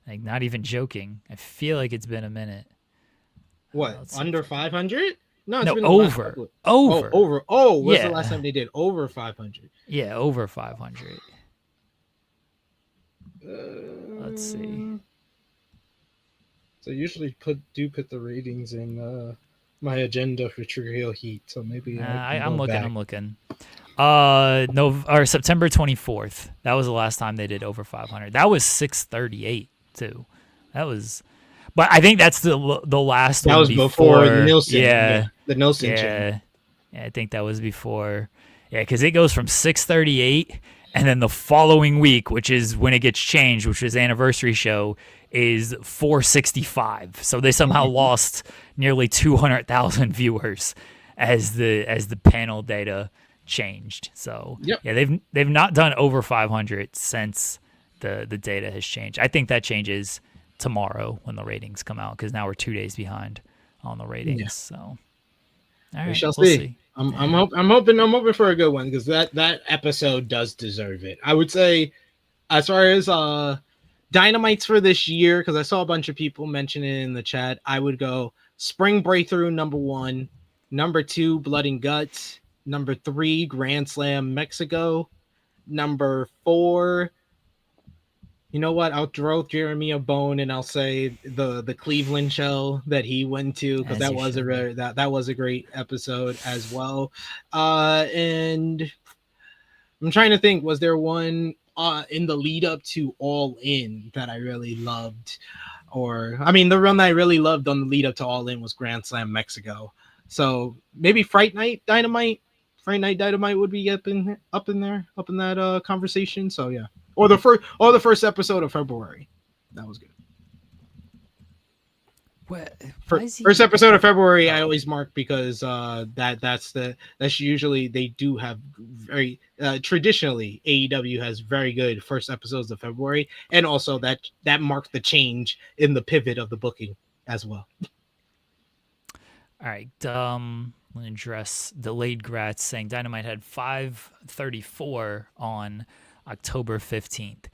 Like, not even joking. I feel like it's been a minute. What, under 500? No, it's No, been over. Over. Oh, over. Oh, what's the Yeah. last time they did over 500? Yeah, over 500. Let's see. So I usually put the ratings in my agenda for Trigger Hill Heat. So maybe I'm looking. No, or September 24th. That was the last time they did over 500. That was 638 too. That was, but I think that's the last that one was before Nielsen. Yeah, the Nielsen channel. Yeah, I think that was before. Yeah, because it goes from 638, and then the following week, which is when it gets changed, which is anniversary show, is 465. So they somehow lost nearly 200,000 viewers as the panel data changed. So yep. Yeah, they've not done over 500 since the data has changed. I think that changes tomorrow when the ratings come out, because now we're 2 days behind on the ratings. Yeah. So all right, we shall see. I'm hoping for a good one, because that episode does deserve it. I would say, as far as Dynamites for this year, because I saw a bunch of people mention it in the chat, I would go Spring Breakthrough number 1, number 2 Blood and Guts, number 3 Grand Slam Mexico, number 4. You know what? I'll throw Jeremy a bone and I'll say the Cleveland show that he went to, because that was a great episode as well. And I'm trying to think, was there one in the lead up to All In that I really loved? Or I mean, the run that I really loved on the lead up to All In was Grand Slam Mexico. So maybe Fright Night Dynamite would be up in that conversation. So yeah. Or the first episode of February. That was good. First episode of February I always mark, because that's usually, they do have very traditionally AEW has very good first episodes of February, and also that marked the change in the pivot of the booking as well. All right, let me address Delayed Grats saying Dynamite had 534 on October 15th.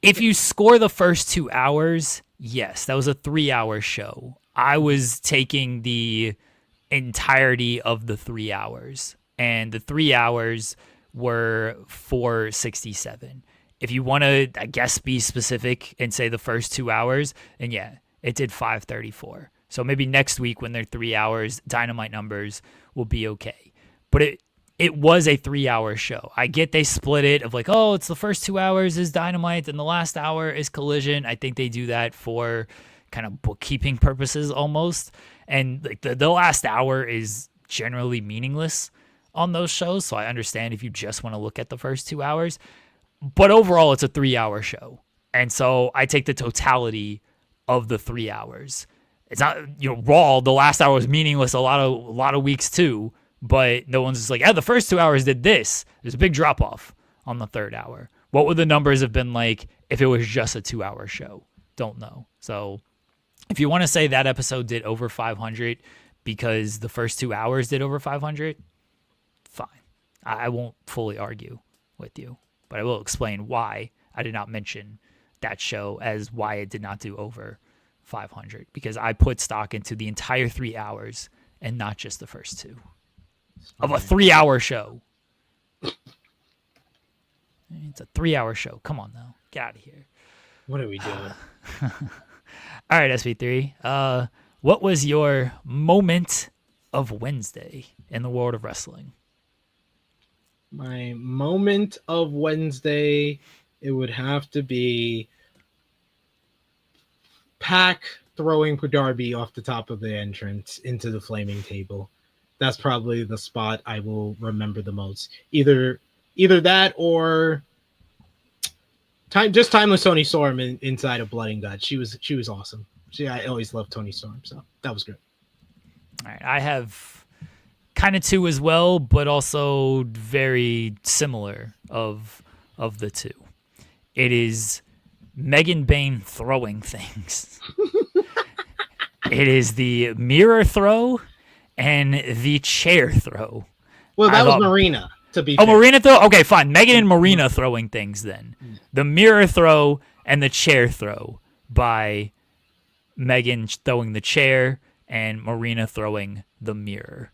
If you score the first 2 hours, yes, that was a 3-hour show. I was taking the entirety of the 3 hours, and the 3 hours were 467. If you want to, I guess, be specific and say the first 2 hours, then yeah, it did 534. So maybe next week when they're 3 hours, Dynamite numbers will be okay. But it was a 3-hour show. I get they split it of like, oh, it's the first 2 hours is Dynamite and the last hour is Collision. I think they do that for kind of bookkeeping purposes almost. And like the last hour is generally meaningless on those shows. So I understand if you just want to look at the first 2 hours. But overall, it's a 3-hour show. And so I take the totality of the 3 hours. It's not, Raw, the last hour was meaningless a lot of weeks too. But no one's just like, the first 2 hours did this. There's a big drop off on the third hour. What would the numbers have been like if it was just a 2-hour show? Don't know. So if you want to say that episode did over 500 because the first 2 hours did over 500, fine. I won't fully argue with you, but I will explain why I did not mention that show as why it did not do over 500, because I put stock into the entire 3 hours and not just the first 2. Of a 3-hour show. It's a 3-hour show. Come on now. Get out of here. What are we doing? All right, SP3. What was your moment of Wednesday in the world of wrestling? My moment of Wednesday, it would have to be Pac throwing Darby off the top of the entrance into the flaming table. That's probably the spot I will remember the most. Either that or Timeless Toni Storm inside of Blood and Guts. She was awesome. I always loved Toni Storm, so that was good. All right, I have kind of two as well, but also very similar of the two. It is Megan Bain throwing things. It is the mirror throw and the chair throw. Well, that was Marina, to be fair. Marina throw? Okay, fine. Megan and Marina throwing things then. The mirror throw and the chair throw by Megan throwing the chair and Marina throwing the mirror.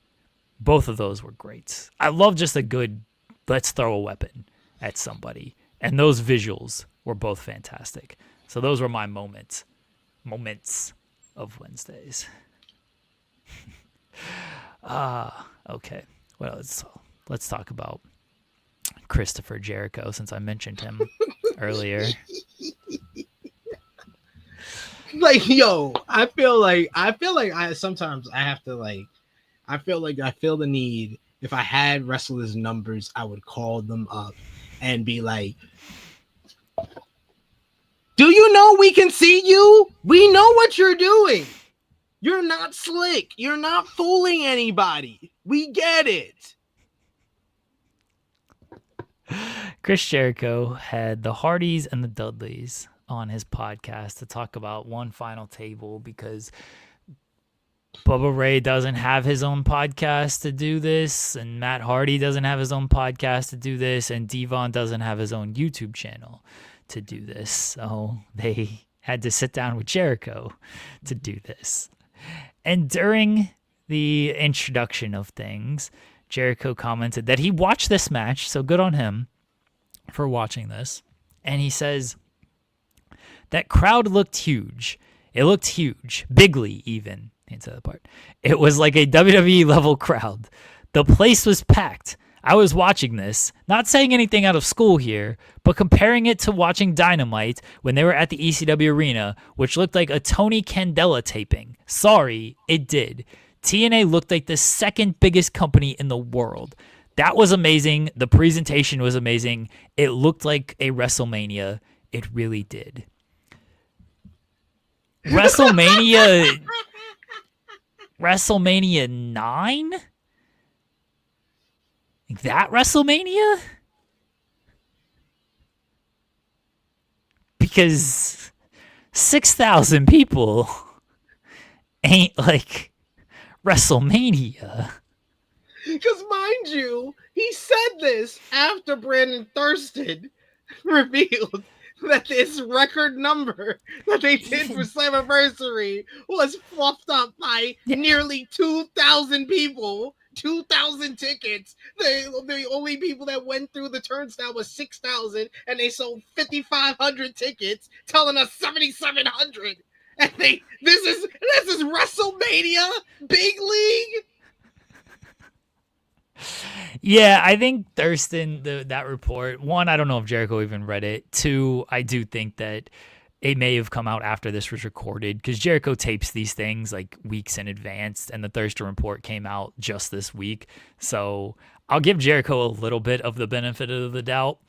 Both of those were great. I love just a good, let's throw a weapon at somebody. And those visuals were both fantastic. So those were my moments of Wednesdays. Okay. Well, let's talk about Christopher Jericho, since I mentioned him earlier. Like, yo, I feel like I sometimes I have to I feel the need. If I had wrestlers' numbers, I would call them up and be like, do you know we can see you? We know what you're doing. You're not slick. You're not fooling anybody. We get it. Chris Jericho had the Hardys and the Dudleys on his podcast to talk about one final table, because Bubba Ray doesn't have his own podcast to do this, and Matt Hardy doesn't have his own podcast to do this, and Devon doesn't have his own YouTube channel to do this. So they had to sit down with Jericho to do this. And during the introduction of things, Jericho commented that he watched this match, so good on him for watching this. And he says, that crowd looked huge. It looked huge. Bigly, even. Into the part. It was like a WWE level crowd. The place was packed. I was watching this, not saying anything out of school here, but comparing it to watching Dynamite when they were at the ECW arena, which looked like a Tony Candela taping. Sorry, it did. TNA looked like the second biggest company in the world. That was amazing. The presentation was amazing. It looked like a WrestleMania. It really did. WrestleMania 9? That WrestleMania? Because 6,000 people ain't like WrestleMania. Because mind you, he said this after Brandon Thurston revealed that this record number that they did for Slammiversary was fluffed up by nearly 2,000 people, 2,000 tickets. The only people that went through the turnstile was 6,000, and they sold 5,500 tickets, telling us 7,700. And this is WrestleMania, big league. Yeah, I think Thurston, that report, one, I don't know if Jericho even read it. Two, I do think that it may have come out after this was recorded, because Jericho tapes these things like weeks in advance, and the Thurston report came out just this week. So I'll give Jericho a little bit of the benefit of the doubt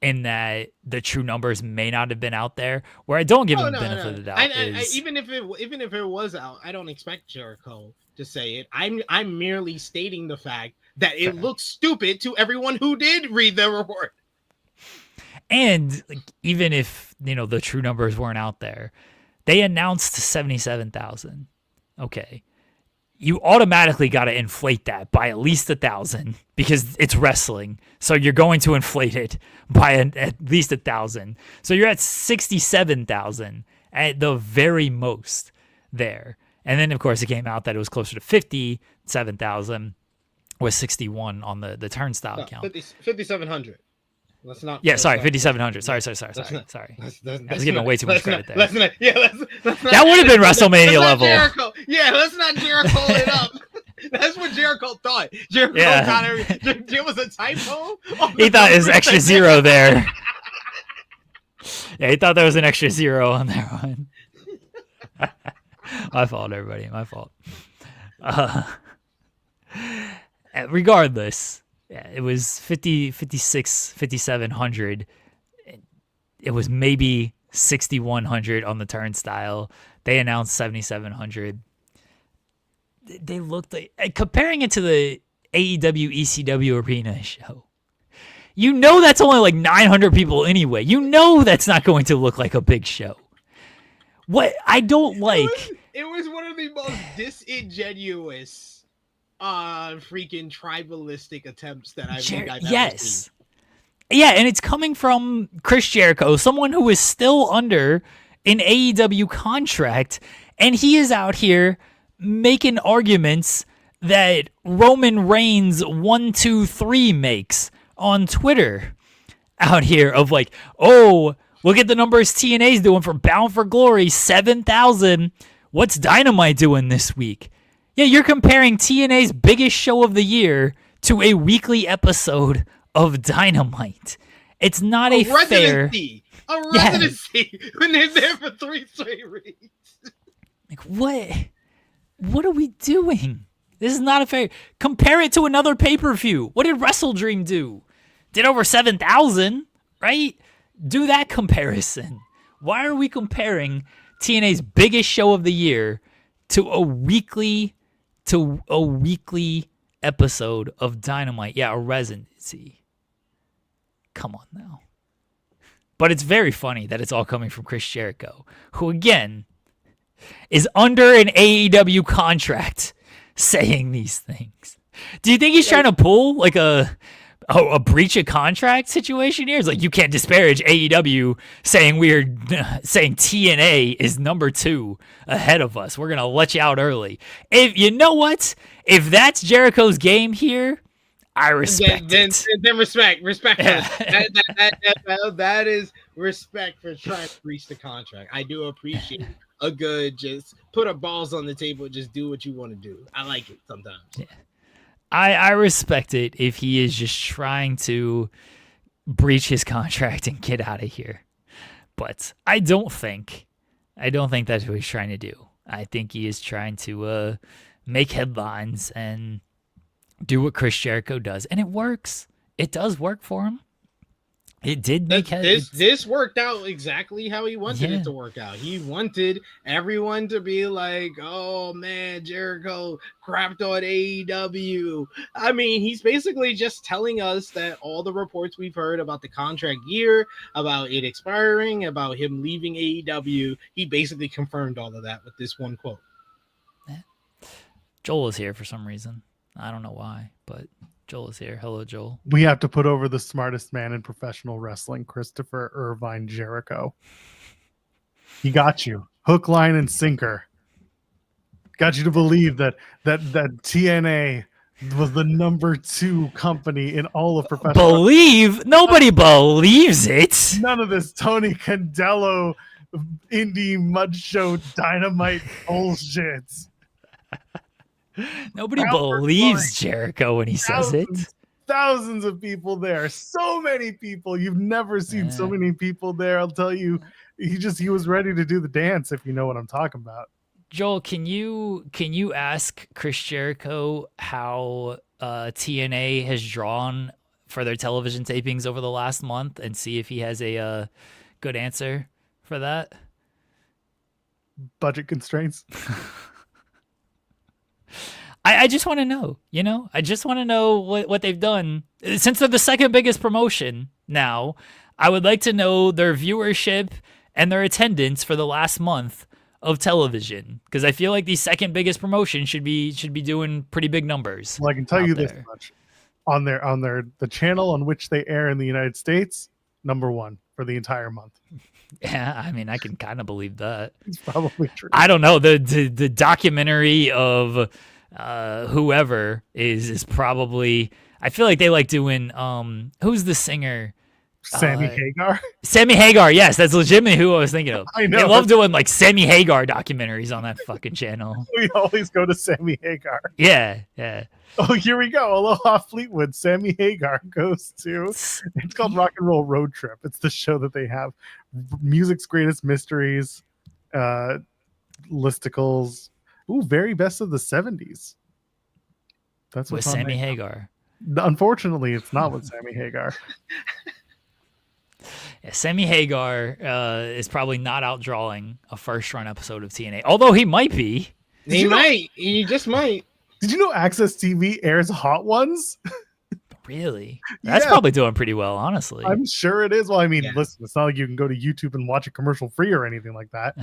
in that the true numbers may not have been out there. Where I don't give him the benefit of the doubt is... even if it was out, I don't expect Jericho to say it. I'm merely stating the fact that it looks stupid to everyone who did read the report. And like, even if, the true numbers weren't out there, they announced 77,000. Okay. You automatically got to inflate that by at least 1,000 because it's wrestling. So you're going to inflate it by at least 1,000. So you're at 67,000 at the very most there. And then, of course, it came out that it was closer to 57,000. Was 61 on the turnstile count. 5,700. Let's not. Yeah, sorry, 5,700. Sorry. I was giving way too much credit there. Let's not, that would have been WrestleMania level. Jericho. Yeah, let's not Jericho it up. That's what Jericho thought. Jericho thought there was a typo. He thought it was extra zero there. Yeah, he thought there was an extra zero on that one. My fault, everybody. My fault. Regardless, it was 56, 5,700. it was maybe 6,100 on the turnstile. They announced 7,700. They looked like, comparing it to the AEW ECW arena show. You know that's only like 900 people anyway. You know that's not going to look like a big show. What I don't like... It was one of the most disingenuous, freaking tribalistic attempts that I've ever seen. Yeah, and it's coming from Chris Jericho, someone who is still under an AEW contract, and he is out here making arguments that Roman Reigns 1-2-3 makes on Twitter out here of like, oh, look at the numbers TNA's doing for Bound for Glory, 7,000. What's Dynamite doing this week? Yeah, you're comparing TNA's biggest show of the year to a weekly episode of Dynamite. It's not a fair... A residency when they're there for 3 straight weeks. Like, what are we doing? This is not a fair... Compare it to another pay-per-view. What did Wrestle Dream do? Did over 7,000, right? Do that comparison. Why are we comparing TNA's biggest show of the year to a weekly episode of Dynamite? Yeah, a residency. Come on now. But it's very funny that it's all coming from Chris Jericho, who, again, is under an AEW contract saying these things. Do you think he's trying to pull like a breach of contract situation here? It's like, you can't disparage AEW saying saying TNA is number 2 ahead of us. We're going to let you out early. If you know what? If that's Jericho's game here, I respect it. Then respect. Yeah. That is respect for trying to breach the contract. I do appreciate a good, just put a balls on the table, just do what you want to do. I like it sometimes. Yeah. I respect it if he is just trying to breach his contract and get out of here. But I don't think that's what he's trying to do. I think he is trying to make headlines and do what Chris Jericho does, and it works. It does work for him. It did make this worked out exactly how he wanted it to work out. He wanted everyone to be like, "Oh man, Jericho crapped on AEW." I mean, he's basically just telling us that all the reports we've heard about the contract year, about it expiring, about him leaving AEW, he basically confirmed all of that with this one quote. Joel is here for some reason. I don't know why, but Joel is here. Hello, Joel. We have to put over the smartest man in professional wrestling, Christopher Irvine Jericho. He got you. Hook, line, and sinker. Got you to believe that TNA was the number 2 company in all of professional wrestling. Nobody believes it. None of this Tony Condello indie mud show Dynamite bullshit. Nobody believes Jericho when he says it. Thousands of people there. So many people. You've never seen so many people there. I'll tell you, he was ready to do the dance, if you know what I'm talking about. Joel, can you ask Chris Jericho how TNA has drawn for their television tapings over the last month and see if he has a good answer for that? Budget constraints. I just want to know, I just want to know what they've done. Since they're the second biggest promotion now, I would like to know their viewership and their attendance for the last month of television, because I feel like the second biggest promotion should be doing pretty big numbers. Well, I can tell you this much. On the channel on which they air in the United States, number 1 for the entire month. Yeah, I mean, I can kind of believe that. It's probably true. I don't know. The documentary of whoever is probably, I feel like they like doing who's the singer? Sammy Hagar. Sammy Hagar, yes, that's legitimately who I was thinking of. I know. They love doing like Sammy Hagar documentaries on that fucking channel. We always go to Sammy Hagar. Yeah. Oh, here we go. Aloha Fleetwood. Sammy Hagar goes to. It's called Rock and Roll Road Trip. It's the show that they have. Music's Greatest Mysteries, listicles. Ooh, very best of the 70s. That's with Sammy Hagar. Unfortunately, it's not with Sammy Hagar. Yeah, Sammy Hagar is probably not outdrawing a first-run episode of TNA, although he might be. He might. He just might. Did you know Access TV airs Hot Ones? Really? That's Yeah. probably doing pretty well, honestly. I'm sure it is. Well, I mean, Yeah. listen, it's not like you can go to YouTube and watch a commercial free or anything like that.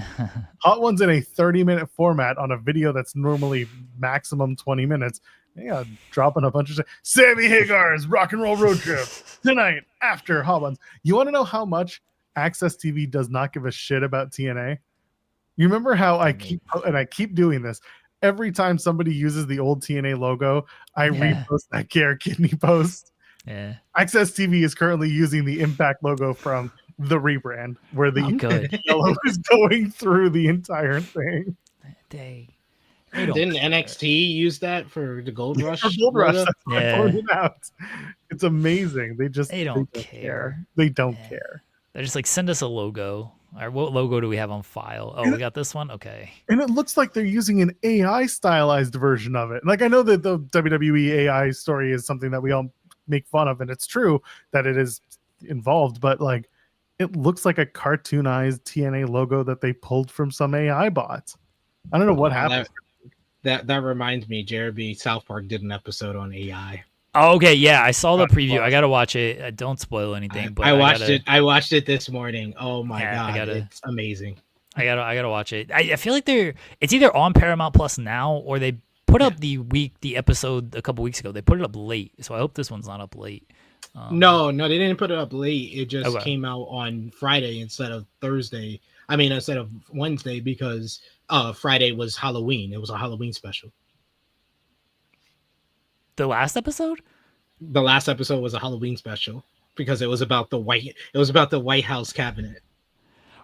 Hot Ones in a 30-minute format on a video that's normally maximum 20 minutes. Yeah, dropping a bunch of Sammy Hagar's Rock and Roll Road Trip tonight after Hot Ones. You want to know how much Access TV does not give a shit about TNA? You remember how I keep doing this every time somebody uses the old TNA logo, I repost that Garrett Kidney post. Yeah. Access TV is currently using the Impact logo from the rebrand, where the good. yellow is going through the entire thing. They don't Didn't care. NXT use that for the Gold Rush? For Gold Rush, logo? that's what I Yeah. pointed out. It's amazing. They don't care. They don't care. They're just like, send us a logo. All right, what logo do we have on file? Oh, we got this one? Okay. And it looks like they're using an AI stylized version of it. Like, I know that the WWE AI story is something that we all make fun of, and it's true that it is involved, but like, it looks like a cartoonized TNA logo that they pulled from some AI bot. I don't know what happened. That reminds me, Jeremy South Park did an episode on AI. Oh, okay, yeah, I saw the preview. I gotta watch it. Don't spoil anything. But I watched it. I watched it this morning. Oh my Yeah, god, it's amazing. I gotta watch it. I feel like it's either on Paramount Plus now, or they put up the episode a couple weeks ago. They put it up late, so I hope this one's not up late. No, they didn't put it up late. It just Okay. came out on Friday instead of Thursday. I mean, instead of Wednesday, because Friday was Halloween. It was a Halloween special. The last episode? The last episode was a Halloween special because it was about the White House cabinet.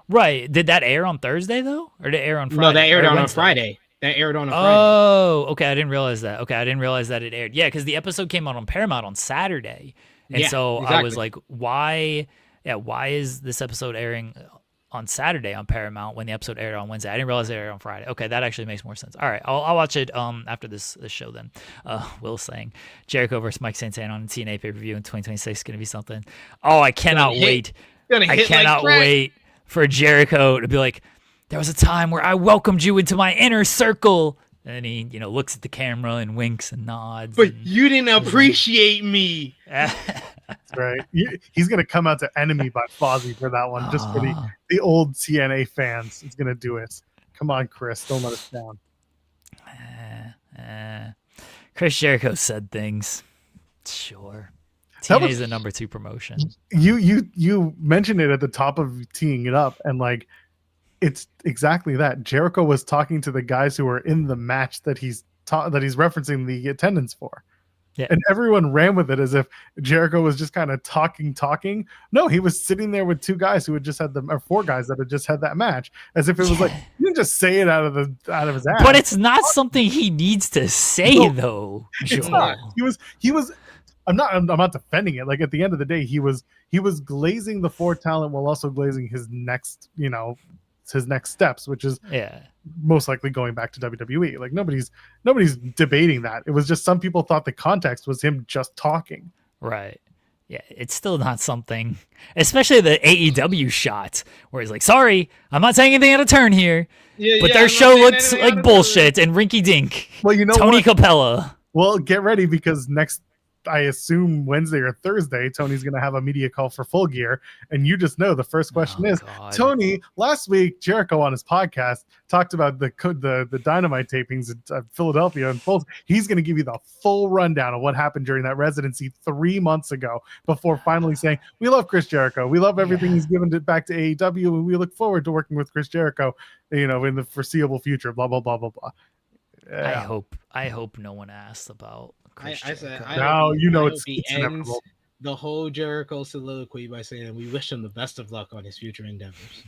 Right. Did that air on Thursday though, or did it air on Friday? No, that aired Or on a Wednesday? Friday. That aired on a Friday. Oh, okay. I didn't realize that. Okay, I didn't realize that it aired. Yeah, because the episode came out on Paramount on Saturday, and Yeah, so I was exactly. like, why? Yeah, why is this episode airing on Saturday on Paramount when the episode aired on Wednesday? I didn't realize it aired on Friday. Okay, that actually makes more sense. All right, I'll watch it after this show then. Will saying Jericho versus Mike Santana on TNA pay-per-view in 2026 is going to be something. Oh, I cannot wait. I cannot wait for Jericho to be like, there was a time where I welcomed you into my inner circle. And he, looks at the camera and winks and nods. But you didn't appreciate me. That's right. He's going to come out to Enemy by Fozzy for that one, just for the old TNA fans. He's going to do it. Come on, Chris. Don't let us down. Chris Jericho said things. Sure. That TNA was- is the number 2 promotion. You mentioned it at the top of teeing it up, and like, it's exactly that. Jericho was talking to the guys who were in the match that he's referencing the attendance for. Yeah. And everyone ran with it as if Jericho was just kind of talking. No, he was sitting there with 2 guys who had just had or 4 guys that had just had that match, as if it was like, he didn't just say it out of his ass. But it's not something he needs to say, No, though. It's Joel. not. He was. I'm not defending it. Like, at the end of the day, he was glazing the 4 talent while also glazing his next, his next steps, which is most likely going back to WWE. Like, nobody's debating that. It was just some people thought the context was him just talking. Right. Yeah, it's still not something, especially the AEW shot where he's like, sorry, I'm not saying anything out of turn here, but their show looks like bullshit and rinky dink. Well, you know Tony what? Capella. Well, get ready, because next, I assume Wednesday or Thursday, Tony's going to have a media call for Full Gear. And you just know the first question is, God. Tony, last week, Jericho on his podcast talked about the Dynamite tapings at Philadelphia. And he's going to give you the full rundown of what happened during that residency 3 months ago before finally saying, we love Chris Jericho. We love everything he's given back to AEW. And we look forward to working with Chris Jericho, in the foreseeable future, blah, blah, blah, blah, blah. Yeah. I hope no one asked about Chris I said, Jericho. I Now hope he- you know I it's hope he ends inevitable. the whole Jericho soliloquy by saying we wish him the best of luck on his future endeavors.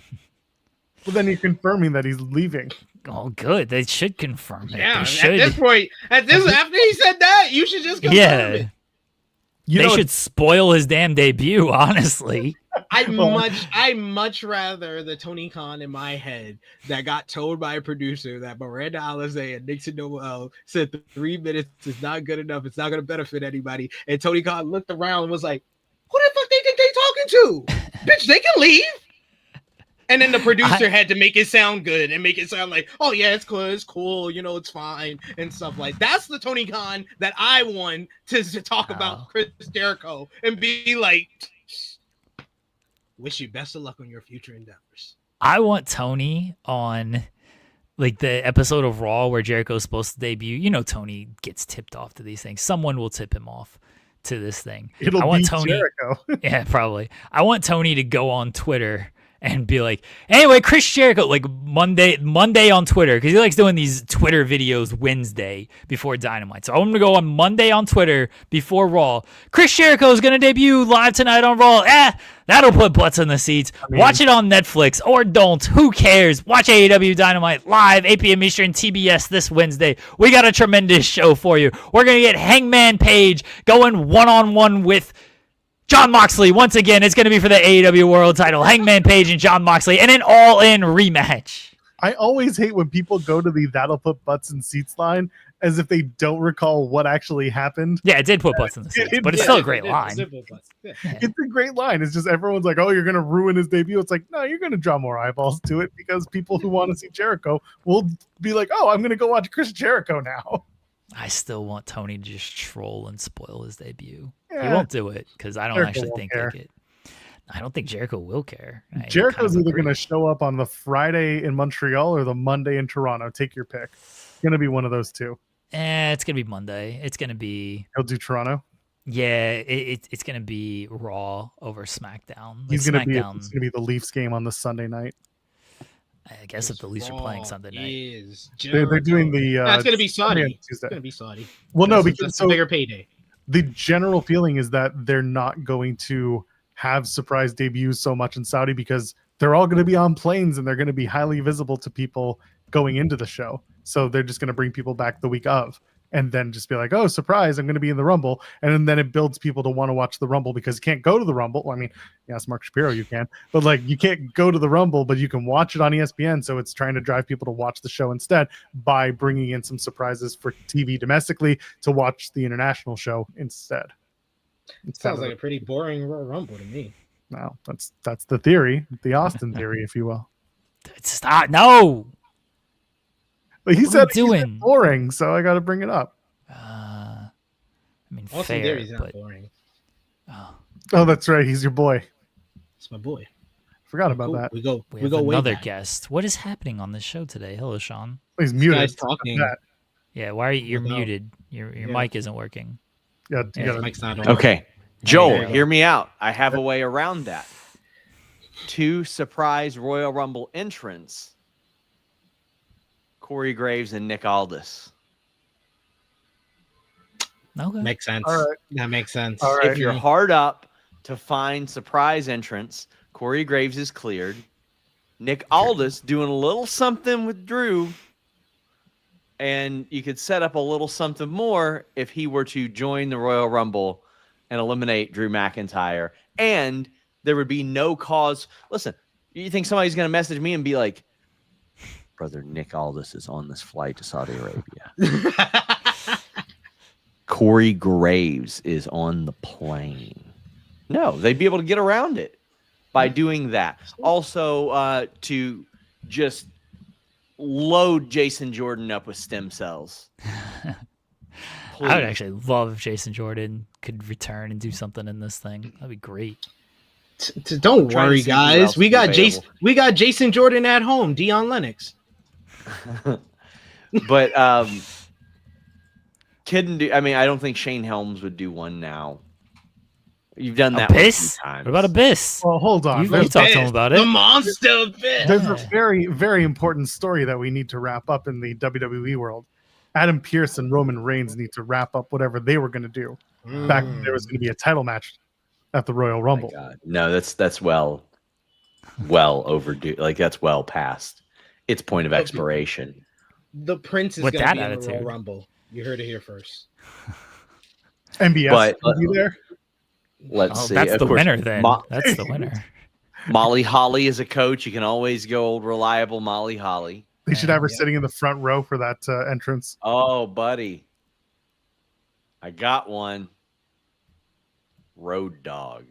Well, then you're confirming that he's leaving. Oh, good. They should confirm it. Yeah, They at should. this point, after he said that, you should just confirm it. They should spoil his damn debut, honestly. I'd much rather the Tony Khan in my head that got told by a producer that Miranda Alizé and Nixon Noel said the 3 minutes is not good enough. It's not going to benefit anybody. And Tony Khan looked around and was like, who the fuck they think they talking going to? Bitch, they can leave. And then the producer had to make it sound good and make it sound like, oh yeah, it's cool, you know, it's fine and stuff like. That's the Tony Khan that I want to talk about Chris Jericho and be like, wish you best of luck on your future endeavors. I want Tony on like the episode of Raw where Jericho's supposed to debut. You know, Tony gets tipped off to these things. Someone will tip him off to this thing. It'll be Jericho. Yeah, probably. I want Tony to go on Twitter and be like, anyway, Chris Jericho, like Monday on Twitter, because he likes doing these Twitter videos Wednesday before Dynamite. So I'm going to go on Monday on Twitter before Raw. Chris Jericho is going to debut live tonight on Raw. That'll put butts in the seats. Watch it on Netflix or don't. Who cares? Watch AEW Dynamite live, 8 p.m. Eastern, TBS this Wednesday. We got a tremendous show for you. We're going to get Hangman Page going one-on-one with Jon Moxley. Once again, it's going to be for the AEW World title. Hangman Page and Jon Moxley in an all-in rematch. I always hate when people go to the that'll put butts in seats line as if they don't recall what actually happened. Yeah, it did put butts in the seats, but it's still a great line. It's a great line. It's just everyone's like, oh, you're going to ruin his debut. It's like, no, you're going to draw more eyeballs to it because people who want to see Jericho will be like, oh, I'm going to go watch Chris Jericho now. I still want Tony to just troll and spoil his debut. Yeah. He won't do it because I don't Jericho actually won't think care. they could. I don't think Jericho will care. I Jericho's kind of either agree. going to show up on the Friday in Montreal or the Monday in Toronto. Take your pick. It's going to be one of those two. It's going to be Monday. It's going to be... He'll do Toronto. Yeah, it's going to be Raw over SmackDown. Like He's going to be. SmackDown, It's going to be the Leafs game on the Sunday night. I guess if the Leafs are playing Sunday night. They're doing the. That's going to be Sunday Saudi. on It's Tuesday. going to be Saudi. Well, no, That's because a bigger payday. The general feeling is that they're not going to have surprise debuts so much in Saudi because they're all going to be on planes and they're going to be highly visible to people going into the show. So they're just going to bring people back the week of and then just be like, oh, surprise, I'm going to be in the Rumble. And then it builds people to want to watch the Rumble because you can't go to the Rumble. Well, I mean, yes, Mark Shapiro, you can, but like you can't go to the Rumble, but you can watch it on ESPN. So it's trying to drive people to watch the show instead by bringing in some surprises for TV domestically to watch the international show instead. Sounds like a pretty boring Royal Rumble to me. No, that's the theory, the Austin theory, if you will. Stop! No. But he What said are it's you doing? boring, so I got to bring it up. I mean, Austin fair, Theory's not but boring. Oh, that's right. He's your boy. It's my boy. Forgot about Cool. that. We go we have way another back. guest. What is happening on this show today? Hello, Sean. He's This muted. guy's talking. That. Yeah, why are you're Without- muted? Your Yeah. mic isn't working. Yeah, you Yeah, gotta- Mike's not on. Okay, There Joel, you go. hear me out. I have a way around that. 2 surprise Royal Rumble entrants. Corey Graves and Nick Aldis. Okay. Makes sense. All right. That makes sense. All right. If you're hard up to find surprise entrants, Corey Graves is cleared. Nick Aldis doing a little something with Drew. And you could set up a little something more if he were to join the Royal Rumble and eliminate Drew McIntyre. And there would be no cause. Listen, you think somebody's going to message me and be like, brother, Nick Aldis is on this flight to Saudi Arabia. Corey Graves is on the plane. No, they'd be able to get around it by doing that. Also, to just load Jason Jordan up with stem cells. I would Please. actually love if Jason Jordan could return and do something in this thing. That'd be great. Don't Trying to worry, see who else guys. We is got available. Jason Jordan at home. Dion Lennox. But couldn't do. I mean, I don't think Shane Helms would do one now. You've done that one a few Abyss? times. What about Abyss? Well, hold on. You There's, talked to him about The it. monster bit. there's a very, very important story that we need to wrap up in the WWE world. Adam Pearce and Roman Reigns need to wrap up whatever they were going to do. Back when there was going to be a title match at the Royal Oh my Rumble. God. No, that's well overdue. Like that's well past its point of expiration. The Prince is With going that to be in the attitude. Royal Rumble. You heard it here first. MBS But- will be there. Let's Oh, see. that's Of the course, winner then. That's the winner. Molly Holly is a coach. You can always go old reliable Molly Holly. They should have her Yeah. sitting in the front row for that entrance. Oh, buddy. I got one. Road Dog.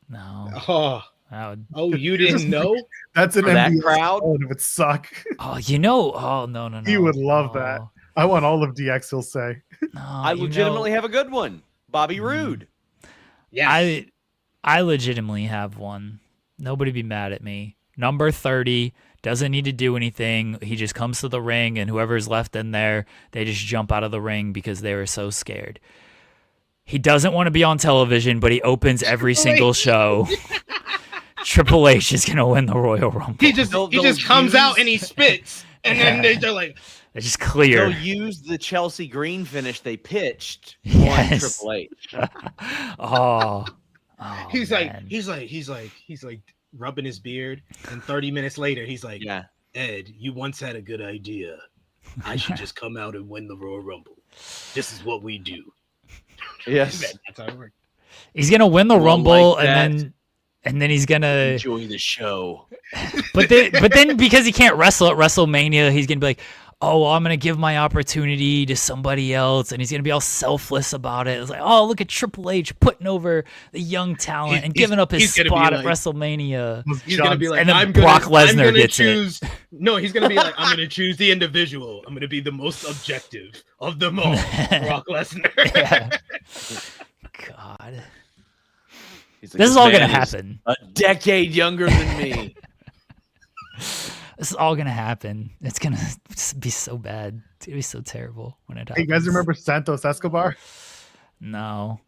No. Oh, That would, oh, you didn't know? That's an For that NBA crowd? and it would suck. oh, you know. Oh, no, no, no. He would love that. Oh, I want all of DX, he'll say. No, I you legitimately know, have a good one. Bobby Roode. Yes. I legitimately have one. Nobody be mad at me. Number 30 doesn't need to do anything. He just comes to the ring, and whoever's left in there, they just jump out of the ring because they were so scared. He doesn't want to be on television, but he opens every single show. Triple H is gonna win the Royal Rumble. He just comes out and he spits, and then Yeah. they're like, They're just clear. They'll use the Chelsea Green finish they pitched Yes. on Triple H. Oh, he's man. like rubbing his beard, and 30 minutes later, he's like, Yeah. Ed, you once had a good idea. I should just come out and win the Royal Rumble. This is what we do. Yes. That's how it works. He's gonna win the Well, Rumble, like that. and then he's gonna. Enjoy the show. But then because he can't wrestle at WrestleMania, he's gonna be like, "Oh, well, I'm gonna give my opportunity to somebody else," and he's gonna be all selfless about it. It's like, "Oh, look at Triple H putting over the young talent and giving up his he's gonna be spot at like- WrestleMania." He's gonna be like, And then I'm Brock gonna, I'm Lesnar gonna gets it. choose. No, he's gonna be like, I'm gonna choose the individual. I'm gonna be the most objective of them all. Brock Lesnar. Yeah. God, He's like, this is all gonna man happen. A decade younger than me. This is all gonna happen. It's gonna be so bad. It's gonna be so terrible when it Hey, happens. you guys remember Santos Escobar? No.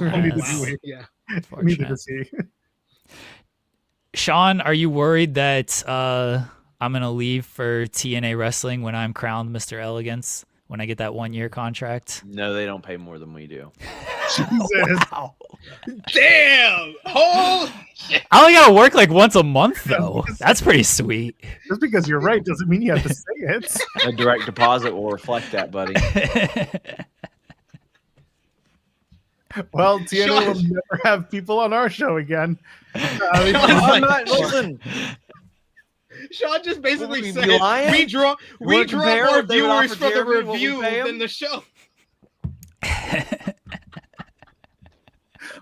Neither Yes. do we. Yeah. Neither Unfortunate. does he. Sean, are you worried that I'm gonna leave for TNA Wrestling when I'm crowned Mr. Elegance when I get that 1-year contract? No, they don't pay more than we do. Jesus. Wow. Damn. Holy shit. I only gotta work like once a month though. That's pretty sweet. Just because you're right doesn't mean you have to say it. A direct deposit will reflect that, buddy. Well, TNA will never have people on our show again. I'm not, listen. Sean just basically Would we said, be lying? we draw wanna more compare if they would viewers offer for the Jeremy what we review pay him? than the show.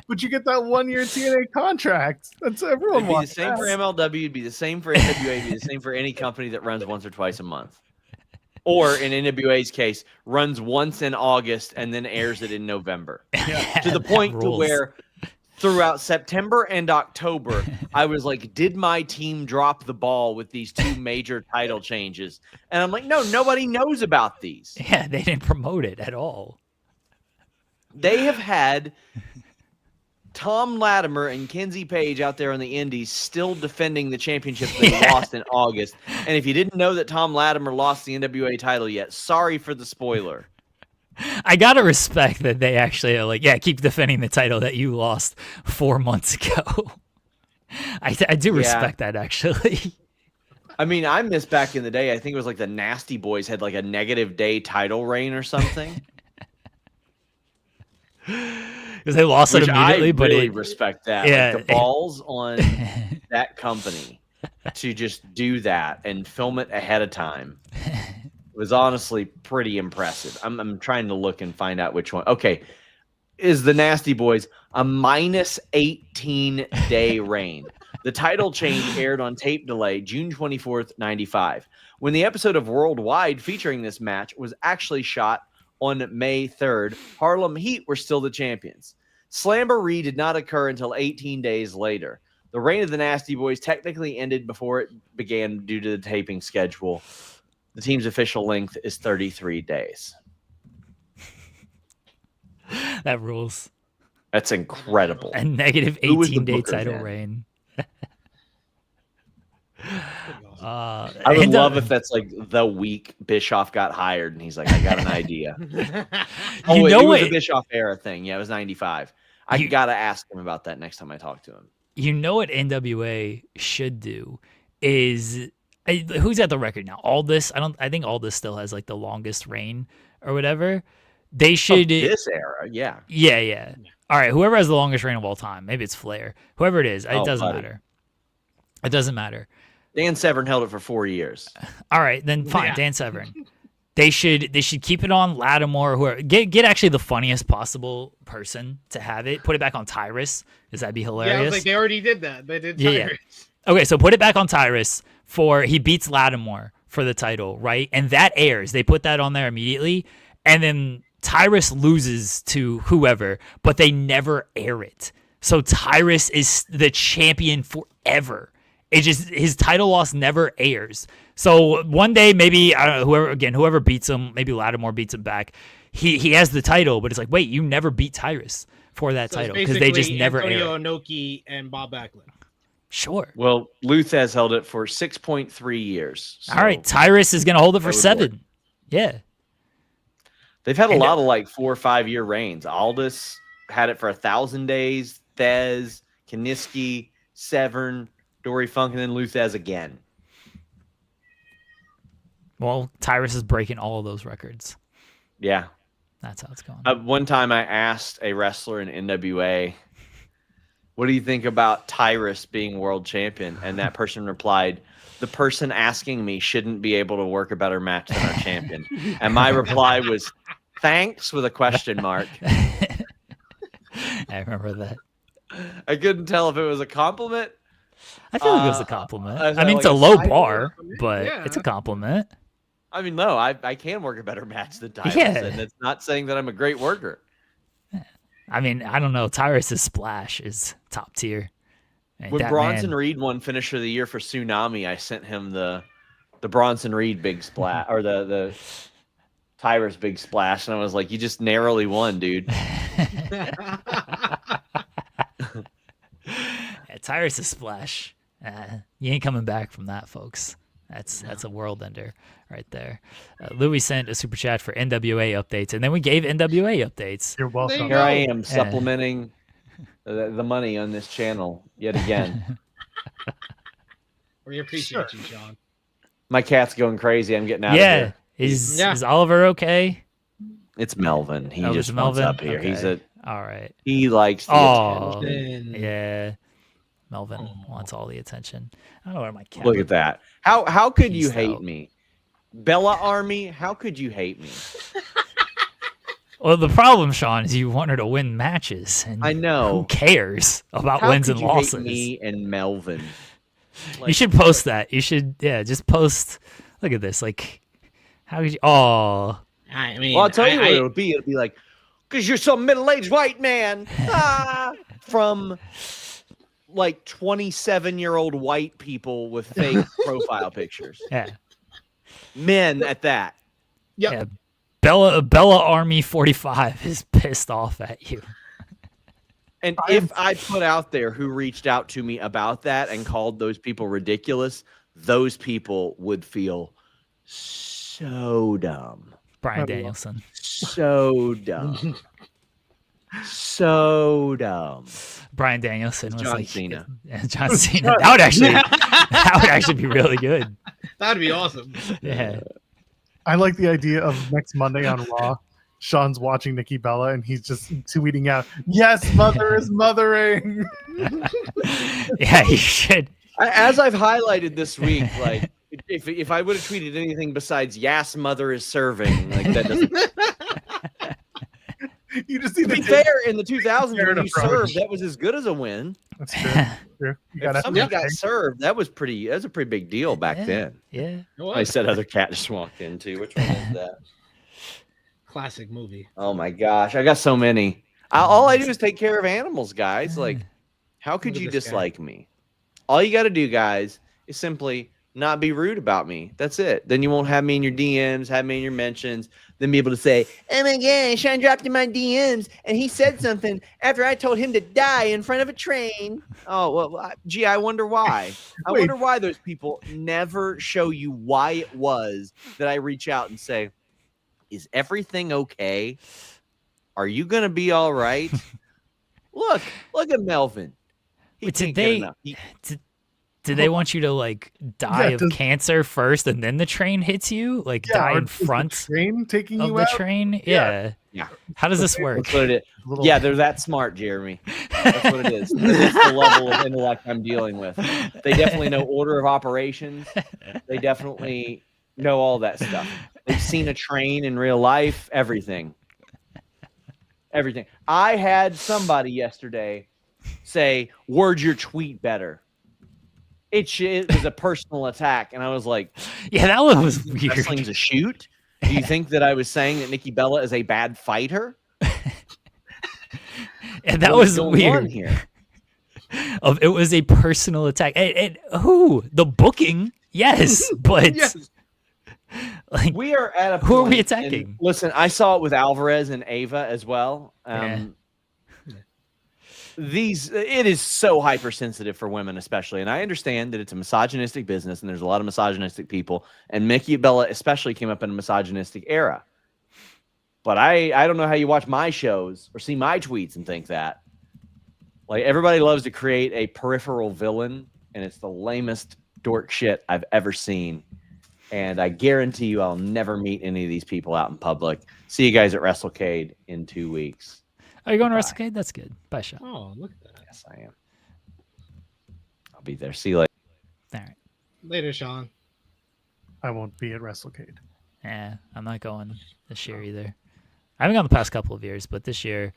But you get that 1-year TNA contract. That's everyone It'd be the wants. same for MLW. It'd be the same for NWA. It'd be the same for any company that runs once or twice a month. Or in NWA's case, runs once in August and then airs it in November. To the point to where throughout September and October, I was like, did my team drop the ball with these two major title changes? And I'm like, no, nobody knows about these. Yeah, they didn't promote it at all. They have had Tom Latimer and Kenzie Page out there on the Indies still defending the championship that they lost in August. And if you didn't know that Tom Latimer lost the NWA title yet, sorry for the spoiler. I gotta respect that they actually are like, yeah, keep defending the title that you lost 4 months ago. I do respect that actually. I mean, I miss back in the day. I think it was like the Nasty Boys had like a negative day title reign or something. Because they lost Which it immediately, I but really it, respect that. yeah, Like the balls on that company to just do that and film it ahead of time was honestly pretty impressive. I'm trying to look and find out which one. Okay, is the Nasty Boys a minus 18-day reign? The title change aired on tape delay June 24th, 95. When the episode of Worldwide featuring this match was actually shot on May 3rd, Harlem Heat were still the champions. Slamboree did not occur until 18 days later. The reign of the Nasty Boys technically ended before it began due to the taping schedule. The team's official length is 33 days. that rules. That's incredible. A negative Who was the 18-day booker title then? reign. I would and, love if that's like the week Bischoff got hired and he's like, I got an idea. Oh, You wait, know it was what- a Bischoff era thing. Yeah, it was 95. I You- got to ask him about that next time I talk to him. You know what NWA should do is who's got the record now? Aldis. I think Aldis still has like the longest reign or whatever. They should. This era, yeah. Yeah. All right. Whoever has the longest reign of all time, maybe it's Flair. Whoever it is, it Oh, doesn't buddy. matter. It doesn't matter. Dan Severn held it for 4 years. All right, then fine. Yeah. Dan Severn. They should keep it on Lattimore, who get actually the funniest possible person to have it. Put it back on Tyrus, because that'd be hilarious. Yeah, I was like, they already did that. They did Yeah. Tyrus. Okay, so put it back on Tyrus for he beats Lattimore for the title, right? And that airs. They put that on there immediately, and then Tyrus loses to whoever, but they never air it. So Tyrus is the champion forever. It just his title loss never airs. So one day, maybe I don't know, whoever beats him, maybe Lattimore beats him back. He has the title, but it's like, wait, you never beat Tyrus for that So it's title because they just basically never air Antonio it. Inoki and Bob Backlund. Sure. Well, Luth has held it for 6.3 years. All right, Tyrus is gonna hold it for that would 7. work. Yeah. They've had a And lot of like 4 or 5 year reigns. Aldis had it for 1,000 days. Thez, Kaniski, Severn, Dory Funk, and then Luthez again. Well, Tyrus is breaking all of those records. Yeah. That's how it's going. One time I asked a wrestler in NWA, what do you think about Tyrus being world champion? And that person replied, the person asking me shouldn't be able to work a better match than our champion. And my reply was, thanks, with a question mark. I remember that. I couldn't tell if it was a compliment. I feel like it was a compliment. is I that mean, like it's a a low side bar, compliment? but Yeah. it's a compliment. I mean, no, I can work a better match than Tyrus. Yeah. And it's not saying that I'm a great worker. I mean, I don't know. Tyrus's splash is top tier. And When that Bronson man- Reed won Finisher of the Year for Tsunami, I sent him the Bronson Reed big splash, or the Tyrus big splash, and I was like, you just narrowly won, dude. Yeah, Tyrus's splash. You ain't coming back from that, folks. That's a world ender right there. Louis sent a super chat for NWA updates, and then we gave NWA updates. You're welcome. Here I am supplementing the money on this channel yet again. We appreciate you, Sean. My cat's going crazy. I'm getting out of Yeah, here. is Oliver okay? It's Melvin. He Oh, it's just wants Melvin? up here. Okay. All right. He likes the Oh, attention. yeah. Melvin wants all the attention. I don't know where my cat. Look at that. How could you Peace hate out. me? Bella Army, how could you hate me? Well, the problem, Sean, is you want her to win matches. And I know. Who cares about How wins could and you hate losses? me and Melvin. You should post that. You should, just post. Look at this. Like, how could you? Oh, I mean, Well, I'll tell you what I- it'll be. It'll be like, because you're some middle-aged white man. From like 27-year-old white people with fake profile pictures. yeah. Men at that. Yep. Yeah. Bella Army 45 is pissed off at you. And if I put out there who reached out to me about that and called those people ridiculous, those people would feel so dumb. Brian Danielson. So dumb. So dumb. Brian Danielson was John like Cena. Yeah, John Cena. That would actually be really good. That'd be awesome. Yeah. I like the idea of next Monday on Raw. Sean's watching Nikki Bella and he's just tweeting out, "Yes, mother is mothering." Yeah, you should. As I've highlighted this week, like if I would have tweeted anything besides "Yes, mother is serving," like that doesn't. You just need To be to fair, in the 2000s when Fair you approach. served, that was as good as a win. That's true. True. You If gotta somebody got served, that was a pretty big deal back Yeah. then. Yeah. What? I said other cat just walked into. Which one is that? Classic movie. Oh my gosh, I got so many. All I do is take care of animals, guys. Like, how could Look at you this guy. dislike me? All you got to do, guys, is simply not be rude about me. That's it. Then you won't have me in your DMs, have me in your mentions, then be able to say, "Oh my God, Sean dropped in my DMs and he said something after I told him to die in front of a train." Oh, well, gee, I wonder why. I Wait. wonder why those people never show you why it was that I reach out and say, "Is everything okay? Are you going to be all right?" Look at Melvin. He Wait, can't did get they- enough. Did they want you to like die Yeah, of does- cancer first and then the train hits you? Like die or in is the front train taking of you the out. train? Yeah. Yeah. How does this work? That's what it is. Little- Yeah, they're that smart, Jeremy. That's what it is. That's the level of intellect I'm dealing with. They definitely know order of operations. They definitely know all that stuff. They've seen a train in real life. Everything. Everything. I had somebody yesterday say, "Word your tweet better." It was a personal attack, and I was like, Yeah, that one was weird. "Wrestling's a shoot." Do you think that I was saying that Nikki Bella is a bad fighter? And that What's was going on weird. here? It was a personal attack. And who? The booking? Yes, but Yes. like, We are at a point, who are we and attacking? listen, I saw it with Alvarez and Ava as well. It is so hypersensitive for women, especially, and I understand that it's a misogynistic business, and there's a lot of misogynistic people, and Nikki Bella especially came up in a misogynistic era. But I don't know how you watch my shows or see my tweets and think that. Like, everybody loves to create a peripheral villain, and it's the lamest dork shit I've ever seen. And I guarantee you I'll never meet any of these people out in public. See you guys at WrestleCade in 2 weeks. Are you going to WrestleCade? That's good. Bye, Sean. Oh, look at that. Yes, I am. I'll be there. See you later. All right. Later, Sean. I won't be at WrestleCade. Yeah, I'm not going this year either. I haven't gone the past couple of years, but this year,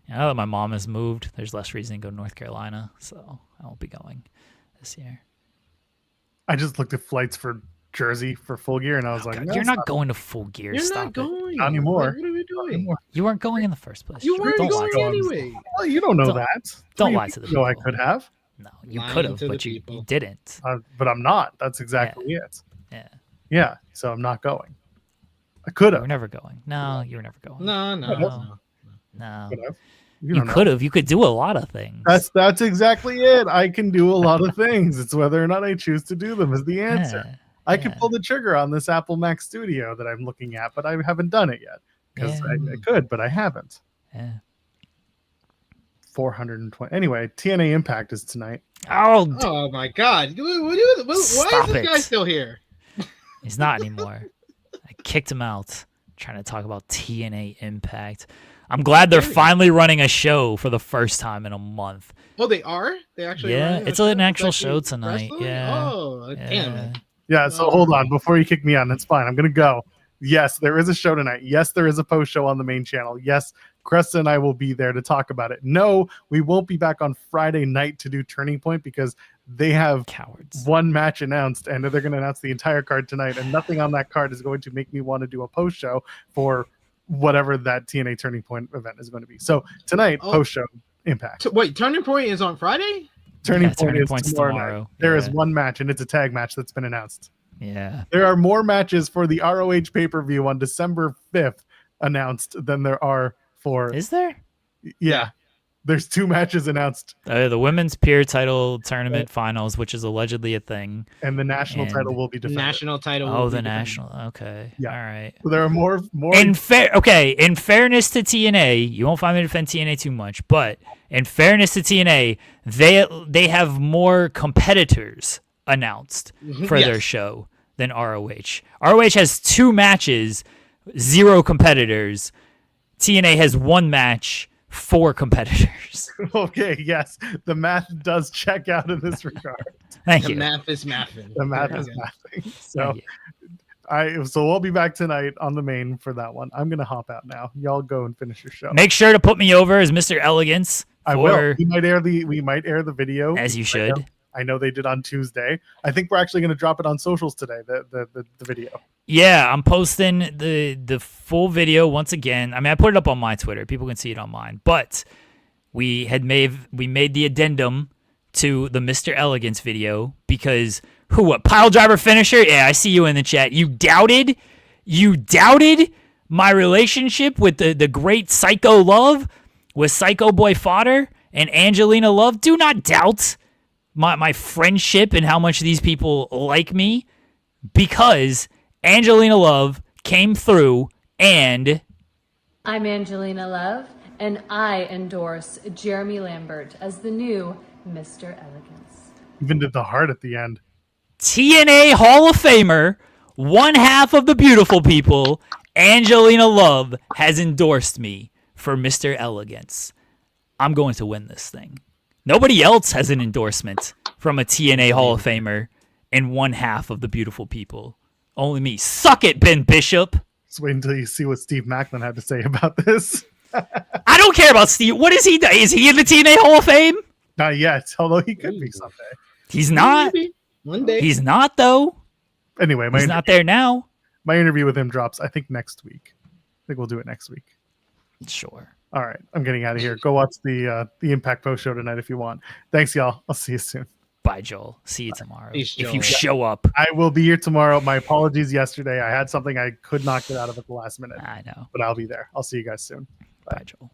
now that my mom has moved, there's less reason to go to North Carolina, so I won't be going this year. I just looked at flights for Jersey for Full Gear, and I was like, God, no, you're it's not going to Full Gear. You're Stop not it. going. Not anymore. Like, what are we doing? You weren't going in the first place. You Sean. weren't Don't going lie to me. anyway. Well, you don't know Don't- that. don't 3 lie to the weeks ago I people. could have, No, you Lying could have, to the but you people. didn't. but I'm not. That's exactly it. Yeah, Yeah, so I'm not going. I could you have. were never going. No, you were never going. No, no, No. no. No, Could have. you don't know. could have. You could do a lot of things. That's exactly it. I can do a lot of things. It's whether or not I choose to do them is the answer. Yeah, I can yeah. pull the trigger on this Apple Mac Studio that I'm looking at, but I haven't done it yet because Yeah. I could, but I haven't. Yeah. 420. Anyway, TNA Impact is tonight. Oh, Oh my God! Why is Stop this it. guy still here? he's not anymore. I kicked him out trying to talk about TNA Impact. I'm glad they're finally running a show for the first time in a month. Oh, they are. They actually. Yeah, running a it's an show? actual actually show tonight, wrestling? yeah. Oh, damn Yeah. it! Yeah, so hold on. Before you kick me on, that's fine. I'm going to go. Yes, there is a show tonight. Yes, there is a post show on the main channel. Yes, Cresta and I will be there to talk about it. No, we won't be back on Friday night to do Turning Point because they have Cowards. one match announced and they're going to announce the entire card tonight, and nothing on that card is going to make me want to do a post show for whatever that TNA Turning Point event is going to be. So tonight, Oh. post show Impact. Wait, Turning Point is on Friday? Turning Yeah, Point Turning is Point's tomorrow tomorrow. night. There is Yeah. one match, and it's a tag match that's been announced. Yeah. There are more matches for the ROH pay-per-view on December 5th announced than there are for Is there? yeah. There's 2 matches announced, The women's peer title tournament finals, which is allegedly a thing. and the national And title will be defended. National title. Oh, will the be defended. national. Okay. Yeah. All right. So there are more In fairness to TNA, you won't find me defend TNA too much, but in fairness to TNA, they have more competitors announced for their Yes. show than ROH. ROH has 2 matches, 0 competitors. TNA has 1 match, 4 competitors. Okay, yes. The math does check out in this regard. Thank The you. math is mathing. The math is Okay. mathing. So Thank you. so we'll be back tonight on the main for that one. I'm gonna hop out now. Y'all go and finish your show. Make sure to put me over as Mr. Elegance. I will. for- We might air the video As you should. I know they did on Tuesday. I think we're actually going to drop it on socials today. The video. Yeah, I'm posting the full video once again. I mean, I put it up on my Twitter. People can see it on mine. But we made the addendum to the Mr. Elegance video because what pile driver finisher? Yeah, I see you in the chat. You doubted my relationship with the great Psycho Love with Psycho Boy Fodder and Angelina Love. Do not doubt my friendship and how much these people like me, because Angelina Love came through and I'm Angelina Love, and I endorse Jeremy Lambert as the new Mr. Elegance. Even did the heart at the end. TNA Hall of Famer, one half of the beautiful people, Angelina Love has endorsed me for Mr. Elegance. I'm going to win this thing. Nobody else has an endorsement from a TNA Hall of Famer and one half of the beautiful people. Only me. Suck it, Ben Bishop. Just wait until you see what Steve Macklin had to say about this. I don't care about Steve. What is he? Is he in the TNA Hall of Fame? Not yet, although he could be someday. He's not. Maybe. One day. He's not, though. Anyway, He's not there now. My interview with him drops, I think, next week. I think we'll do it next week. Sure. All right, I'm getting out of here. Go watch the Impact post show tonight if you want. Thanks, y'all. I'll see you soon. Bye, Joel. See you tomorrow. Peace, If Joel. you show up. I will be here tomorrow. My apologies yesterday. I had something I could not get out of at the last minute, I know. but I'll be there. I'll see you guys soon. Bye, Joel.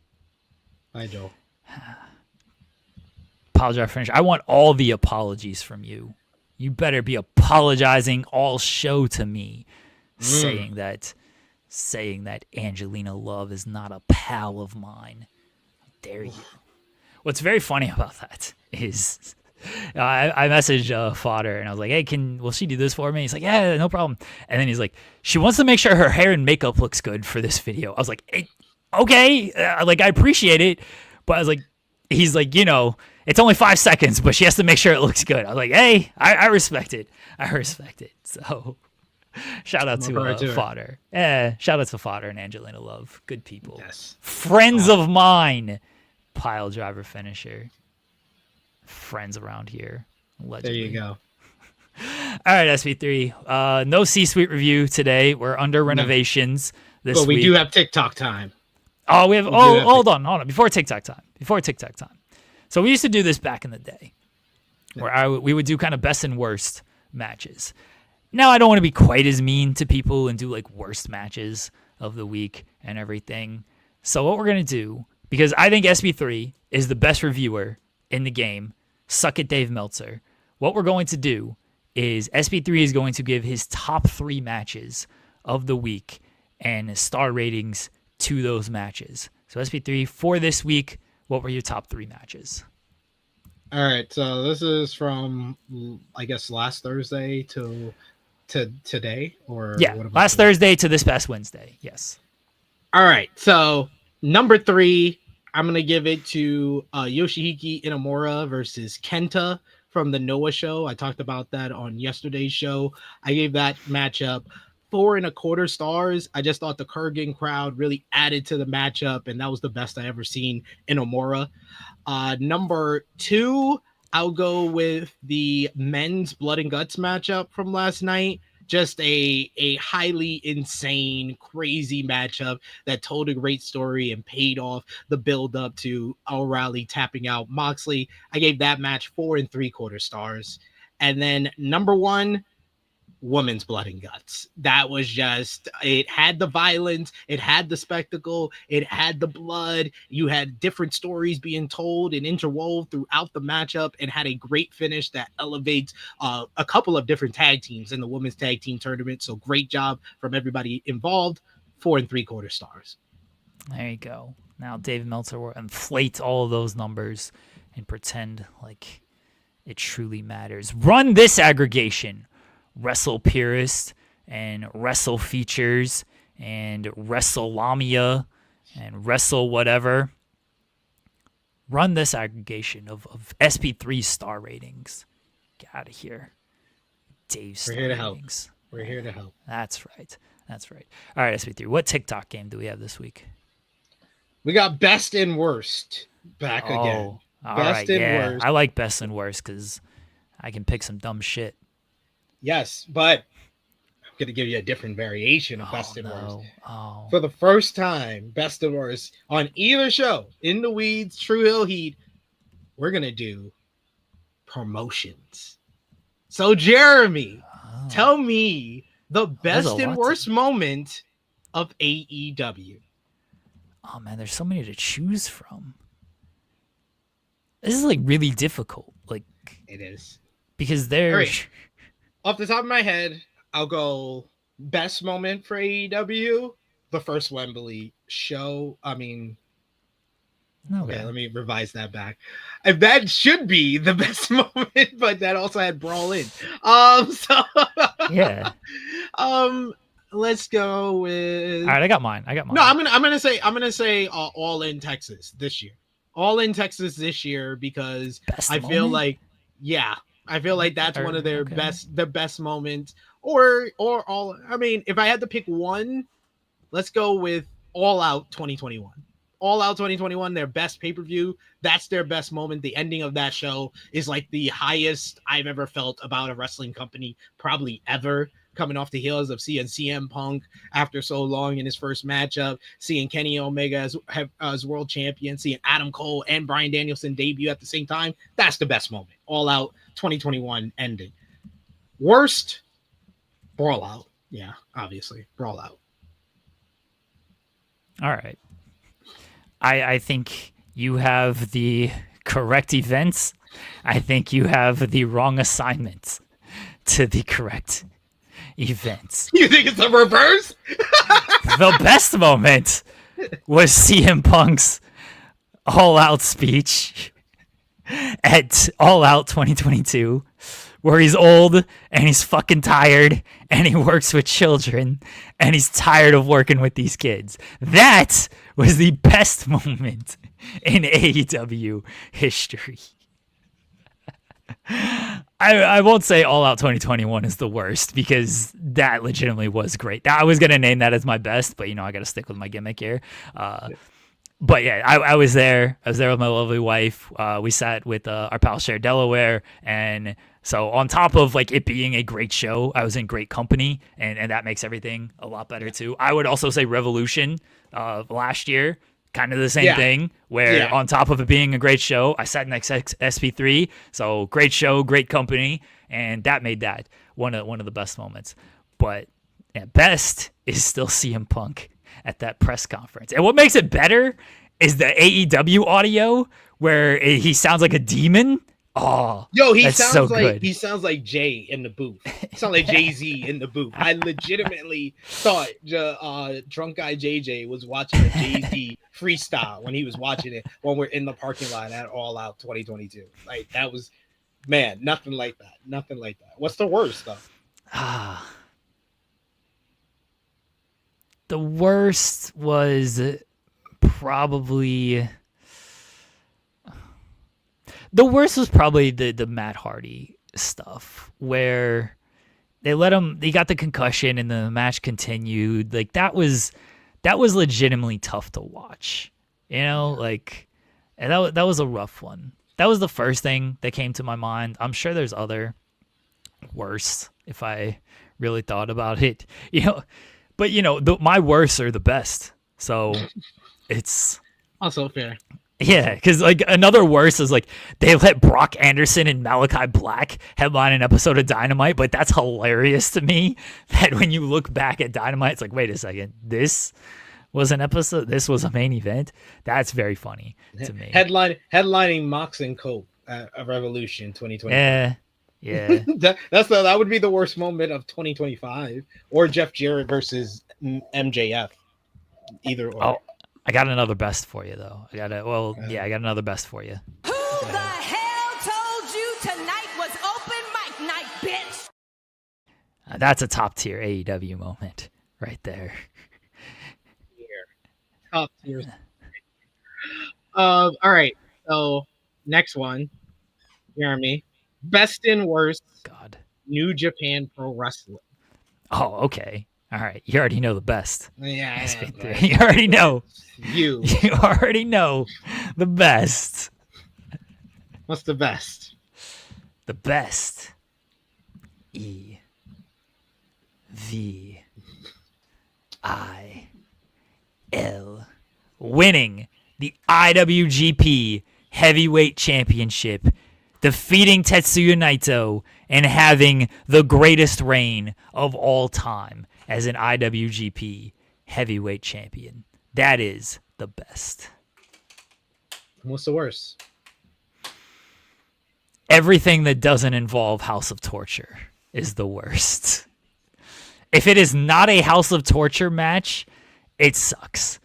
Bye, Joel. Apologize for I want all the apologies from you. You better be apologizing all show to me, saying that Angelina Love is not a pal of mine. How dare you? What's very funny about that is I messaged Fodder and I was like, hey, will she do this for me? He's like, yeah, no problem. And then he's like, she wants to make sure her hair and makeup looks good for this video. I was like, hey, okay, I appreciate it. But I was like, he's like, it's only 5 seconds, but she has to make sure it looks good. I was like, hey, I respect it. I respect it. So shout out to Fodder. Yeah, shout out to Fodder and Angelina Love. Good people. Yes. Friends of mine. Pile driver finisher. Friends around here. Allegedly. There you go. All right, SP3. No C-suite review today. We're under renovations this But we week. do have TikTok time. Oh, we have. We do have Hold on. Before TikTok time. So we used to do this back in the day, where we would do kind of best and worst matches. Now I don't want to be quite as mean to people and do like worst matches of the week and everything. So what we're gonna do, because I think SP3 is the best reviewer in the game, suck it, Dave Meltzer. What we're going to do is SP3 is going to give his top 3 matches of the week and star ratings to those matches. So SP3, for this week, what were your top 3 matches? All right, so this is from, I guess, last Thursday to today, or Yeah, what am I last doing? Thursday to this past Wednesday. Yes. All right, so number 3, I'm gonna give it to Yoshihiki Inamura versus Kenta from the Noah show. I talked about that on yesterday's show. I gave that matchup 4.25 stars. I just thought the Kurgan crowd really added to the matchup, and that was the best I ever seen in Omura. Number 2, I'll go with the men's blood and guts matchup from last night. Just a highly insane, crazy matchup that told a great story and paid off the build up to O'Reilly tapping out Moxley. I gave that match 4.75 stars. And then number 1, women's blood and guts. That was just, it had the violence, it had the spectacle, it had the blood. You had different stories being told and interwove throughout the matchup, and had a great finish that elevates a couple of different tag teams in the women's tag team tournament. So great job from everybody involved. 4.75 stars. There you go. Now Dave Meltzer will inflate all of those numbers and pretend like it truly matters. Run this aggregation. Wrestle Purist and Wrestle Features and WrestleLamia and Wrestle whatever. Run this aggregation of SP3 star ratings. Get out of here. Dave's star We're here to help. ratings. We're here to help. That's right. All right, SP3. What TikTok game do we have this week? We got best and worst back again. All Best right, and yeah. worst. I like best and worst because I can pick some dumb shit. Yes, but I'm going to give you a different variation of best and worst. Oh. For the first time, best and worst on either show, In the Weeds, True Hill Heat, we're going to do promotions. So, Jeremy, tell me the best and worst moment of AEW. Oh, man, there's so many to choose from. This is, like, really difficult. Like, It is. because there's... All right. Off the top of my head, I'll go best moment for AEW, the first Wembley show. Okay, let me revise that back. And that should be the best moment, but that also had Brawl In. Yeah. Let's go with. All right, I got mine. No, I'm gonna say All In Texas this year. All In Texas this year because Best I feel moment? like, yeah, I feel like that's one of their Okay. best moments or all. I mean, if I had to pick one, let's go with All Out 2021. All Out 2021, their best pay-per-view. That's their best moment. The ending of that show is like the highest I've ever felt about a wrestling company, probably ever. Coming off the heels of seeing CM Punk after so long in his first matchup, seeing Kenny Omega as world champion, seeing Adam Cole and Bryan Danielson debut at the same time. That's the best moment. All Out 2021 ending. Worst, Brawl Out. Yeah, obviously, Brawl Out. All right. I think you have the correct events. I think you have the wrong assignments to the correct events. You think it's a reverse? The best moment was CM Punk's All Out speech at All Out 2022, where he's old and he's fucking tired and he works with children and he's tired of working with these kids. That was the best moment in AEW history. I won't say All Out 2021 is the worst, because that legitimately was great. I was going to name that as my best, but, I got to stick with my gimmick here. But yeah, I was there. I was there with my lovely wife. We sat with our pal Cher Delaware, and so on top of like it being a great show, I was in great company, and that makes everything a lot better too. I would also say Revolution last year, kind of the same thing, where on top of it being a great show, I sat next to SP3, so great show, great company, and that made that one of the best moments. But best is still CM Punk at that press conference. And what makes it better is the AEW audio where he sounds like a demon. Oh, yo, he that's sounds so like good. He sounds like Jay in the booth. He sounds like Jay-Z in the booth. I legitimately thought drunk guy JJ was watching a Jay-Z freestyle when he was watching it when we're in the parking lot at All Out 2022. Like, that was, man, nothing like that. Nothing like that. What's the worst though? The worst was probably the Matt Hardy stuff, where they let him, he got the concussion and the match continued. Like that was legitimately tough to watch, like, and that was a rough one. That was the first thing that came to my mind. I'm sure there's other worse if I really thought about it, but my worst are the best. So it's Also fair. Yeah, because like another worse is like they let Brock Anderson and Malachi Black headline an episode of Dynamite, but that's hilarious to me that when you look back at Dynamite, it's like, wait a second, this was an episode, this was a main event. That's very funny to me. Headlining Mox and Cope at Revolution 2020. Yeah. that would be the worst moment of 2025, or Jeff Jarrett versus MJF. Either or. Oh, I got another best for you though. I got another best for you. Who the hell told you tonight was open mic night, bitch? That's a top tier AEW moment right there. Top tier. All right. So next one, Jeremy. Best and worst. God. New Japan Pro Wrestling. Oh, okay. All right. You already know the best. Yeah. You already know. You already know the best. What's the best? The best. EVIL. Winning the IWGP Heavyweight Championship, defeating Tetsuya Naito, and having the greatest reign of all time as an IWGP Heavyweight Champion. That is the best. What's the worst? Everything that doesn't involve House of Torture is the worst. If it is not a House of Torture match, it sucks.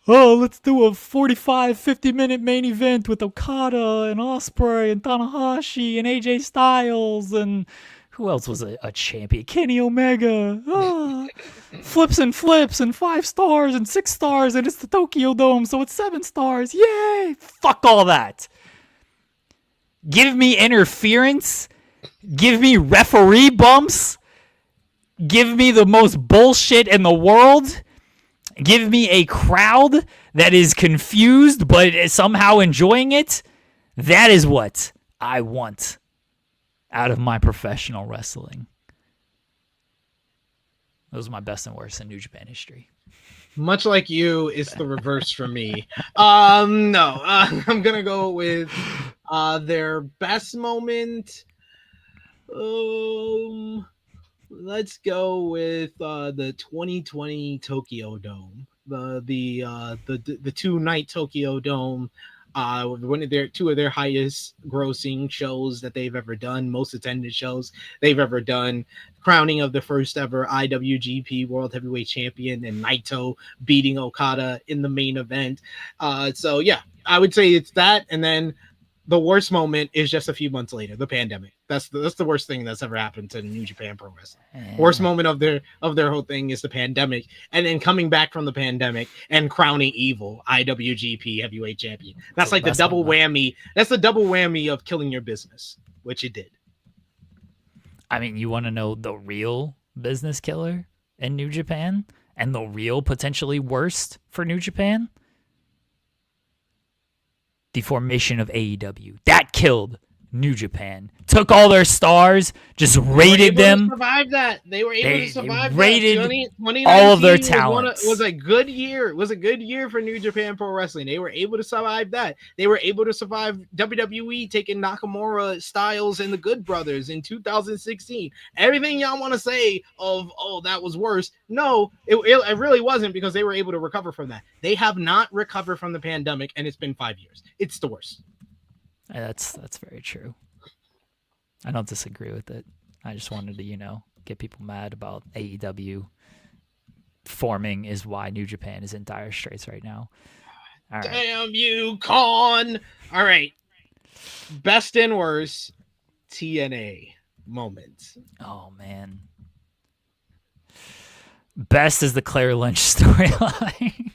Oh, let's do a 45, 50-minute main event with Okada and Ospreay and Tanahashi and AJ Styles and who else was a champion? Kenny Omega. Flips and 5 stars and 6 stars, and it's the Tokyo Dome, so it's 7 stars. Yay! Fuck all that. Give me interference. Give me referee bumps. give me the most bullshit in the world. Give me a crowd that is confused but is somehow enjoying it. That is what I want out of my professional wrestling. Those are my best and worst in New Japan history. Much like you, it's the reverse for me. I'm gonna go with their best moment. Let's go with the 2020 Tokyo Dome, the 2-night Tokyo Dome. One of two of their highest grossing shows that they've ever done, most attended shows they've ever done. Crowning of the first ever IWGP World Heavyweight Champion and Naito beating Okada in the main event. So yeah, I would say it's that, and then the worst moment is just a few months later, the pandemic. That's the worst thing that's ever happened to New Japan Pro Wrestling. Worst moment of their whole thing is the pandemic, and then coming back from the pandemic and crowning Evil IWGP Heavyweight Champion. That's like the double whammy. That's the double whammy of killing your business, which it did. I mean, you want to know the real business killer in New Japan and the real potentially worst for New Japan? The formation of AEW. That killed New Japan. Took all their stars, just rated them. Survive that. They were able to survive rated that. all of their talents. Was a good year. It was a good year for New Japan Pro Wrestling. They were able to survive that. They were able to survive WWE taking Nakamura, Styles, and the Good Brothers in 2016. Everything y'all want to say of, that was worse. No, it really wasn't, because they were able to recover from that. They have not recovered from the pandemic, and it's been 5 years. It's the worst. That's very true. I don't disagree with it. I just wanted to, get people mad about AEW forming is why New Japan is in dire straits right now. All right. Damn you, Con! All right. Best and worst TNA moments. Oh, man. Best is the Claire Lynch storyline.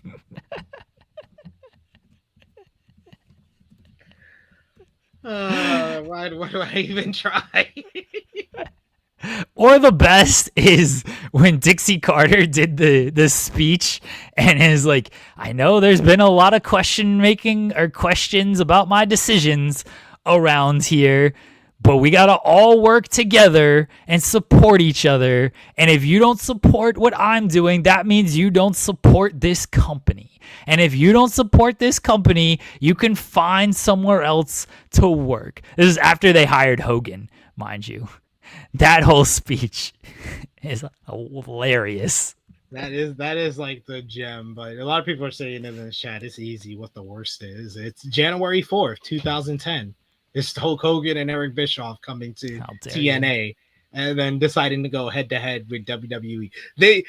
Why do I even try? Or the best is when Dixie Carter did the speech and is like, I know there's been a lot of questions about my decisions around here, but we got to all work together and support each other. And if you don't support what I'm doing, that means you don't support this company. And if you don't support this company, you can find somewhere else to work. This is after they hired Hogan, mind you. That whole speech is hilarious. That is like the gem, but a lot of people are saying in the chat, it's easy what the worst is. It's January 4th, 2010. It's Hulk Hogan and Eric Bischoff coming to TNA and then deciding to go head to head with WWE.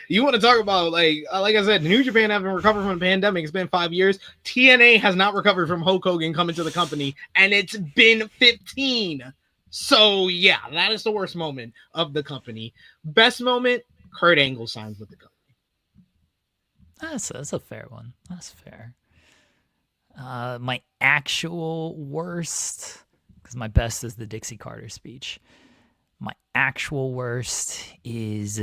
You want to talk about, like I said, New Japan haven't recovered from the pandemic. It's been 5 years. TNA has not recovered from Hulk Hogan coming to the company, and it's been 15. So yeah, that is the worst moment of the company. Best moment, Kurt Angle signs with the company. That's a fair one. That's fair. My actual worst, because my best is the Dixie Carter speech. My actual worst is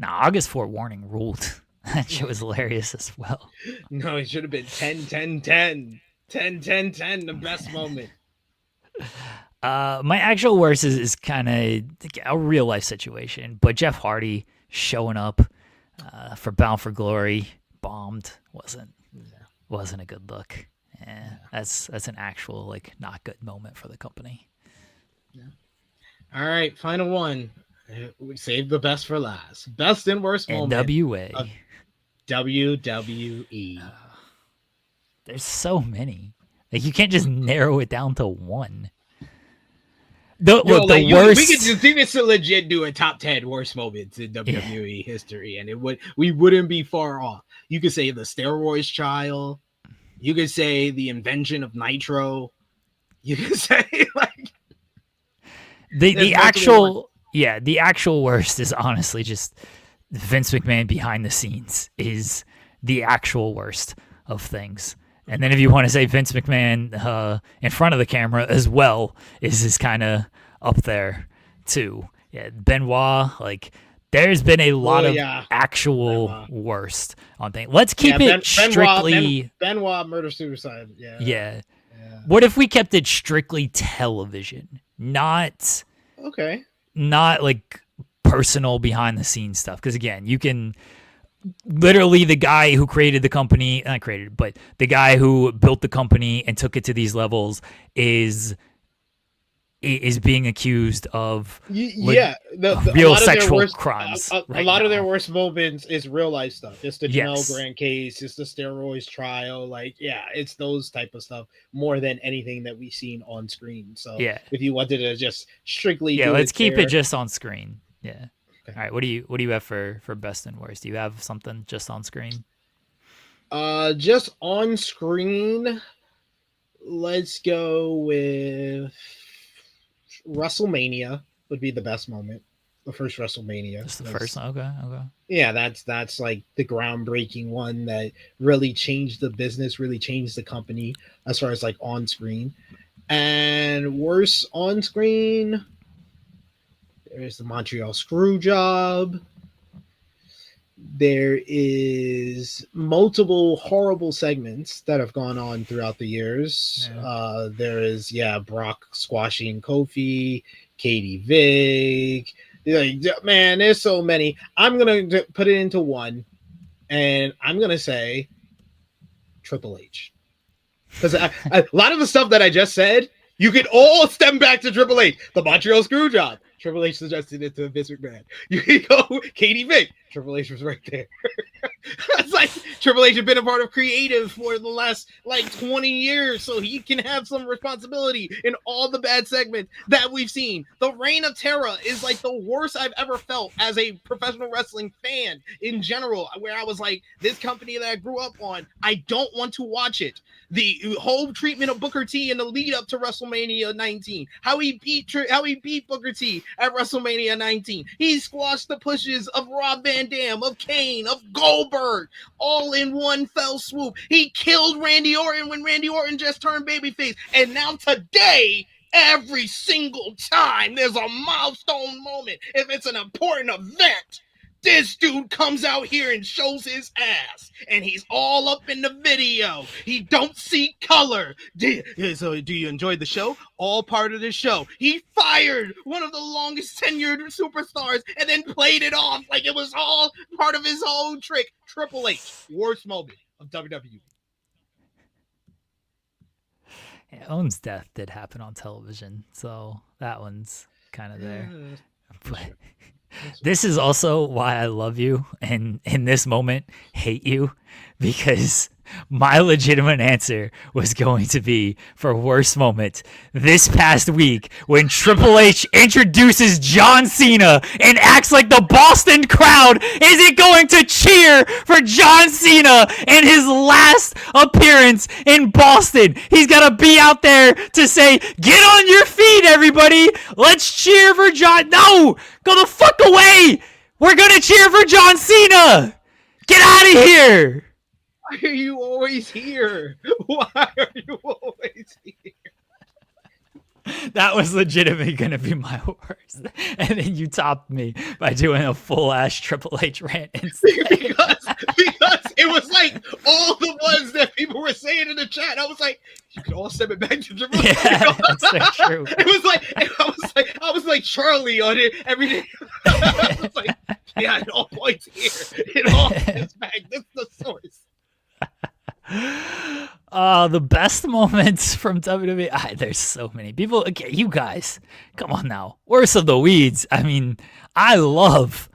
August forewarning ruled. That shit was hilarious as well. No, it should have been 10-10-10. 10-10-10, the best moment. My actual worst is kind of a real life situation, but Jeff Hardy showing up for Bound for Glory bombed wasn't a good look. That's an actual not good moment for the company. Yeah. All right, final one. We saved the best for last. Best and worst moment. NWA. Of WWE. There's so many. You can't just narrow it down to one. The worst. We could legit do a top 10 worst moments in WWE history, and we wouldn't be far off. You could say the steroids trial. You could say the invention of Nitro. You could say the actual worst is honestly just Vince McMahon behind the scenes is the actual worst of things. And then if you want to say Vince McMahon in front of the camera as well is kind of up there too. Yeah, Benoit, There's been a lot of yeah. actual Benoit. worst on things. Let's keep it strictly. Benoit murder suicide. Yeah. Yeah. What if we kept it strictly television, not Okay. not like personal behind the scenes stuff? Because again, you can literally the guy who created the company, not created, but the guy who built the company and took it to these levels is being accused of Yeah, a real lot of their sexual worst, crimes. A right lot of now. their worst moments is real life stuff. It's the Janelle Yes. Grant case. It's the steroids trial. Like, yeah, it's those type of stuff more than anything that we've seen on screen. So, Yeah. if you wanted to just strictly, Yeah, do let's it keep there, it just on screen. Yeah. Okay. All right. What do you have for best and worst? Do you have something just on screen? just on screen. Let's go with WrestleMania would be the best moment. The first WrestleMania. Just the first one? Okay. Yeah, that's like the groundbreaking one that really changed the business, really changed the company as far as like on screen. And worse on screen, there's the Montreal Screwjob. There is multiple horrible segments that have gone on throughout the years. Yeah. There is Brock squashing Kofi, Katie Vig. Like, man, there's so many. I'm gonna put it into one, and I'm gonna say Triple H, because a lot of the stuff that I just said, you could all stem back to Triple H. The Montreal Screwjob, Triple H suggested it to Vince McMahon. You could go Katie Vick, Triple H was right there. It's like Triple H had been a part of creative for the last like 20 years, so he can have some responsibility in all the bad segments that we've seen. The Reign of Terror is like the worst I've ever felt as a professional wrestling fan in general, where I was like, this company that I grew up on, I don't want to watch it. The whole treatment of Booker T in the lead up to WrestleMania 19, how he beat Booker T at WrestleMania 19. He squashed the pushes of Rob Van Dam, of Kane, of Goldberg, all in one fell swoop. He killed Randy Orton when Randy Orton just turned babyface. And now today, every single time there's a milestone moment, if it's an important event, this dude comes out here and shows his ass, and he's all up in the video. He don't see color. So do you enjoy the show? All part of the show. He fired one of the longest tenured superstars and then played it off like it was all part of his whole trick. Triple H, worst moment of WWE. Yeah, Owen's death did happen on television, so that one's kind of there. But this is also why I love you and in this moment hate you, because my legitimate answer was going to be for worst moment this past week when Triple H introduces John Cena and acts like the Boston crowd isn't going to cheer for John Cena in his last appearance in Boston. He's got to be out there to say, get on your feet, everybody. Let's cheer for John. No, go the fuck away. We're going to cheer for John Cena. Get out of here. Why are you always here? Why are you always here? That was legitimately going to be my worst. And then you topped me by doing a full-ass Triple H rant instead. because it was like all the ones that people were saying in the chat. I was like, you can all send it back to Triple H. Yeah, that's so true. I was like Charlie on it every day. I was like, yeah, it all points here. It all points back. This is the source. The best moments from WWE. There's so many people. Okay, you guys, come on now. Worst of the weeds. I mean, I love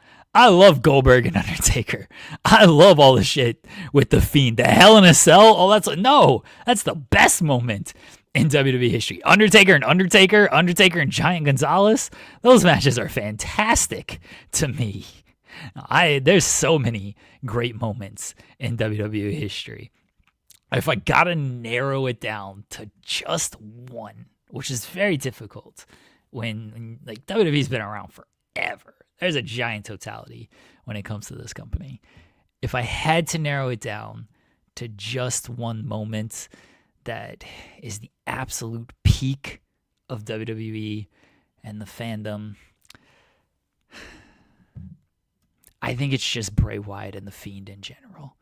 Goldberg and Undertaker. I love all the shit with the Fiend, the Hell in a Cell. Oh, that's the best moment in WWE history. Undertaker and Giant Gonzalez. Those matches are fantastic to me. There's so many great moments in WWE history. If I gotta narrow it down to just one, which is very difficult when like WWE's been around forever. There's a giant totality when it comes to this company. If I had to narrow it down to just one moment that is the absolute peak of WWE and the fandom, I think it's just Bray Wyatt and The Fiend in general.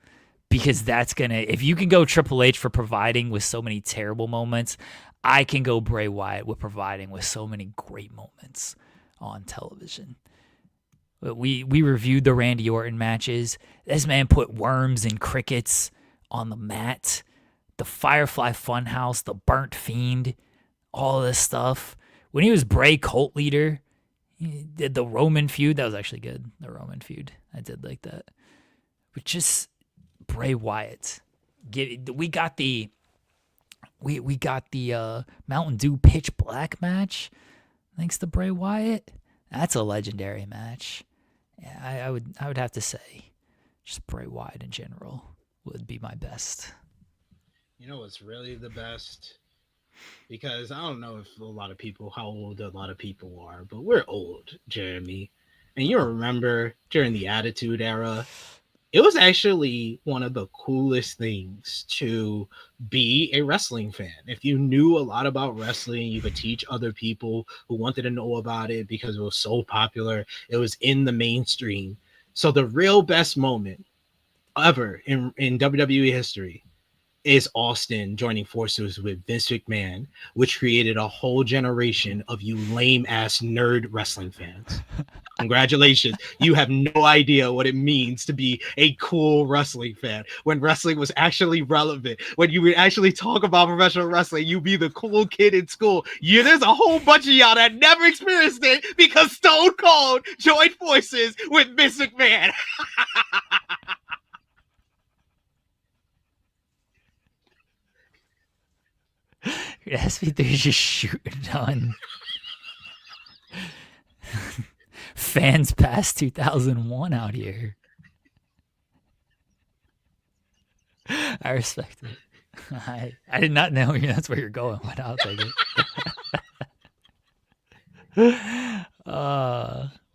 Because that's going to, if you can go Triple H for providing with so many terrible moments, I can go Bray Wyatt with providing with so many great moments on television. We reviewed the Randy Orton matches. This man put worms and crickets on the mat. The Firefly Funhouse, the Burnt Fiend, all this stuff. When he was Bray Cult Leader, he did the Roman feud. That was actually good, the Roman feud. I did like that. But just Bray Wyatt. We got the Mountain Dew Pitch Black match thanks to Bray Wyatt. That's a legendary match. Yeah, I would have to say just Bray Wyatt in general would be my best. You know what's really the best? Because I don't know if how old a lot of people are, but we're old, Jeremy. And you remember during the Attitude Era, it was actually one of the coolest things to be a wrestling fan. If you knew a lot about wrestling, you could teach other people who wanted to know about it because it was so popular. It was in the mainstream. So the real best moment ever in WWE history is Austin joining forces with Vince McMahon, which created a whole generation of you lame-ass nerd wrestling fans. Congratulations. You have no idea what it means to be a cool wrestling fan. When wrestling was actually relevant, when you would actually talk about professional wrestling, you'd be the cool kid in school. There's a whole bunch of y'all that never experienced it because Stone Cold joined forces with Vince McMahon. SP3 is just shooting on fans past 2001 out here. I respect it. I did not know that's where you're going, but I'll take it.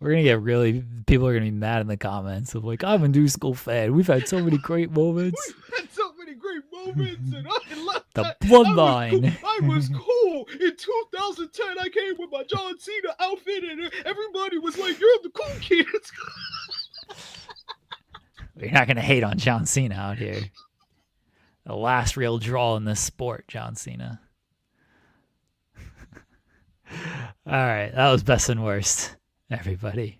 We're gonna get people are gonna be mad in the comments of like, I'm a new school fan. We've had so many great moments. We've had so many great moments, and I love the that. bloodline. I was cool. In 2010, I came with my John Cena outfit, and everybody was like, "You're the cool kid." We're not gonna hate on John Cena out here. The last real draw in this sport, John Cena. All right, that was best and worst, everybody.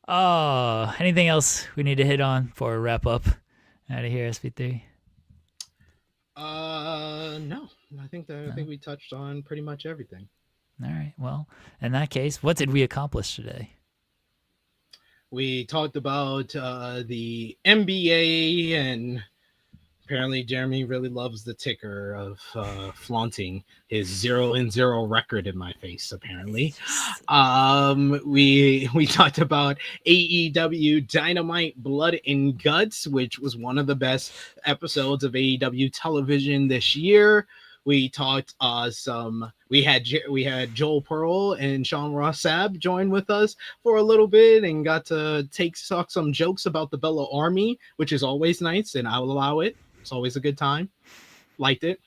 Anything else we need to hit on before we wrap up out of here, SP3? No. I think we touched on pretty much everything. All right. Well, in that case, what did we accomplish today? We talked about the NBA, and apparently Jeremy really loves the ticker of flaunting his 0-0 record in my face, apparently. We talked about AEW Dynamite Blood and Guts, which was one of the best episodes of AEW television this year. We talked we had Joel Pearl and Sean Ross Sapp join with us for a little bit and got to talk some jokes about the Bella Army, which is always nice, and I will allow it. It's always a good time. Liked it.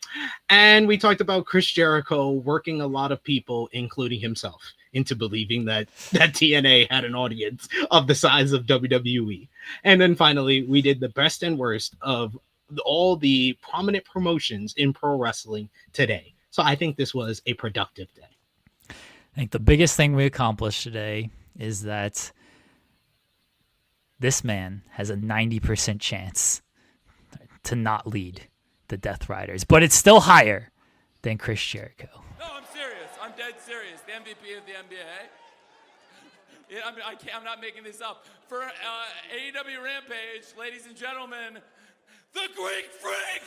And we talked about Chris Jericho working a lot of people, including himself, into believing that TNA had an audience of the size of WWE. And then finally, we did the best and worst of all the prominent promotions in pro wrestling today. So I think this was a productive day. I think the biggest thing we accomplished today is that this man has a 90% chance to not lead the Death Riders, but it's still higher than Chris Jericho. No, I'm serious. I'm dead serious. The MVP of the NBA. I'm not making this up. For AEW Rampage, ladies and gentlemen, the Greek Freak,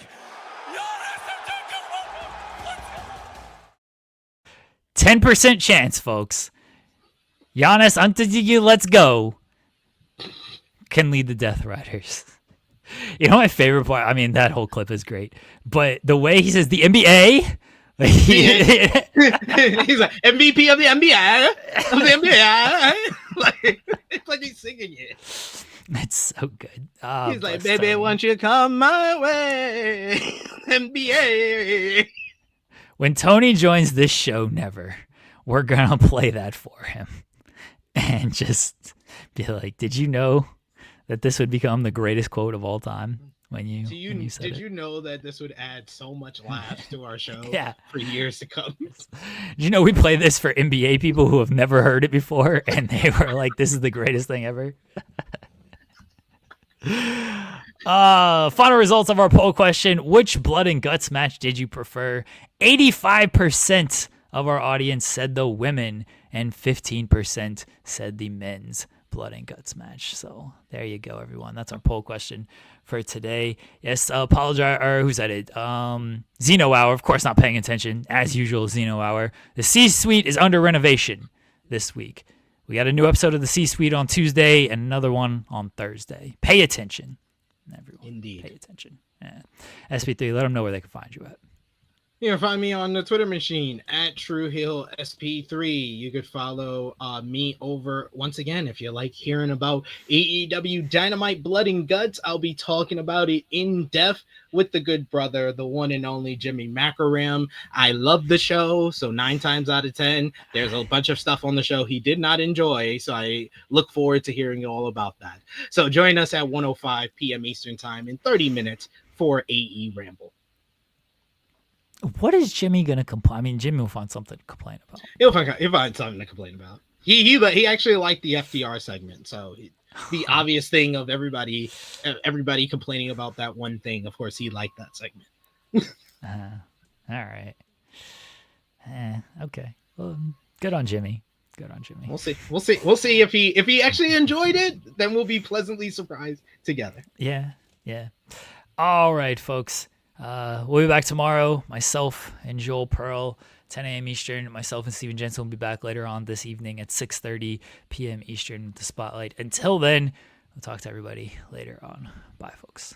Giannis Antetokounmpo. 10% chance, folks. Giannis Antetokounmpo, let's go, can lead the Death Riders. You know my favorite part? I mean, that whole clip is great, but the way he says the NBA, he's like MVP of the NBA, it's like he's singing it. That's so good. He's like, baby, won't you come my way, NBA. When Tony joins this show, never, we're gonna play that for him. and just be like, did you know that this would become the greatest quote of all time when you said did it? you know that this would add so much laughs to our show Yeah. for years to come? Did you know we play this for NBA people who have never heard it before, and they were like, this is the greatest thing ever? Final results of our poll question: which blood and guts match did you prefer? 85% of our audience said the women, and 15% said the men's blood and guts match. So there you go, everyone. That's our poll question for today. Yes, apologize, or who said it? Xeno Hour, of course, not paying attention as usual. Xeno Hour. The C-Suite is under renovation this week. We got a new episode of the C-Suite on Tuesday and another one on Thursday. Pay attention, everyone. Indeed. Pay attention. Yeah. SP3, let them know where they can find you at. You can find me on the Twitter machine at TrueHillSP3. You could follow me over, once again, if you like hearing about AEW Dynamite Blood and Guts, I'll be talking about it in depth with the good brother, the one and only Jimmy Macaram. I love the show, so 9 times out of 10, there's a bunch of stuff on the show he did not enjoy, so I look forward to hearing all about that. So join us at 1:05 p.m. Eastern Time in 30 minutes for AE Ramble. What is Jimmy going to complain? I mean, Jimmy will find something to complain about. He'll find something to complain about. He actually liked the FTR segment, so the obvious thing of everybody complaining about that one thing. Of course, he liked that segment. All right. Okay. Well, good on Jimmy. Good on Jimmy. We'll see if he actually enjoyed it. Then we'll be pleasantly surprised together. Yeah. All right, folks. We'll be back tomorrow. Myself and Joel Pearl, 10 a.m. Eastern. Myself and Steven Jensen will be back later on this evening at 6:30 p.m. Eastern with the Spotlight. Until then, we'll talk to everybody later on. Bye, folks.